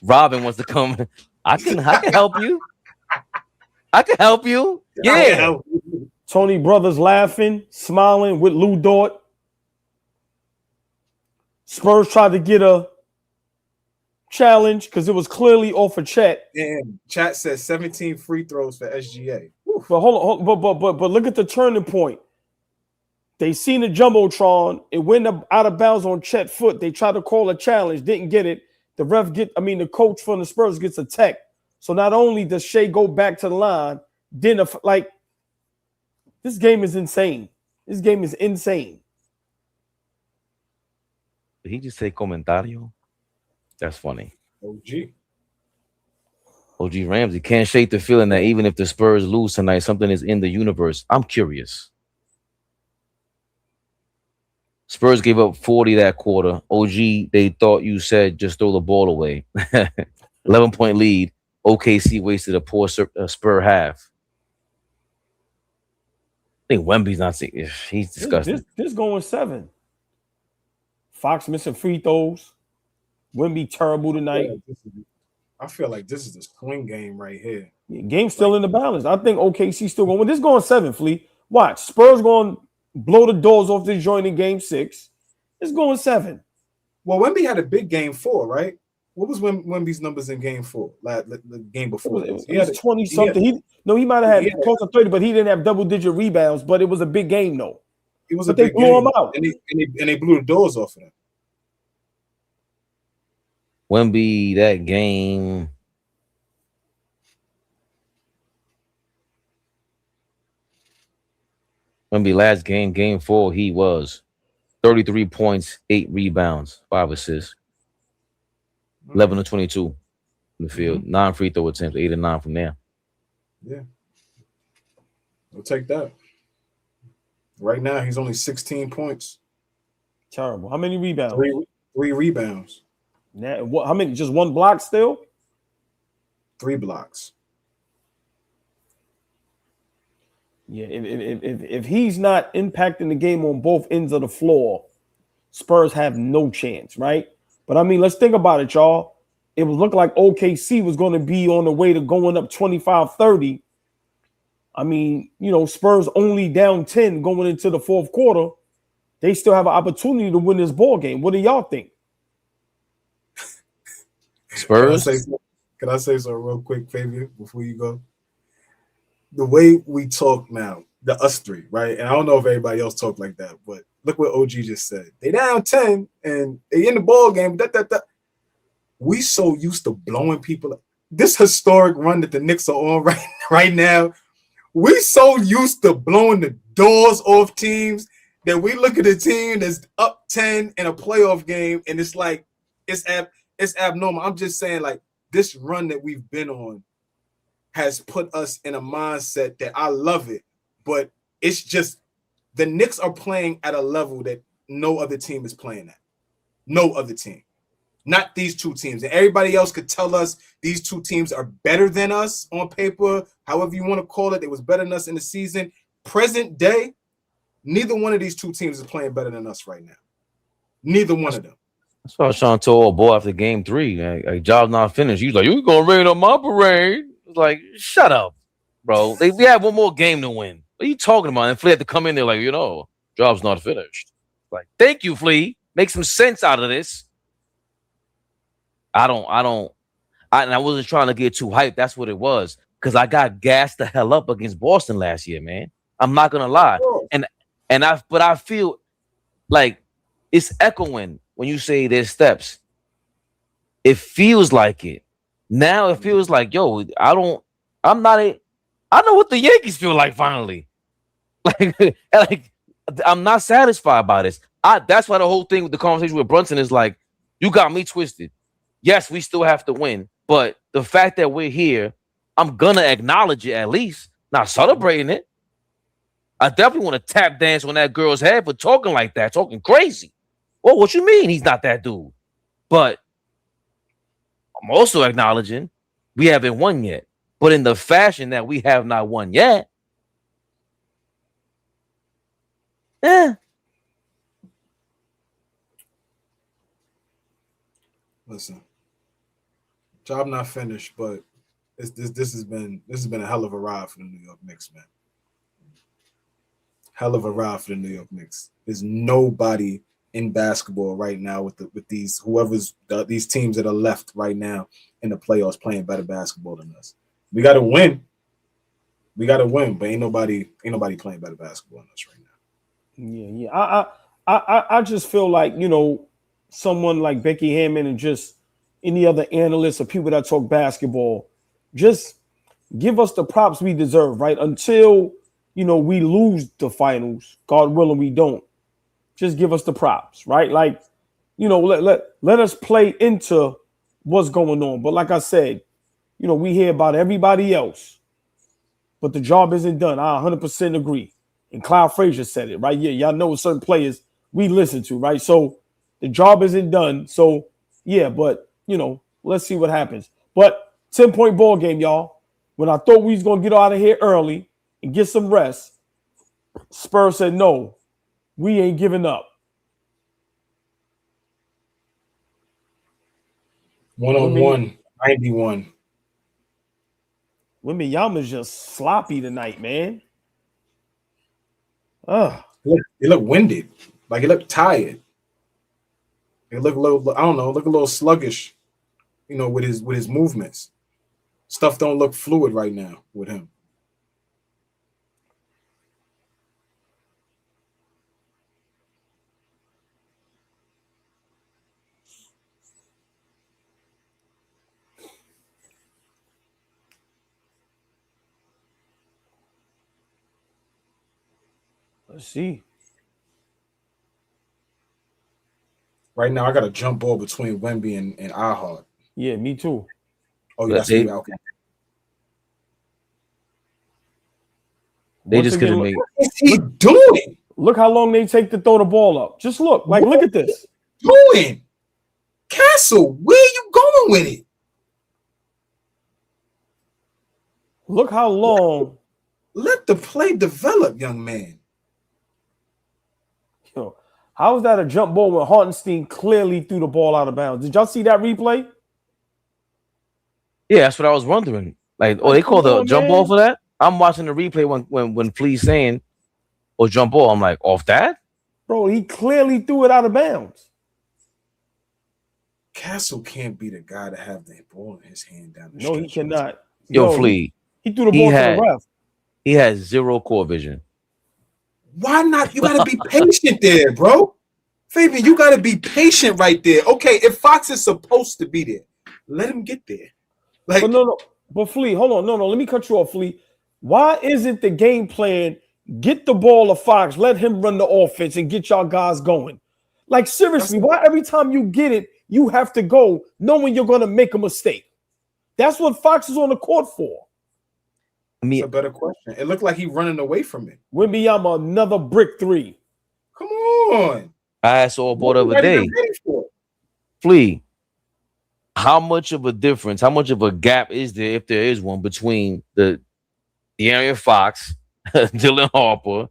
Robin wants to come. I can help you. I can help you. Yeah. Tony Brothers laughing, smiling with Lou Dort. Spurs tried to get a challenge because it was clearly off of Chet. And Chat says 17 free throws for SGA. But hold on, but look at the turning point. They seen the jumbotron. It went out of bounds on Chet's foot. They tried to call a challenge, didn't get it. The coach from the Spurs gets a tech. So not only does Shea go back to the line, then this game is insane. This game is insane. Did he just say comentario? That's funny. OG Ramsey can't shake the feeling that even if the Spurs lose tonight, something is in the universe. I'm curious. Spurs gave up 40 that quarter. OG, they thought you said just throw the ball away. 11-point lead. OKC wasted a poor Spur half. I think Wemby's not seeing. He's disgusting. This going 7. Fox missing free throws. Wemby terrible tonight. I feel like this is a swing game right here. Game still in the balance. I think OKC still going. This going 7, Flea. Watch. Spurs going blow the doors off this joint in game 6. It's going 7. Well, Wemby had a big game 4, right? What was Wemby's numbers in game 4? The game before. It was 20 something. He might have had close to 30, but he didn't have double-digit rebounds. But it was a big game, though. It was but they blew him out, and they blew the doors off of them. Wemby, that game. Wemby last game, game 4, he was 33 points, 8 rebounds, 5 assists, 11 to 22 in the field, 9 free throw attempts, 8 and 9 from there. Yeah, we'll take that. Right now, he's only 16 points. Terrible. How many rebounds? 3 rebounds. How many? Just 1 block still? 3 blocks. Yeah, if he's not impacting the game on both ends of the floor, Spurs have no chance, right? But I mean, let's think about it, y'all. It was looking like OKC was going to be on the way to going up 25-30. I mean, Spurs only down 10 going into the 4th quarter. They still have an opportunity to win this ball game. What do y'all think? Spurs? Can I say something real quick, Fabian, before you go? The way we talk now, us three, right? And I don't know if everybody else talk like that, but look what OG just said. They down 10 and they in the ball game. We so used to blowing people up. This historic run that the Knicks are on right now, we so used to blowing the doors off teams that we look at a team that's up 10 in a playoff game and it's like it's abnormal. I'm just saying, like, this run that we've been on has put us in a mindset that I love it, but it's just the Knicks are playing at a level that no other team is playing at. No other team. Not these 2 teams. And everybody else could tell us these 2 teams are better than us on paper, however you want to call it. It was better than us in the season. Present day, neither one of these 2 teams is playing better than us right now. Neither one of them. That's why Sean told old boy after game 3, like, job's not finished. He was like, you going to rain on my parade? Like, shut up, bro. We have one more game to win. What are you talking about? And Flea had to come in there like, job's not finished. Like, thank you, Flea. Make some sense out of this. I wasn't trying to get too hyped. That's what it was. Because I got gassed the hell up against Boston last year, man. I'm not gonna lie. But I feel like it's echoing when you say there's steps. It feels like it. Now it feels like, yo, I know what the Yankees feel like finally. Like I'm not satisfied by this. That's why the whole thing with the conversation with Brunson is like, you got me twisted. Yes, we still have to win, but the fact that we're here, I'm gonna acknowledge it at least, not celebrating it. I definitely want to tap dance on that girl's head for talking like that, talking crazy. Well, what you mean he's not that dude? But I'm also acknowledging we haven't won yet. But in the fashion that we have not won yet, Listen, job not finished, but this has been a hell of a ride for the New York Knicks, man. Hell of a ride for the New York Knicks. There's nobody in basketball right now with these these teams that are left right now in the playoffs playing better basketball than us. We got to win. But ain't nobody playing better basketball than us right now. Yeah. I just feel like, someone like Becky Hammond and just any other analysts or people that talk basketball, just give us the props we deserve, right? Until, we lose the finals, God willing we don't. Just give us the props, right? Like, let us play into what's going on. But like I said, we hear about everybody else, but the job isn't done. I 100% agree. And Clyde Frazier said it, right? Yeah, y'all know certain players we listen to, right? So the job isn't done. So, yeah, but, let's see what happens. But 10-point ball game, y'all. When I thought we was going to get out of here early and get some rest, Spurs said, no, we ain't giving up. 101, 91. Wembanyama's just sloppy tonight, man. He looked winded. Like he looked tired. He looked a little, I don't know, look a little sluggish, with his movements. Stuff don't look fluid right now with him. Let's see. Right now, I got a jump ball between Wemby and Ahad. Yeah, me too. Oh, yeah, that's me. Okay. They just couldn't make. What is he doing? Look how long they take to throw the ball up. Just look. Like, look at this. Doing? Castle, where are you going with it? Look how long. Let the play develop, young man. How is that a jump ball when Hartenstein clearly threw the ball out of bounds? Did y'all see that replay? Yeah, that's what I was wondering. Like, they call the jump ball for that? I'm watching the replay when Flea's saying, jump ball. I'm like, off that? Bro, he clearly threw it out of bounds. Castle can't be the guy to have the ball in his hand down the stretch. No, he cannot. Flea. He threw the ball to the ref. He has zero core vision. Why not? You got to be patient there, bro. Fabian, you got to be patient right there. Okay, if Fox is supposed to be there, let him get there. Like, but no. But Flea, hold on. No. Let me cut you off, Flea. Why isn't the game plan get the ball to Fox, let him run the offense and get y'all guys going? Like, seriously, why every time you get it, you have to go knowing you're going to make a mistake? That's what Fox is on the court for. That's a better question. It looked like he's running away from it. Wembanyama, another brick three. Come on. I saw a ball the other day. Flea, how much of a difference, how much of a gap is there, if there is one, between the De'Aaron Fox, Dylan Harper,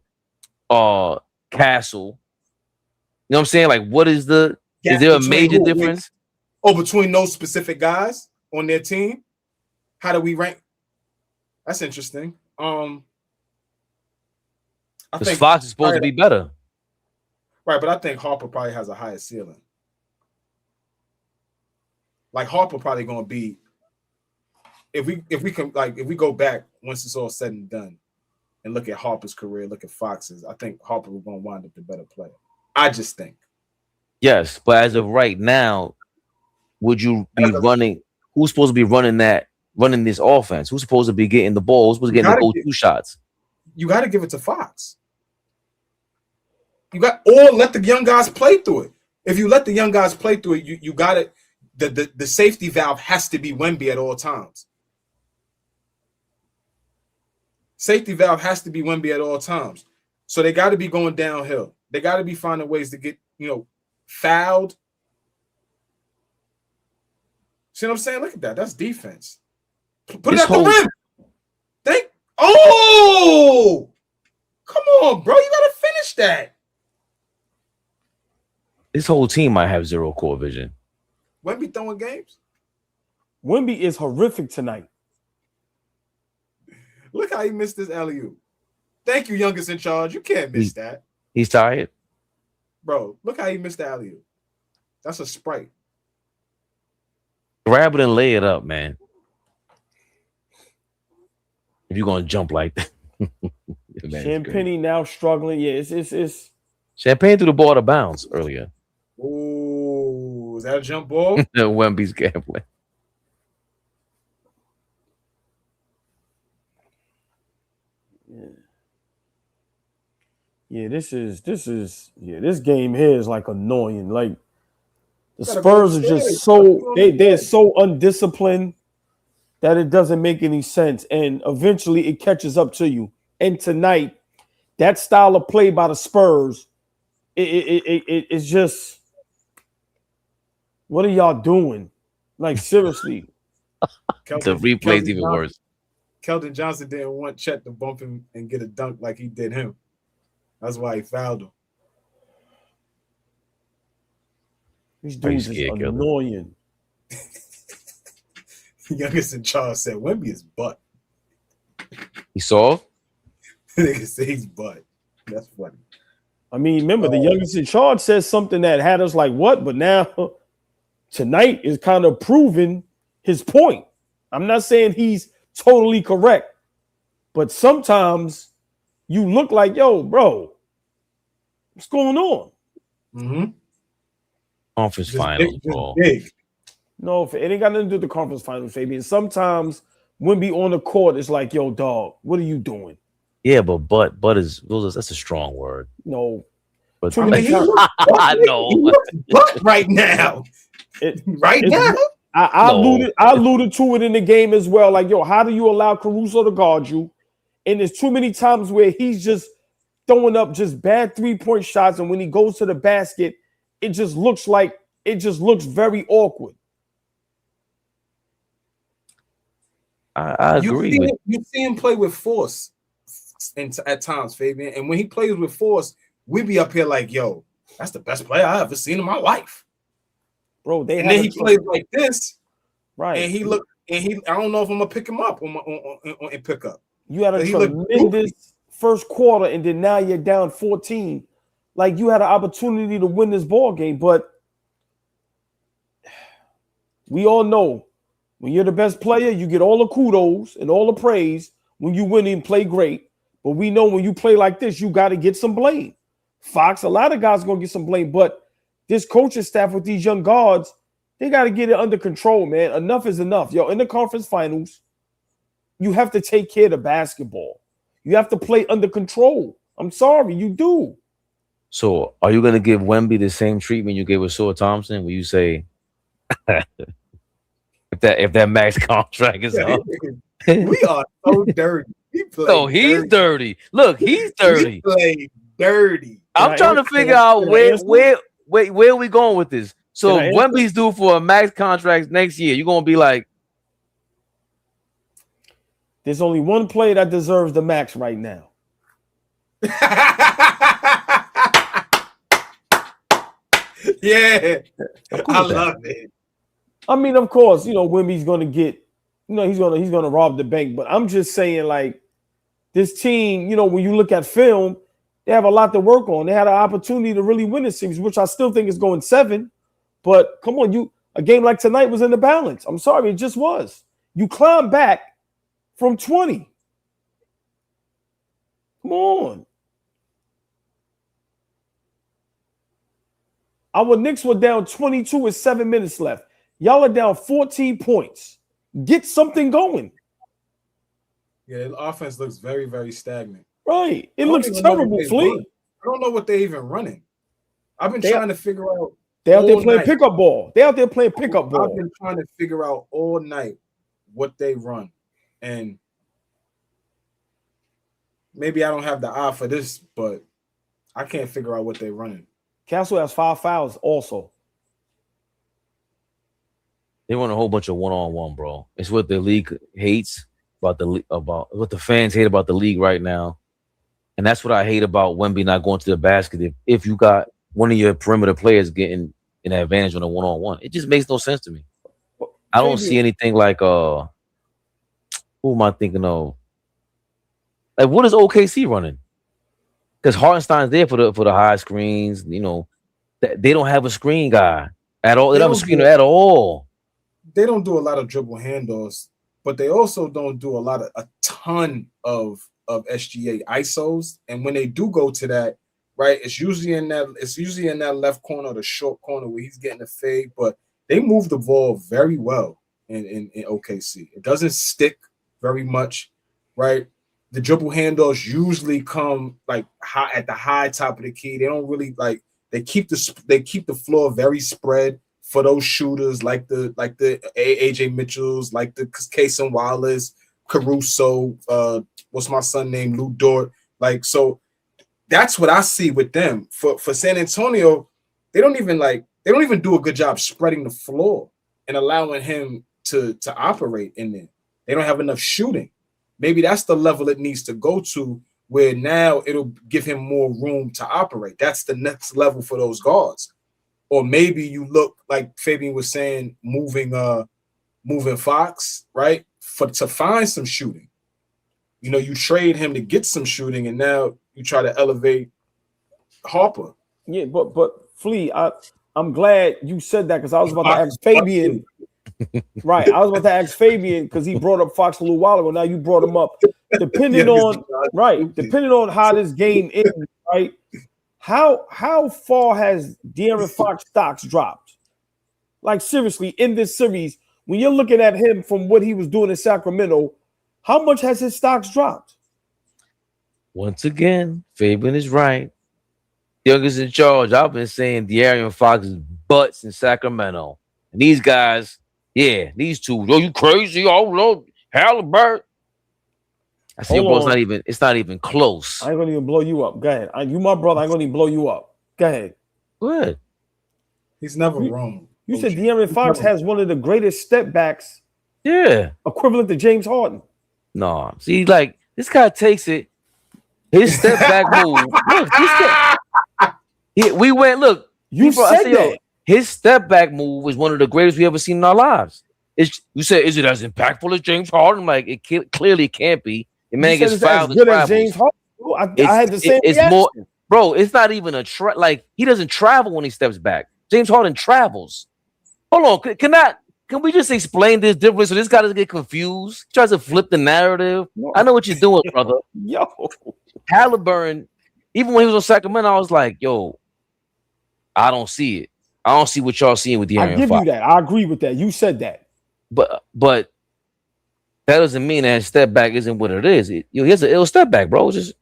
Castle? You know what I'm saying? Like, what is is there a major difference? Between those specific guys on their team? How do we rank? That's interesting. I think Fox is supposed to be better. Right, but I think Harper probably has a higher ceiling. Like, Harper probably going to be, if we go back once it's all said and done, and look at Harper's career, look at Fox's, I think Harper was going to wind up the better player. I just think. Yes, but as of right now, would you be running? Who's supposed to be running this offense? Who's supposed to be getting the ball? Who's supposed to get the go-to shots? You got to give it to Fox. Or let the young guys play through it. If you let the young guys play through it, you got it. The safety valve has to be Wemby at all times. Safety valve has to be Wemby at all times. So they got to be going downhill. They got to be finding ways to get, fouled. See what I'm saying? Look at that. That's defense. Put it at the rim. Oh! Come on, bro. You got to finish that. This whole team might have zero core vision. Wemby throwing games? Wemby is horrific tonight. Look how he missed this alley-oop. Thank you, youngest in charge. You can't miss that. He's tired. Bro, look how he missed the alley-oop. That's a sprite. Grab it and lay it up, man. If you're going to jump like that. Champagne now struggling. Yeah, it's Champagne threw the ball to bounds earlier. Ooh, is that a jump ball? Wemby's gambling. Yeah, this game here is like annoying. Like the Spurs are just they're so undisciplined that it doesn't make any sense. And eventually it catches up to you. And tonight, that style of play by the Spurs, it's just, what are y'all doing? Like, seriously. The replay's even worse. Keldon Johnson didn't want Chet to bump him and get a dunk like he did him. That's why he fouled him. These dudes is annoying. Youngest in charge said Wemby is butt. He saw? Nigga say he's butt. That's funny. I mean, remember, the youngest in charge says something that had us like, what? But now, tonight is kind of proving his point. I'm not saying he's totally correct, but sometimes you look like, yo, bro, what's going on? Mm-hmm. Conference finals, bro. No, it ain't got nothing to do with the conference finals, Fabian. Sometimes Wemby on the court is like, yo, dog, what are you doing? Yeah, but that's a strong word. No. But I know. He looks butt right now. Now? I alluded to it in the game as well. Like, yo, how do you allow Caruso to guard you? And there's too many times where he's just throwing up just bad 3-point shots, and when he goes to the basket, it just looks very awkward. I agree. You see him play with force at times, Fabian. And when he plays with force, we be up here like, yo, that's the best player I ever seen in my life. Bro, then he plays like this. Right. And I don't know if I'm gonna pick him up on pick up. You had a tremendous first quarter, and then now you're down 14. Like, you had an opportunity to win this ball game, but we all know when you're the best player, you get all the kudos and all the praise when you win and play great. But we know when you play like this, you got to get some blame. Fox, a lot of guys are going to get some blame, but this coaching staff with these young guards, they got to get it under control, man. Enough is enough. Yo, in the conference finals, you have to take care of the basketball. You have to play under control. I'm sorry, you do. So are you going to give Wemby the same treatment you gave with Saw Thompson, where you say, if that max contract is up? We are so dirty. He's dirty. Look, he's dirty. He played dirty. I'm trying to figure out where are we going with this. So Wemby's due for a max contract next year. You're going to be like, there's only one player that deserves the max right now. Yeah, I love it. I mean, of course, Wemby's going to get, he's going to rob the bank. But I'm just saying, like, this team, when you look at film, they have a lot to work on. They had an opportunity to really win this series, which I still think is going 7. But come on, a game like tonight was in the balance. I'm sorry, it just was. You climb back from 20. Come on. Our Knicks were down 22 with 7 minutes left. Y'all are down 14 points. Get something going. Yeah, the offense looks very, very stagnant. Right. It looks terrible, Flea. I don't know what they're even running. I've been trying to figure out. They're out there playing pickup ball. They're out there playing pickup ball. I've been trying to figure out all night what they run. And maybe I don't have the eye for this, but I can't figure out what they're running. Castle has 5 fouls also. They run a whole bunch of one-on-one, bro. It's what the league hates about what the fans hate about the league right now. And that's what I hate about Wemby not going to the basket. If you got one of your perimeter players getting an advantage on a one-on-one, it just makes no sense to me. I don't see anything like who am I thinking of? Like, what is OKC running? Because Hartenstein's there for the high screens. You know, they don't have a screen guy at all. They don't have a screener at all. They don't do a lot of dribble handoffs, but they also don't do a ton of SGA ISOs. And when they do go to that, right, it's usually in that left corner, the short corner where he's getting the fade. But they move the ball very well in OKC. It doesn't stick very much, right? The dribble handoffs usually come like high at the high top of the key. They don't really like they keep the floor very spread for those shooters like the AJ Mitchells, like the Cason Wallace, Caruso, what's my son named Lou Dort. Like, so that's what I see with them. For San Antonio, they don't even do a good job spreading the floor and allowing him to operate in there. They don't have enough shooting. Maybe that's the level it needs to go to, where now it'll give him more room to operate. That's the next level for those guards. Or maybe you look like Fabian was saying, moving Fox, right? To find some shooting. You know, you trade him to get some shooting, and now you try to elevate Harper. Yeah, but Flea, I'm glad you said that, because I was about to ask Fabian. Right, I was about to ask Fabian because he brought up Fox a little while ago. Now you brought him up. Depending on how this game ends, right? How far has De'Aaron Fox stocks dropped? Like, seriously, in this series, when you're looking at him from what he was doing in Sacramento, how much has his stocks dropped? Once again, Fabian is right. Youngest in charge. I've been saying De'Aaron Fox's butts in Sacramento. And these guys, yeah, these two. Oh, you crazy? Oh, no, Halliburton. I see, bro. It's not even close. I ain't gonna even blow you up. Go ahead. You my brother. I ain't gonna even blow you up. Go ahead. Good. He's never wrong. You said De'Aaron Fox has one of the greatest step backs. Yeah. Equivalent to James Harden. No. See, like, this guy takes it. His step back move. Look, You said that. His step back move was one of the greatest we ever seen in our lives. You said, is it as impactful as James Harden? Like, it clearly can't be. The man gets fouled and travels. James Harden. I had the same It's more, bro. It's not even like he doesn't travel when he steps back. James Harden travels. Hold on, can we just explain this difference so this guy doesn't get confused? He tries to flip the narrative. No. I know what you're doing, brother. Yo, Halliburton. Even when he was on Sacramento, I was like, yo, I don't see it. I don't see what y'all seeing with De'Aaron Fox. I give you that. I agree with that. You said that. But that doesn't mean that his step back isn't what it is. Here's an ill step back, bro. Just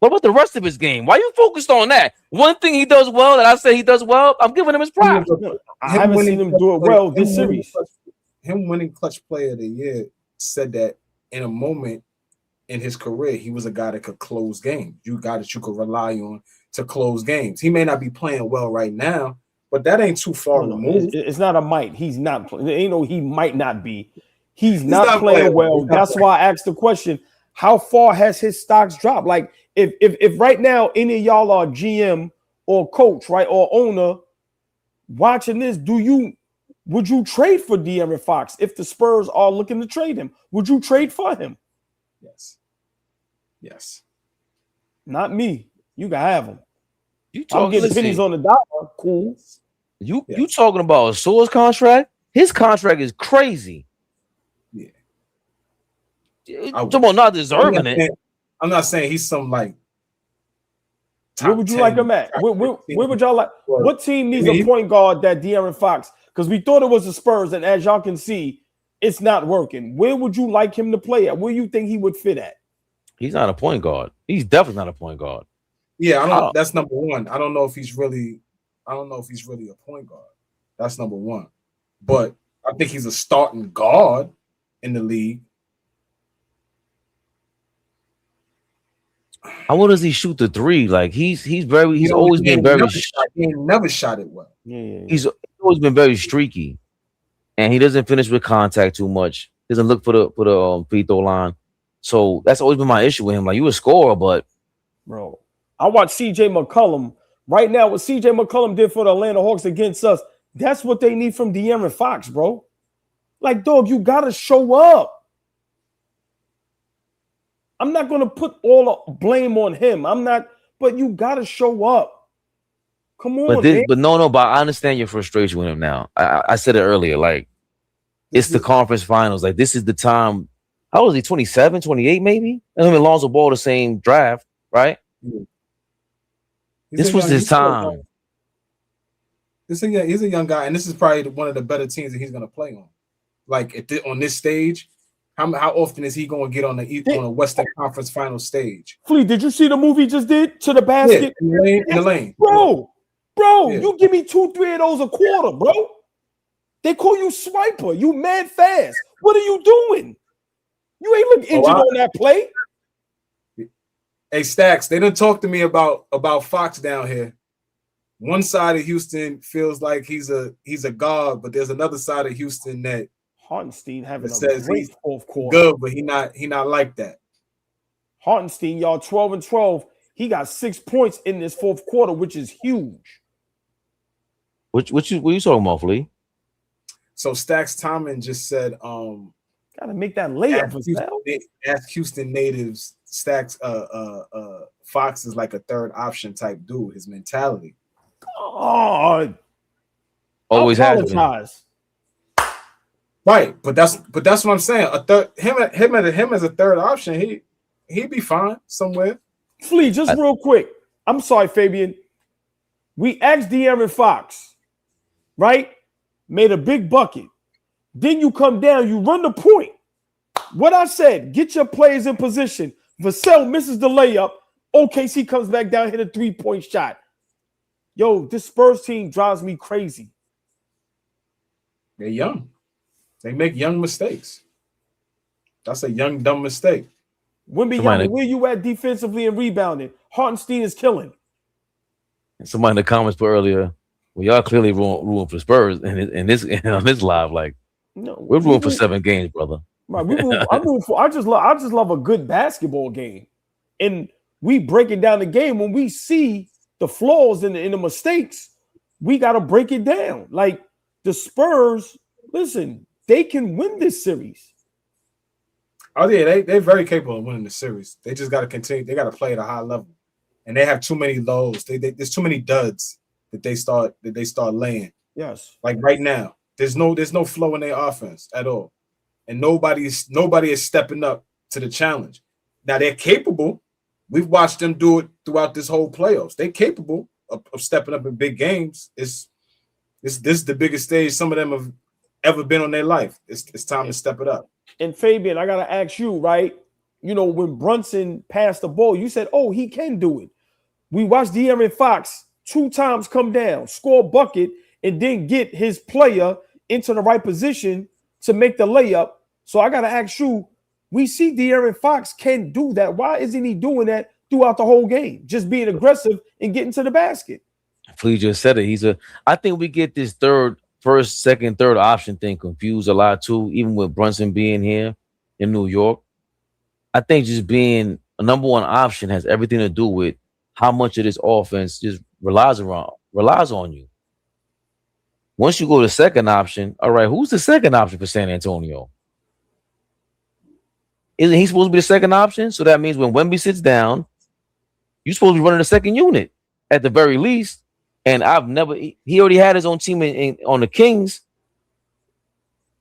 what about the rest of his game? Why you focused on that? One thing he does well that I say he does well, I'm giving him his props. I haven't seen him do it well this series. Him winning Clutch Player of the Year said that in a moment in his career, he was a guy that could close games. You got that you could rely on to close games. He may not be playing well right now, but that ain't too far removed. It's not a might. He's not playing. Ain't no he might not be. He's not playing well. That's why I asked the question, how far has his stocks dropped? Like, if right now any of y'all are GM or coach, right, or owner watching this, would you trade for De'Aaron Fox if the Spurs are looking to trade him? Would you trade for him? Yes. Not me. You can have him. I'm getting pennies on the dollar. Cool. You talking about a Source contract? His contract is crazy. Yeah. Talking about not deserving it. I'm not saying he's some like. Where would you like him at? Where would y'all like? What team needs a point guard that De'Aaron Fox? Because we thought it was the Spurs, and as y'all can see, it's not working. Where would you like him to play at? Where you think he would fit at? He's not a point guard. He's definitely not a point guard. Yeah, I don't. That's number one. I don't know if he's really a point guard. That's number one. But I think he's a starting guard in the league. How well does he shoot the three? Like he's always been very. He never shot it well. Yeah. He's always been very streaky, and he doesn't finish with contact too much. Doesn't look for the free throw line. So that's always been my issue with him. Like, you a scorer, but bro, I watch CJ McCollum right now. What CJ McCollum did for the Atlanta Hawks against us, that's what they need from De'Aaron Fox, bro. Like, dog, you gotta show up. I'm not gonna put all the blame on him. I'm not, but you gotta show up. Come on, but I understand your frustration with him now. I said it earlier, like it's the conference finals. Like, this is the time. How old is he? 27, 28, maybe? And him and Lonzo Ball the same draft, right? Yeah. This was his time. He's a young guy, and this is probably one of the better teams that he's gonna play on. Like on this stage. How often is he going to get on a Western Conference Final stage? Flea, did you see the move he just did to the basket? Yeah, in the lane. Bro, yeah. You give me 2-3 of those a quarter, bro. They call you swiper. You mad fast. What are you doing? You ain't look injured on that play. Hey, Stacks, they didn't talk to me about Fox down here. One side of Houston feels like he's a guard, but there's another side of Houston that Hartenstein having a great fourth quarter. Good, but he not like that. Hartenstein, y'all 12-12. He got 6 points in this fourth quarter, which is huge. What you talking about, Flea? So Stacks Tomlin just said, gotta make that layup. Ask Houston natives, Stacks Fox is like a third option type dude. His mentality. God, always has been. Right, but that's what I'm saying. Him as a third option, he'd be fine somewhere. Flea, just real quick. I'm sorry, Fabian. We asked De'Aaron Fox, right? Made a big bucket. Then you come down, you run the point. What I said, get your players in position. Vassell misses the layup. OKC comes back down, hit a 3-point shot. Yo, this Spurs team drives me crazy. They're young. They make young mistakes. That's a young, dumb mistake. Wembyama, where you at defensively and rebounding? Hartenstein is killing. Somebody in the comments put earlier, well, y'all clearly rooting for Spurs and on this live, like, no, we're rooting for 7 games, brother. Right, I just love a good basketball game, and we breaking down the game when we see the flaws in the mistakes. We got to break it down. Like the Spurs, listen. They can win this series. Oh yeah, they're very capable of winning the series. They just got to continue. They got to play at a high level, and they have too many lows. There's too many duds that they start laying. Yes, like right now, there's no flow in their offense at all, and nobody is stepping up to the challenge. Now they're capable. We've watched them do it throughout this whole playoffs. They're capable of stepping up in big games. This is the biggest stage some of them have ever been on their life. It's time to step it up. And Fabian, I gotta ask you, right? You know, when Brunson passed the ball, you said, "Oh, he can do it." We watched De'Aaron Fox 2 times come down, score a bucket, and then get his player into the right position to make the layup. So I gotta ask you, we see De'Aaron Fox can do that. Why isn't he doing that throughout the whole game? Just being aggressive and getting to the basket. Flea just said it. I think we get this first, second, third option thing confused a lot too, even with Brunson being here in New York. I think just being a number one option has everything to do with how much of this offense just relies on you. Once you go to second option, all right, who's the second option for San Antonio? Isn't he supposed to be the second option? So that means when Wemby sits down, you're supposed to be running the second unit at the very least. And he already had his own team on the Kings.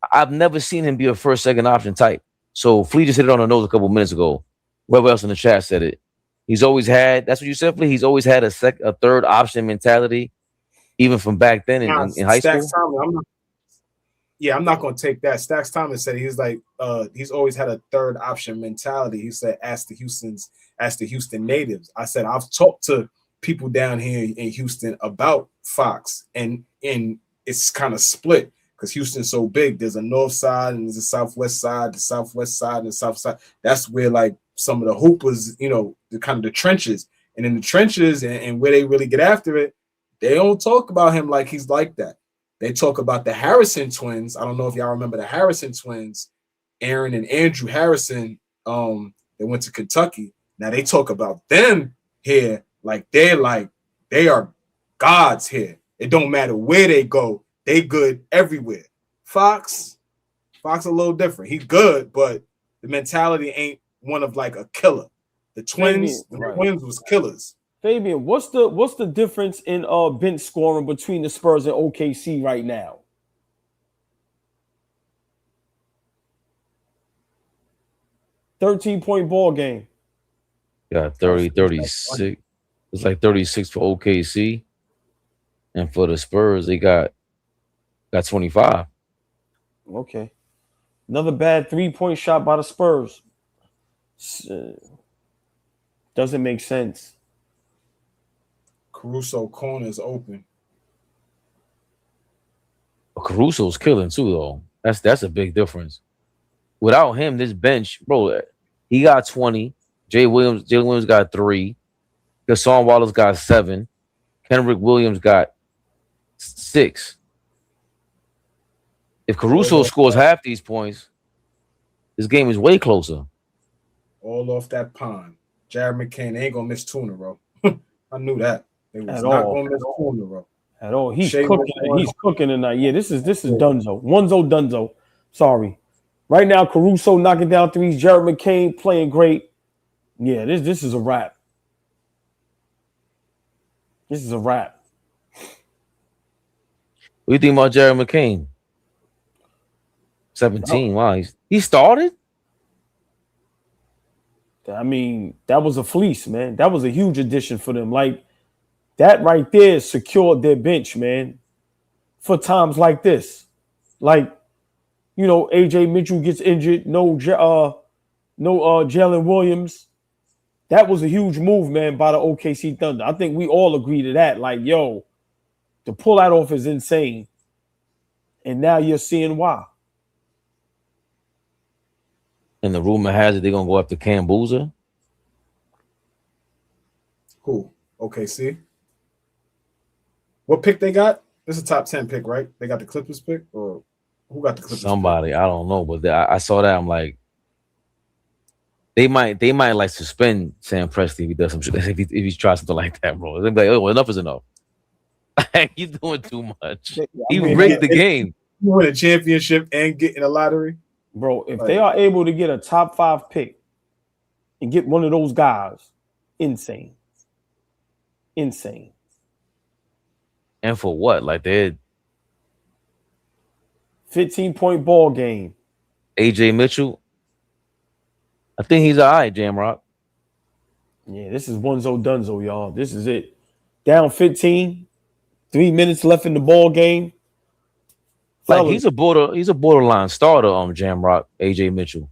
I've never seen him be a first, second option type. So Flea just hit it on the nose a couple minutes ago. Whoever else in the chat said it. He's always had. That's what you said, Flea? He's always had a third option mentality, even from back then in high school. Stacks Thomas, I'm not gonna take that. Stacks Thomas said he's like he's always had a third option mentality. He said, ask the Houston natives. I said I've talked to people down here in Houston about Fox, and it's kind of split because Houston's so big. There's a north side and there's a southwest side, the southwest side and the south side. That's where like some of the hoopers, the kind of the trenches, and in the trenches and where they really get after it, they don't talk about him like he's like that. They talk about the Harrison twins. I don't know if y'all remember the Harrison twins, Aaron and Andrew Harrison. They went to Kentucky. Now they talk about them here like they are gods here. It don't matter where they go, they good everywhere. Fox a little different. He's good, but the mentality ain't one of like a killer. The twins was killers. Fabian, what's the difference in bench scoring between the Spurs and OKC right now? $13-point ball game. Yeah, 30, 36. It's like 36 for OKC. And for the Spurs, they got 25. Okay. Another bad 3-point shot by the Spurs. Doesn't make sense. Caruso corner is open. Caruso's killing too, though. That's a big difference. Without him, this bench, bro, he got 20. Jalen Williams got 3. Gasson Wallace got 7. Kendrick Williams got 6. If Caruso scores half these points, this game is way closer. All off that pond. Jared McCain ain't gonna miss two in a row. I knew that. They was not gonna miss two in a row. At all. He's cooking. He's cooking tonight. Yeah, this is Dunzo. Onezo Dunzo. Sorry. Right now, Caruso knocking down threes. Jared McCain playing great. Yeah, this is a wrap. This is a wrap. What do you think about Jared McCain? 17. Wow, he started? I mean, that was a fleece, man. That was a huge addition for them. Like, that right there secured their bench, man, for times like this. Like, AJ Mitchell gets injured. No Jalen Williams. That was a huge move, man, by the OKC Thunder. I think we all agree to that. Like, to pull that off is insane. And now you're seeing why. And the rumor has it they're going to go after Cam Boozer. Who? OKC? What pick they got? This is a top 10 pick, right? They got the Clippers pick? Or who got the Clippers Somebody. Pick? I don't know. But I saw that. I'm like, they might like suspend Sam Presti if he does some shit. If he tries something like that, bro. They'll be like, oh, enough is enough. He's doing too much. He rigged the game. You win a championship and get in a lottery? Bro, if they are able to get a top 5 pick and get one of those guys, insane. Insane. And for what? Like they had 15-point ball game. AJ Mitchell. I think he's all right, Jamrock. Yeah, this is Onezo Dunzo, y'all. This is it. Down 15. 3 minutes left in the ball game. Like he's a borderline starter, Jamrock, AJ Mitchell.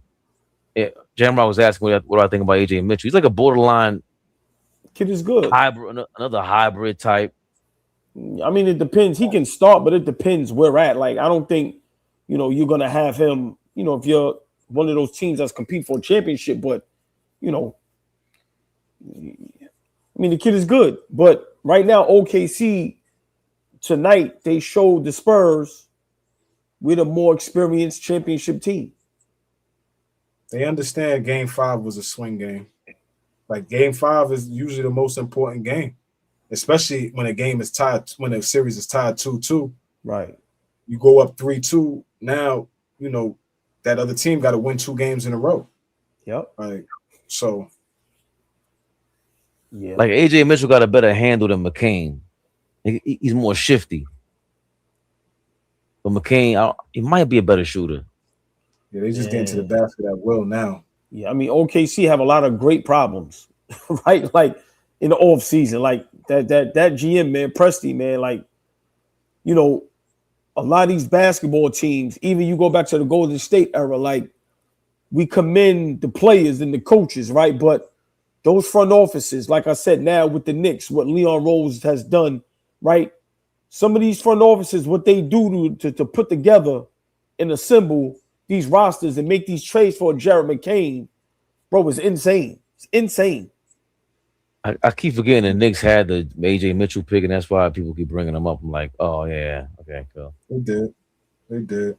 Yeah, Jamrock was asking what I think about AJ Mitchell. He's like a borderline kid is good. Another hybrid type. I mean, it depends. He can start, but it depends where we're at. Like, I don't think, you're gonna have him, if you're one of those teams that's compete for a championship, but I mean, the kid is good. But right now, OKC tonight, they showed the Spurs with a more experienced championship team. They understand Game 5 was a swing game. Like Game 5 is usually the most important game, especially when a series is tied 2-2. Right. You go up 3-2. Now, that other team got to win 2 games in a row. Yep. Right. So. Yeah. Like AJ Mitchell got a better handle than McCain. He's more shifty. But McCain, he might be a better shooter. Yeah, they just get into the basket at will now. Yeah, I mean OKC have a lot of great problems, right? Like in the off season, like that GM man, Presti man, like you know, a lot of these basketball teams, even you go back to the Golden State era, like we commend the players and the coaches, right? But those front offices, like I said, now with the Knicks, what Leon Rose has done, right? Some of these front offices, what they do to put together and assemble these rosters and make these trades for Jared McCain, bro, is insane. It's insane. I keep forgetting the Knicks had the AJ Mitchell pick, and that's why people keep bringing them up. I'm like, oh yeah, okay, cool. They did.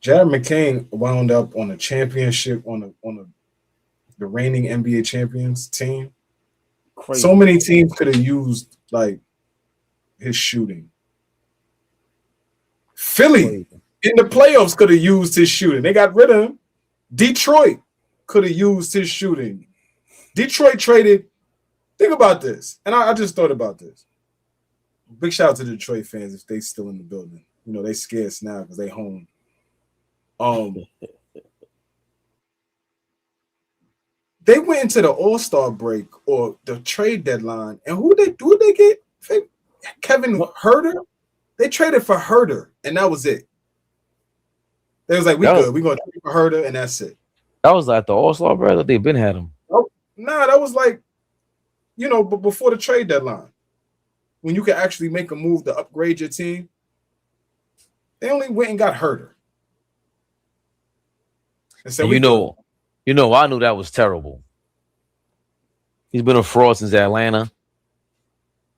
Jared McCain wound up on a championship on the reigning NBA champions team. Crazy. So many teams could have used like his shooting. Philly in the playoffs could have used his shooting. They got rid of him. Detroit could have used his shooting. Detroit traded. Think about this, and I just thought about this. Big shout out to the Detroit fans if they still in the building. You know they scared now because they home. They went into the All-Star break or the trade deadline, and who they get? Kevin Huerter. They traded for Huerter, and that was it. They was like, We're gonna trade for Huerter, and that's it. That was like the All-Star break. They've been had him. Nah, that was like, but before the trade deadline, when you could actually make a move to upgrade your team, they only went and got Huerter. And so I knew that was terrible. He's been a fraud since Atlanta.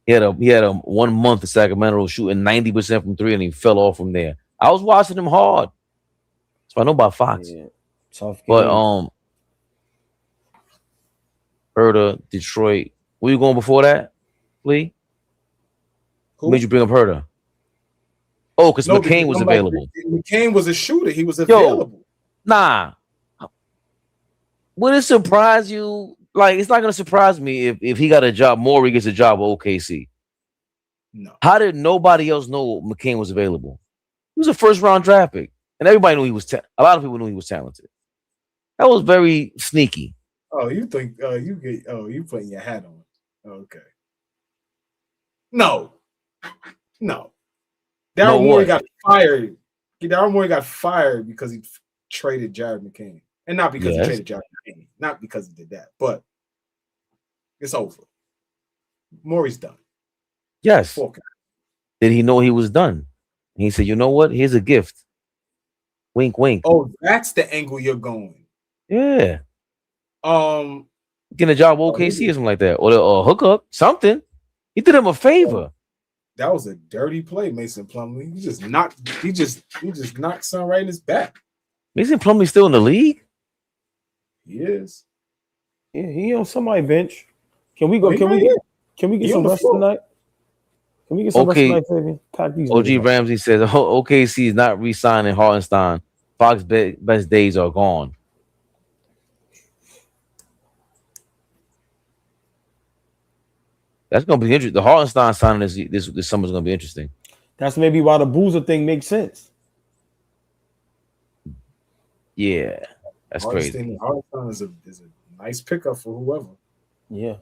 He had a 1 month in Sacramento shooting 90% from three, and he fell off from there. I was watching him hard, so I know about Fox. Yeah, tough game. But Herder, Detroit. Where you going before that, Lee? Who made you bring up Herder? Oh, because McCain was available. McCain was a shooter. He was available. Nah. Would it surprise you? Like, it's not going to surprise me if he got a job. Morey gets a job at OKC. No. How did nobody else know McCain was available? He was a first-round draft pick, and everybody knew he was. A lot of people knew he was talented. That was very sneaky. Oh, you think? You putting your hat on? Okay. No. Daryl Morey got fired. Daryl Morey got fired because he traded Jared McCain. And not because he traded Jared McCain. Not because he did that. But it's over. Morey's done. Yes. Did he know he was done? And he said, you know what? Here's a gift. Wink, wink. Oh, that's the angle you're going. Yeah. Getting a job at OKC or something like that. Or a hookup. Something. He did him a favor. That was a dirty play, Mason Plumlee. He just knocked son right in his back. Mason Plumlee's still in the league? He is. Yeah, he on somebody's bench. Can we get some rest tonight? Can we get some rest tonight, baby? OG Ramsey says OKC is not re-signing Hartenstein. Fox's best days are gone. That's gonna be interesting. The Hartenstein signing this summer is gonna be interesting. That's maybe why the Boozer thing makes sense. Yeah, that's crazy. Hartenstein is a nice pickup for whoever. Yeah.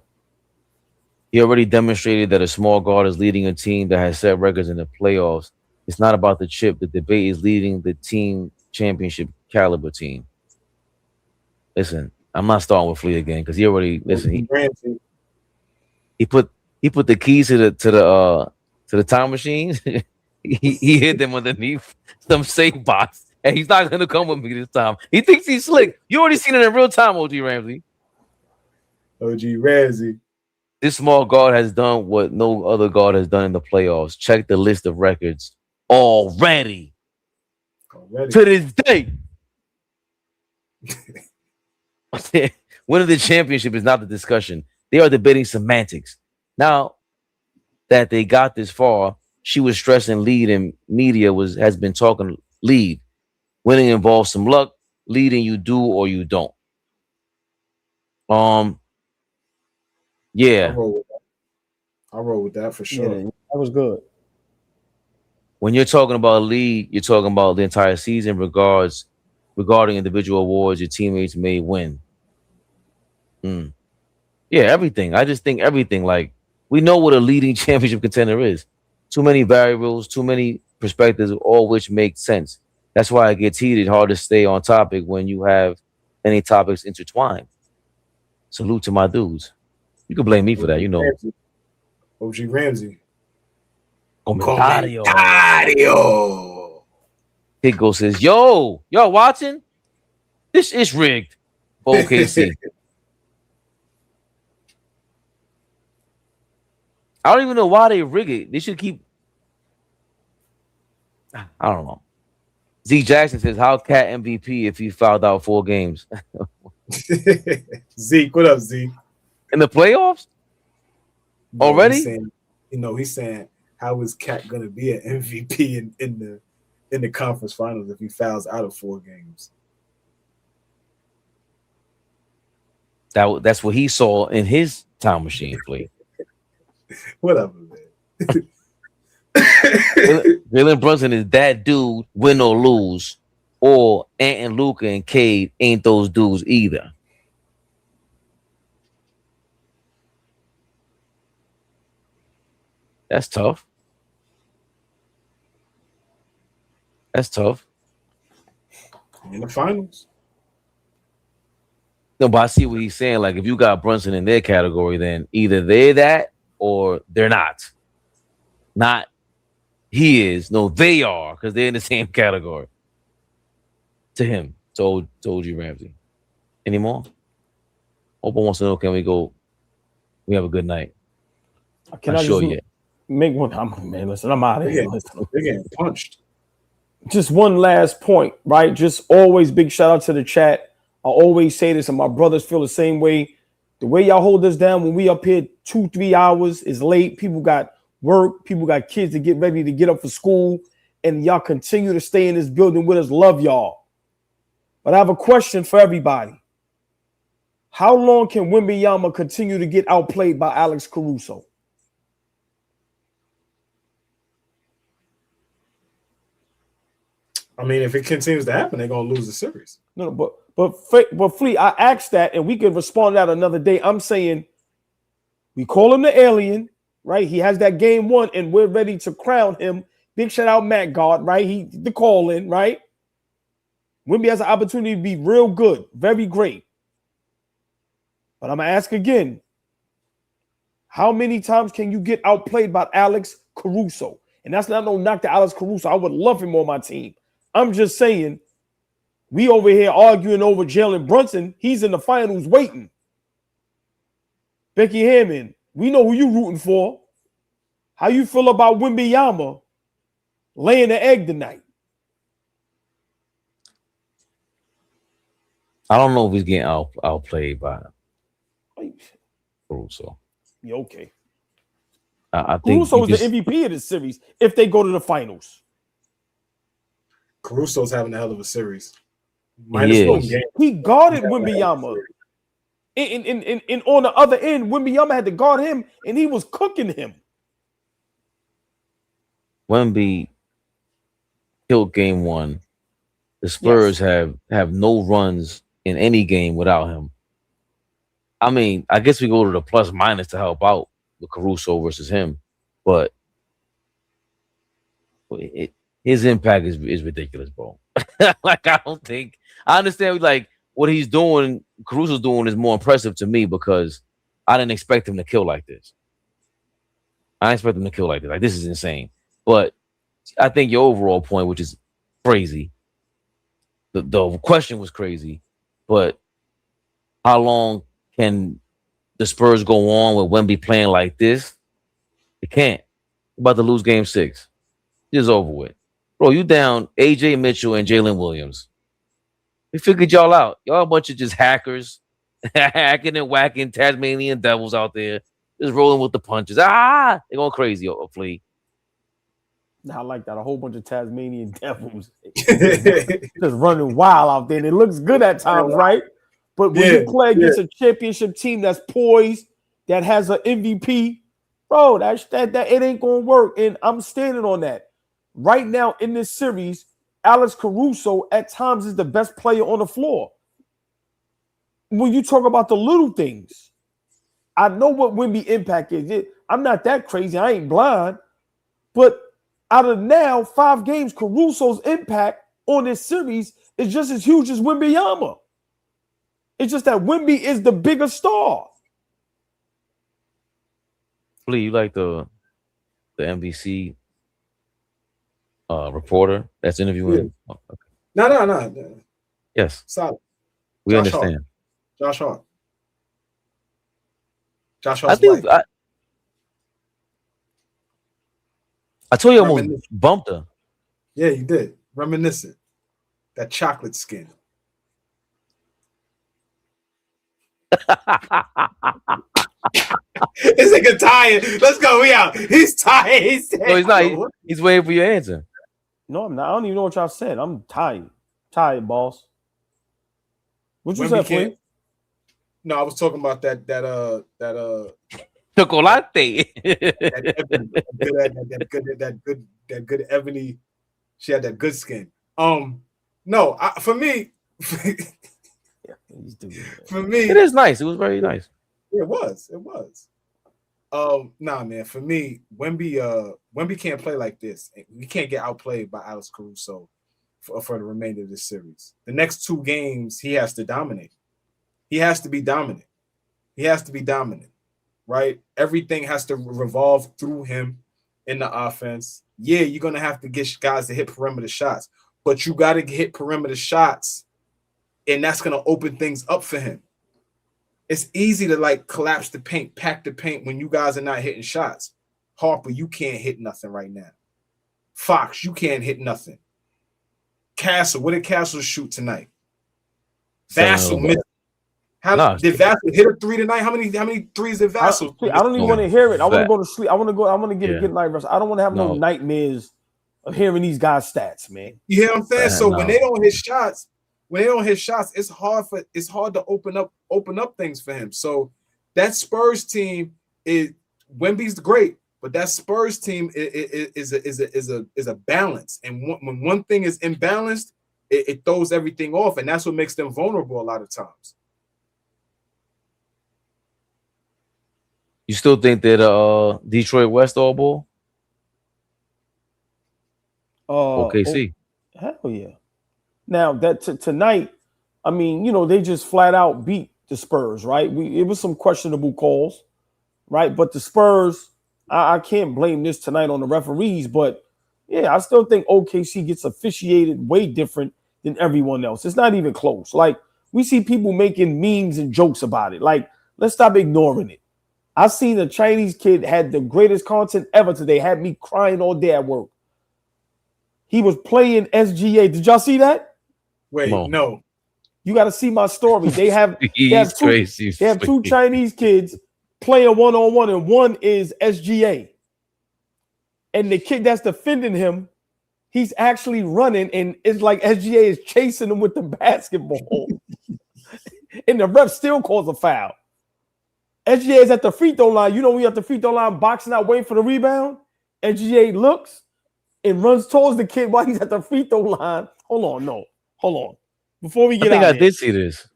He already demonstrated that a small guard is leading a team that has set records in the playoffs. It's not about the chip. The debate is leading the team championship caliber team. Listen, I'm not starting with Flea again because he already he put the keys to the time machine. he hid them underneath some safe box, and he's not gonna come with me this time. He thinks he's slick. You already seen it in real time, OG Ramsey. OG Ramsey. This small guard has done what no other guard has done in the playoffs. Check the list of records already. To this day. Winning the championship is not the discussion. They are debating semantics. Now that they got this far, she was stressing lead, and media has been talking lead. Winning involves some luck. Leading you do or you don't. Yeah. I'll roll with that for sure. Yeah, that was good. When you're talking about lead, you're talking about the entire season, regardless regarding individual awards your teammates may win. Yeah, everything. I just think everything. Like, we know what a leading championship contender is. Too many variables, too many perspectives, all which make sense. That's why it gets heated, hard to stay on topic when you have any topics intertwined. Salute to my dudes. You can blame me for that, you know. OG Ramsey. Comentario. Comentario. Pico says, yo, y'all watching? This is rigged for OKC. I don't even know why they rig it. They should keep. I don't know. Z Jackson says, "How Cat MVP if he fouled out 4 games Zeke, what up, Zeke? in the playoffs already?" He's saying, how is Cat gonna be an MVP in the conference finals if he fouls out of 4 games? That's what he saw in his time machine play. Whatever, man. Jalen Brunson is that dude, win or lose, or Ant and Luka and Cade ain't those dudes either. That's tough. That's tough. In the finals. No, but I see what he's saying. Like, if you got Brunson in their category, then either they're that or they're not. Not he is. No, they are, because they're in the same category. To him, to OG Ramsey. Any more? Open wants to know, can we go? We have a good night. Can Not I sure just yet. make one? Man, listen, I'm out of here. They're getting punched. Just one last point, right? Just always big shout out to the chat. I always say this, and my brothers feel the same way. The way y'all hold us down when we up here 2-3 hours is late. People got work. People got kids to get ready to get up for school. And y'all continue to stay in this building with us. Love y'all. But I have a question for everybody. How long can Wembanyama continue to get outplayed by Alex Caruso? I mean, if it continues to happen, they're gonna lose the series. No, but Flea, I asked that, and we can respond to that another day. I'm saying we call him the alien, right? He has that game 1, and we're ready to crown him. Big shout out Matt God, right? He the call in, right? Wemby has an opportunity to be real good, very great. But I'm gonna ask again: how many times can you get outplayed by Alex Caruso? And that's not no knock to Alex Caruso. I would love him on my team. I'm just saying, we over here arguing over Jalen Brunson. He's in the finals waiting. Becky Hammond, we know who you rooting for. How you feel about Wembanyama laying the egg tonight? I don't know if he's getting outplayed by Caruso. Yeah, okay. I think Caruso is the MVP of this series if they go to the finals. Caruso's having a hell of a series. He guarded Wembanyama. And on the other end, Wembanyama had to guard him, and he was cooking him. Wemby killed game 1. The Spurs have no runs in any game without him. I mean, I guess we go to the plus minus to help out with Caruso versus him, but his impact is ridiculous, bro. Like, I understand like what he's doing, Caruso's doing is more impressive to me because I didn't expect him to kill like this. Like, this is insane. But I think your overall point, which is crazy, the question was crazy, but how long can the Spurs go on with Wemby playing like this? They can't. About to lose game 6. It's over with. Bro, you down AJ Mitchell and Jalen Williams. We figured y'all out. Y'all a bunch of just hackers, hacking and whacking Tasmanian devils out there, just rolling with the punches. They're going crazy, Flea. I like that. A whole bunch of Tasmanian devils just running wild out there. And it looks good at times, right? But when you play against a championship team that's poised, that has an MVP, bro, that it ain't gonna work. And I'm standing on that. Right now in this series, Alex Caruso at times is the best player on the floor. When you talk about the little things, I know what Wemby impact is. I'm not that crazy. I ain't blind. But out of now 5 games, Caruso's impact on this series is just as huge as Wembanyama. It's just that Wemby is the bigger star. Lee, you like the NBC reporter that's interviewing? Yeah. Oh, okay. No. Yes. Solid. We Josh understand. Josh Hart. Josh I Hart's think wife. I told you I almost bumped her. Yeah, you did. Reminiscent. That chocolate skin. This nigga tired. Let's go. We out. He's tired. No, he's not. He's waiting for your answer. No, I'm not. I don't even know what y'all said. I'm tired. Tired, boss. What you said, Flynn? No, I was talking about that chocolate. that good ebony. She had that good skin. No, for me, for me, it is nice. It was very nice. It was. Nah, man. For me, Wemby can't play like this. We can't get outplayed by Alex Caruso for the remainder of this series. The next 2 games, he has to dominate. He has to be dominant. Right? Everything has to revolve through him in the offense. Yeah, you're gonna have to get guys to hit perimeter shots, but you got to hit perimeter shots, and that's gonna open things up for him. It's easy to like collapse the paint, pack the paint when you guys are not hitting shots. Harper, you can't hit nothing right now. Fox, you can't hit nothing. Castle, what did Castle shoot tonight? Vassell missed. Did Vassell hit a 3 tonight? How many threes did Vassell? I don't even want to hear it. I want to go to sleep. I want to get a good night rest. I don't want to have no nightmares of hearing these guys' stats, man. You hear what I'm saying? So when they don't hit shots, it's hard to open up things for him. So that Spurs team is Wemby's great, but that Spurs team is a balance. And when one thing is imbalanced, it throws everything off, and that's what makes them vulnerable a lot of times. You still think that Detroit West AllBall? OKC. Hell yeah. Now that tonight, I mean, they just flat out beat the Spurs, right? It was some questionable calls, right? But the Spurs, I can't blame this tonight on the referees, but yeah, I still think OKC gets officiated way different than everyone else. It's not even close. Like, we see people making memes and jokes about it. Like, let's stop ignoring it. I seen a Chinese kid had the greatest content ever today, had me crying all day at work. He was playing SGA. Did y'all see that? Wait, no. You got to see my story. They have two Chinese kids playing one-on-one, and one is SGA. And the kid that's defending him, he's actually running, and it's like SGA is chasing him with the basketball. And the ref still calls a foul. SGA is at the free throw line. When you're at the free throw line boxing out, waiting for the rebound, SGA looks and runs towards the kid while he's at the free throw line. Hold on. Before we get out, I did see this.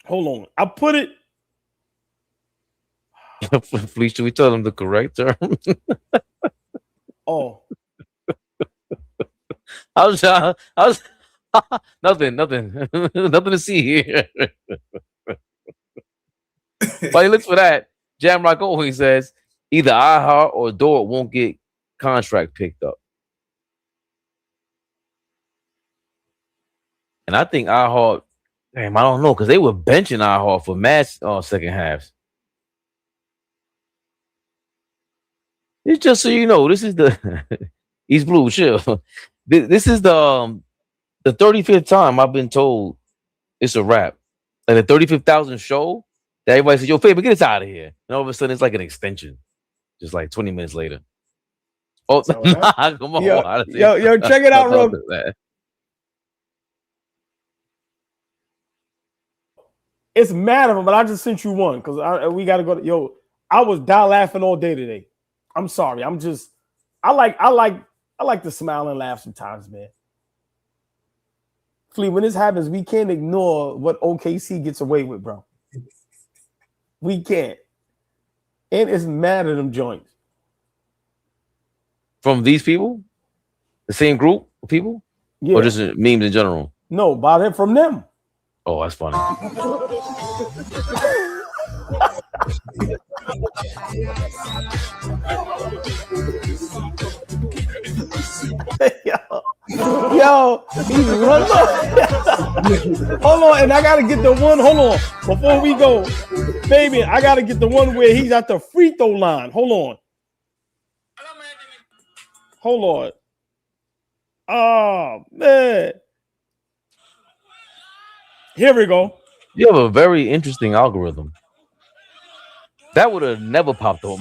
Hold on. I put it. Please, should we tell them the correct term? Oh. I was nothing to see here. While he looks for that, Jamrock always says either iHeart or Dort won't get contract picked up. And I think iHeart, I don't know, because they were benching iHeart for match second halves. It's just so you know, this is the East Blue chill. This is the 35th time I've been told it's a wrap. Like the 35,000 show that everybody says, yo, Faber, get us out of here. And all of a sudden it's like an extension. Just like 20 minutes later. Oh, nah, come on. Yo, check it out, bro. It's mad of him, but I just sent you one because we got to go to, I was die laughing all day today. I'm sorry. I like I like to smile and laugh sometimes, man. Flea, when this happens, we can't ignore what OKC gets away with, bro. We can't. And it's mad at them joints. From these people? The same group of people? Yeah. Or just memes in general? No, from them. Oh, that's funny. Yo, he's running. Hold on, and I gotta get the one. Hold on, before we go, baby, I gotta get the one where he's at the free throw line. Hold on. Oh man, here we go. You have a very interesting algorithm. That would have never popped on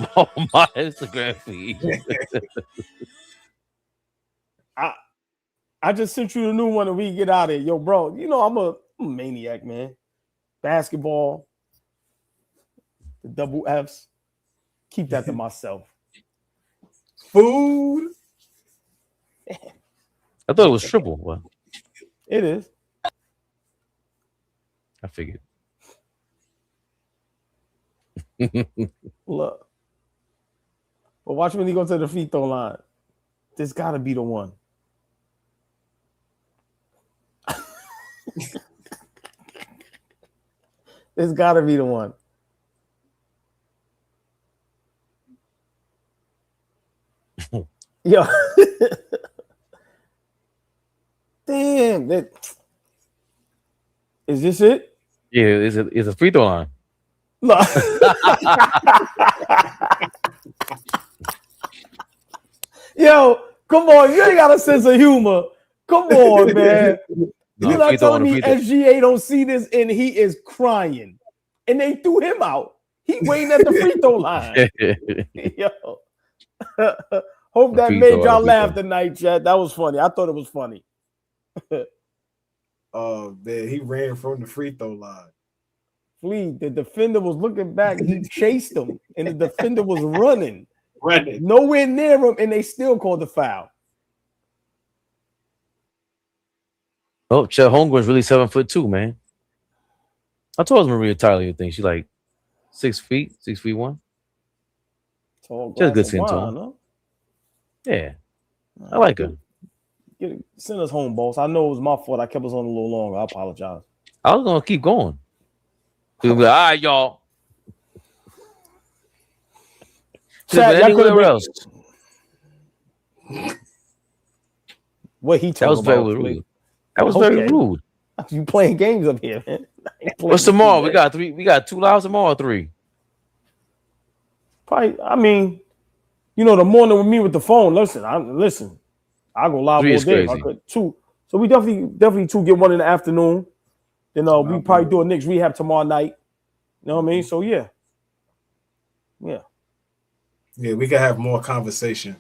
my Instagram feed. I just sent you the new one and we get out of here. Yo, bro, you know I'm a maniac, man. Basketball, the double Fs. Keep that to myself. Food. I thought it was triple. Well, It is. I figured. Look. But watch when he goes to the free throw line. This gotta be the one. This gotta be the one. Yo. Damn. Is this it? Yeah, it's a free throw line. Look. Yo, come on. You ain't got a sense of humor. Come on, man. No, You're not telling me free throw. SGA don't see this and he is crying. And they threw him out. He waiting at the free throw line. Yo. Hope that Free made throw, y'all free laugh throw. tonight, chat. That was funny. I thought it was funny. Oh man, he ran from the free throw line. Flea, the defender was looking back. He chased him, and the defender was running nowhere near him, and they still called the foul. Oh, Chet Holmgren's really 7'2", man. I told Maria Tyler you think she's like 6 feet, 6'1". Tall Just a good glass of skin wine, tone. huh? Yeah, I like her. Send us home, boss. I know it was my fault. I kept us on a little longer. I apologize. I was gonna keep going. We'll be like, all right, y'all. Chat, y'all Anywhere could've else. What he That was talking very about? rude. That was very rude. You playing games up here, man. What's tomorrow? We got 2 lives tomorrow, or 3. Probably. I mean, you know, the morning with me with the phone. Listen. I go live 3 all is day. If I crazy. could 2. So we definitely 2 get 1 in the afternoon. Then we probably do a Knicks rehab tomorrow night. You know what I mean? So yeah. Yeah, we can have more conversation.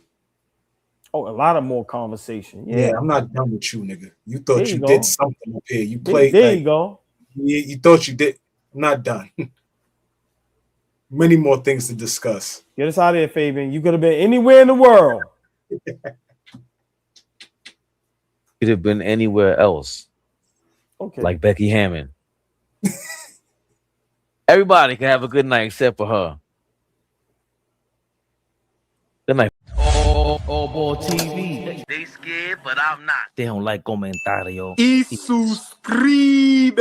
Oh, a lot of more conversation. Yeah, I'm not done with you, nigga. You thought There you you did go. something up here. You played. There like, you go. You thought you did. I'm not done. Many more things to discuss. Get us out of here, Fabian. You could have been anywhere in the world. Could have been anywhere else, Okay. like Becky Hammond. Everybody can have a good night except for her. Good night. AllBall TV. They scared, but I'm not. They don't like comentario. Y suscribe.